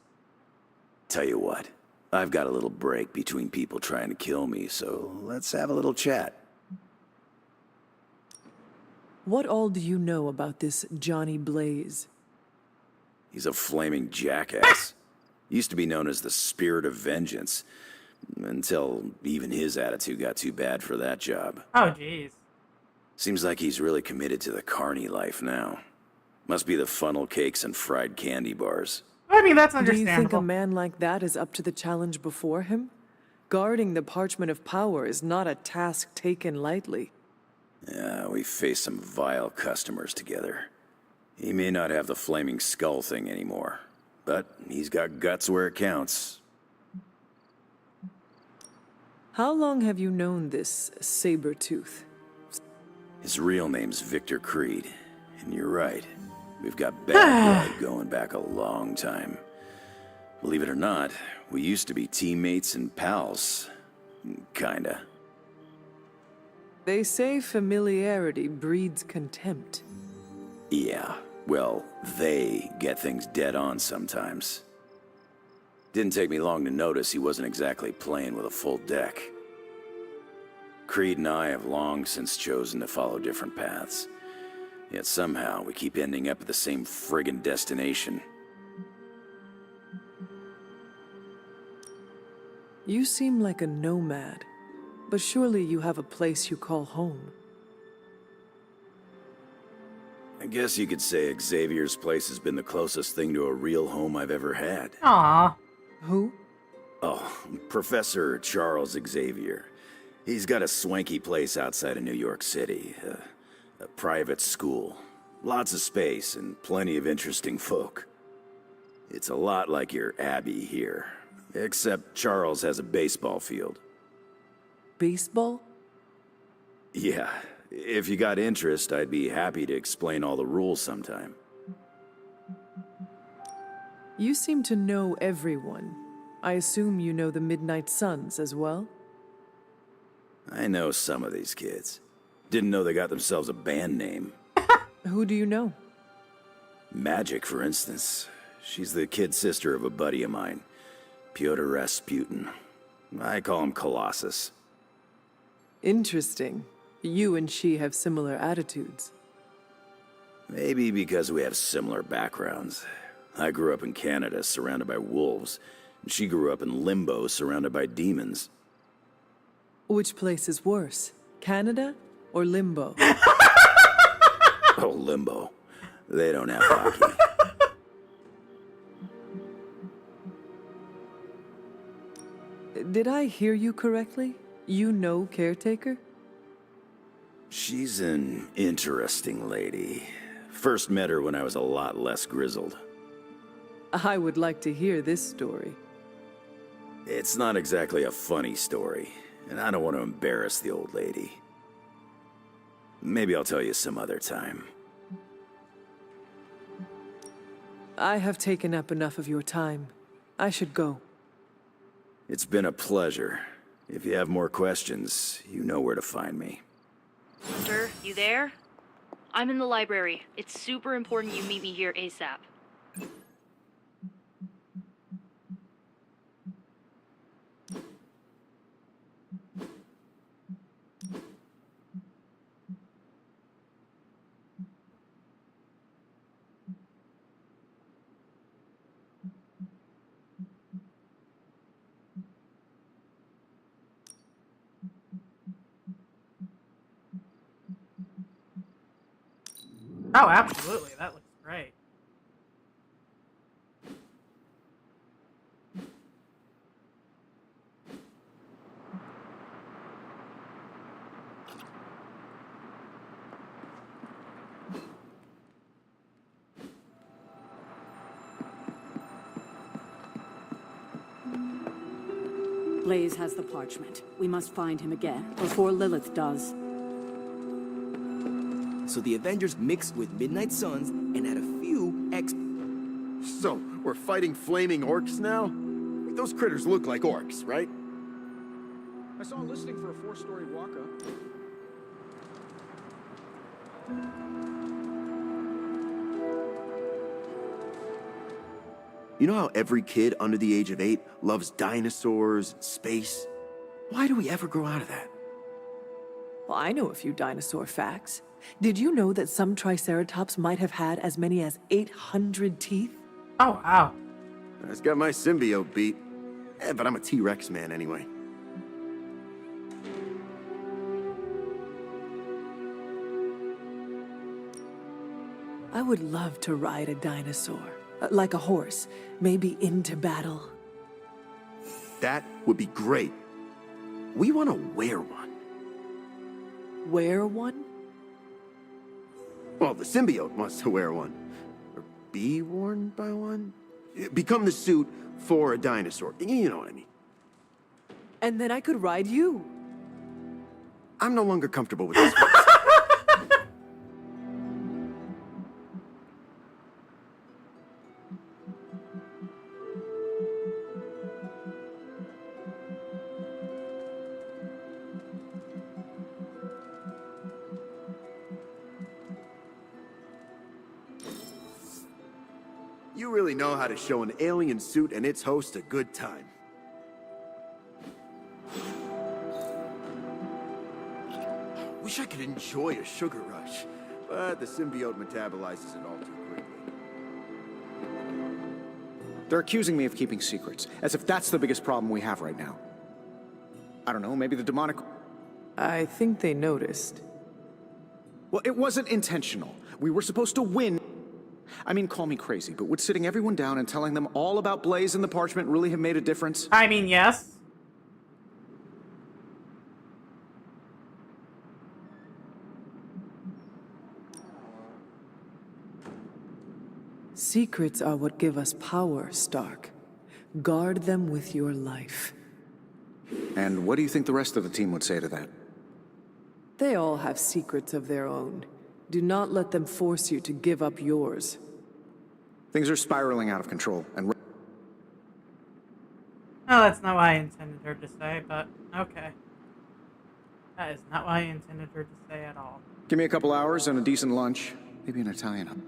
Tell you what, I've got a little break between people trying to kill me, so let's have a little chat. What all do you know about this Johnny Blaze? He's a flaming jackass. Used to be known as the Spirit of Vengeance, until even his attitude got too bad for that job. Oh, jeez. Seems like he's really committed to the carny life now. Must be the funnel cakes and fried candy bars. I mean, that's Do you think understandable. a man like that is up to the challenge before him? Guarding the Parchment of Power is not a task taken lightly. Yeah, we faced some vile customers together. He may not have the flaming skull thing anymore, but he's got guts where it counts. How long have you known this Sabretooth? His real name's Victor Creed, and you're right. We've got bad blood going back a long time. Believe it or not, we used to be teammates and pals. Kinda. They say familiarity breeds contempt. Yeah, well, they get things dead on sometimes. Didn't take me long to notice he wasn't exactly playing with a full deck. Creed and I have long since chosen to follow different paths. Yet somehow we keep ending up at the same friggin' destination. You seem like a nomad, but surely you have a place you call home. I guess you could say Xavier's place has been the closest thing to a real home I've ever had. Aww. Who? Oh, Professor Charles Xavier. He's got a swanky place outside of New York City. A private school. Lots of space and plenty of interesting folk. It's a lot like your Abbey here. Except Charles has a baseball field. Baseball? Yeah. If you got interest, I'd be happy to explain all the rules sometime. You seem to know everyone. I assume you know the Midnight Suns as well? I know some of these kids. Didn't know they got themselves a band name. Who do you know? Magic, for instance. She's the kid sister of a buddy of mine, Pyotr Rasputin. I call him Colossus. Interesting. You and she have similar attitudes. Maybe because we have similar backgrounds. I grew up in Canada, surrounded by wolves. And she grew up in Limbo, surrounded by demons. Which place is worse, Canada or Limbo? Oh, Limbo. They don't have hockey. Did I hear you correctly? You know Caretaker? She's an interesting lady. First met her when I was a lot less grizzled. I would like to hear this story. It's not exactly a funny story, and I don't want to embarrass the old lady. Maybe I'll tell you some other time. I have taken up enough of your time. I should go. It's been a pleasure. If you have more questions, you know where to find me. Sir, you there? I'm in the library. It's super important you meet me here ASAP. Oh, absolutely. That looks great. Blaze has the parchment. We must find him again, before Lilith does. So the Avengers mixed with Midnight Suns and had a few So, we're fighting flaming orcs now? Those critters look like orcs, right? I saw a listing for a 4-story walk-up. You know how every kid under the age of 8 loves dinosaurs and space? Why do we ever grow out of that? Well, I know a few dinosaur facts. Did you know that some Triceratops might have had as many as 800 teeth? Oh, wow. It's got my symbiote beat. But I'm a T-Rex man anyway. I would love to ride a dinosaur. Like a horse. Maybe into battle. That would be great. We want to wear one. Wear one? Well, the symbiote wants to wear one. Or be worn by one? Become the suit for a dinosaur. You know what I mean. And then I could ride you. I'm no longer comfortable with this. You really know how to show an alien suit and its host a good time. Wish I could enjoy a sugar rush, but the symbiote metabolizes it all too quickly. They're accusing me of keeping secrets, as if that's the biggest problem we have right now. I don't know, maybe the demonic... I think they noticed. Well, it wasn't intentional. We were supposed to win. I mean, call me crazy, but would sitting everyone down and telling them all about Blaze and the parchment really have made a difference? I mean, yes. Secrets are what give us power, Stark. Guard them with your life. And what do you think the rest of the team would say to that? They all have secrets of their own. Do not let them force you to give up yours. Things are spiraling out of control, and... No, that's not what I intended her to say, but okay. That is not what I intended her to say at all. Give me a couple hours and a decent lunch. Maybe an Italian hub.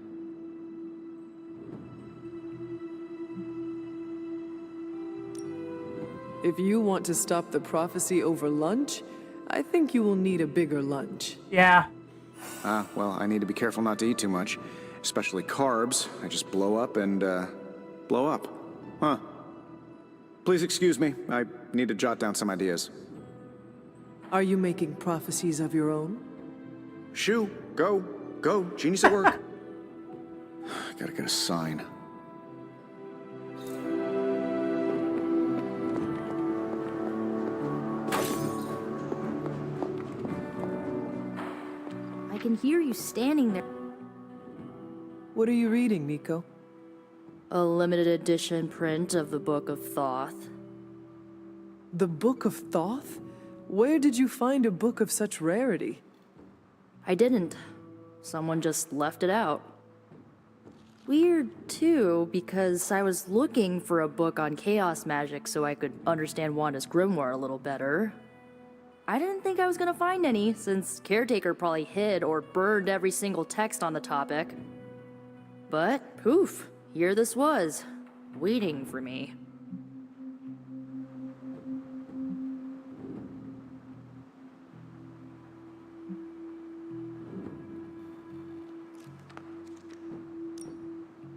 If you want to stop the prophecy over lunch, I think you will need a bigger lunch. Yeah. Well, I need to be careful not to eat too much. Especially carbs. I just blow up and, blow up. Huh. Please excuse me. I need to jot down some ideas. Are you making prophecies of your own? Shoo, go. Go. Genius at work. Gotta get a sign. I can hear you standing there. What are you reading, Nico? A limited edition print of the Book of Thoth. The Book of Thoth? Where did you find a book of such rarity? I didn't. Someone just left it out. Weird, too, because I was looking for a book on chaos magic so I could understand Wanda's grimoire a little better. I didn't think I was gonna find any, since Caretaker probably hid or burned every single text on the topic. But, poof, here this was, waiting for me.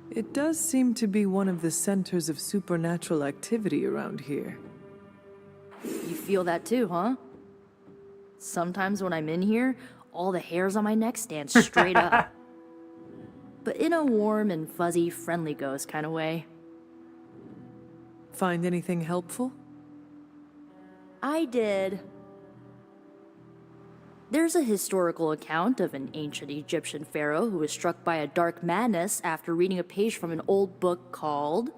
It does seem to be one of the centers of supernatural activity around here. You feel that too, huh? Sometimes when I'm in here, all the hairs on my neck stand straight up. But in a warm and fuzzy, friendly ghost kind of way. Find anything helpful? I did. There's a historical account of an ancient Egyptian pharaoh who was struck by a dark madness after reading a page from an old book called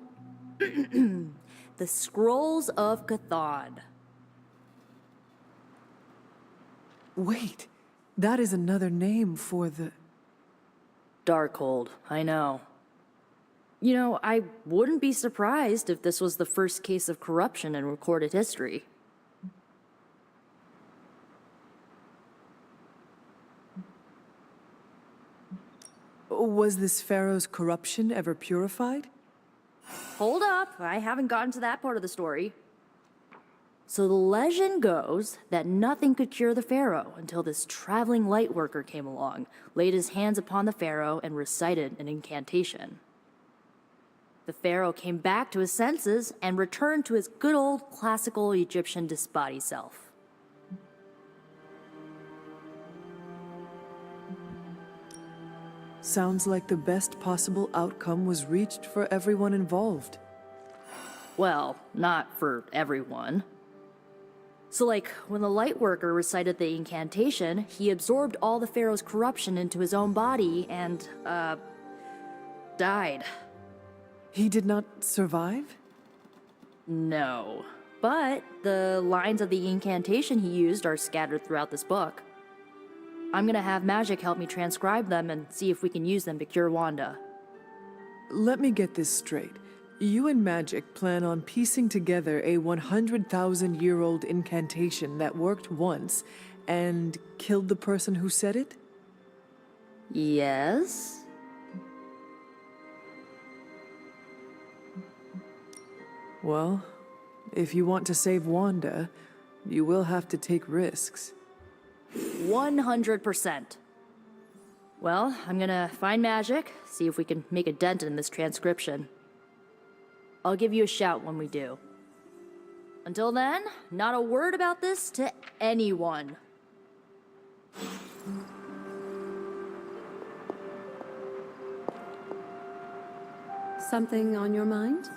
The Scrolls of Chthon. Wait, that is another name for the... Darkhold, I know. You know, I wouldn't be surprised if this was the first case of corruption in recorded history. Was this pharaoh's corruption ever purified? Hold up, I haven't gotten to that part of the story. So the legend goes that nothing could cure the pharaoh until this traveling light worker came along, laid his hands upon the pharaoh, and recited an incantation. The pharaoh came back to his senses and returned to his good old classical Egyptian disbody self. Sounds like the best possible outcome was reached for everyone involved. Well, not for everyone. So like, when the Lightworker recited the incantation, he absorbed all the pharaoh's corruption into his own body and, died. He did not survive? No. But the lines of the incantation he used are scattered throughout this book. I'm gonna have Magic help me transcribe them and see if we can use them to cure Wanda. Let me get this straight. You and Magic plan on piecing together a 100,000-year-old incantation that worked once and killed the person who said it? Yes? Well, if you want to save Wanda, you will have to take risks. 100%. Well, I'm gonna find Magic, see if we can make a dent in this transcription. I'll give you a shout when we do. Until then, not a word about this to anyone. Something on your mind?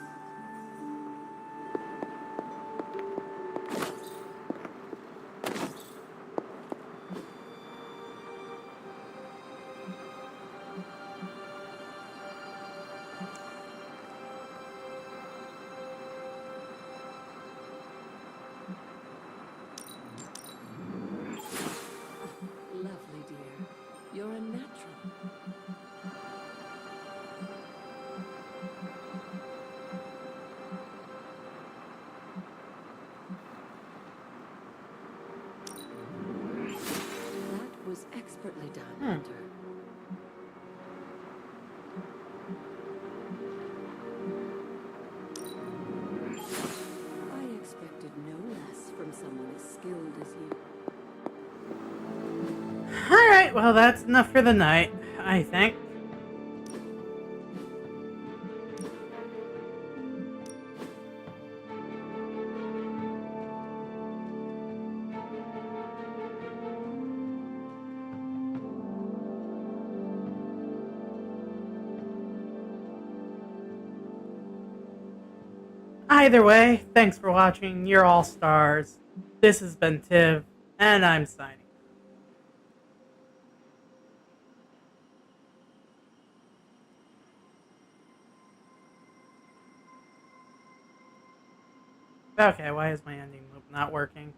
Lovely, dear. You're a natural. That was expertly done, Hunter. I expected no less from someone as skilled as you. Alright, well, that's enough for the night, I think. Either way, thanks for watching. You're all stars. This has been Tiv, and I'm signing. Okay, why is my ending loop not working?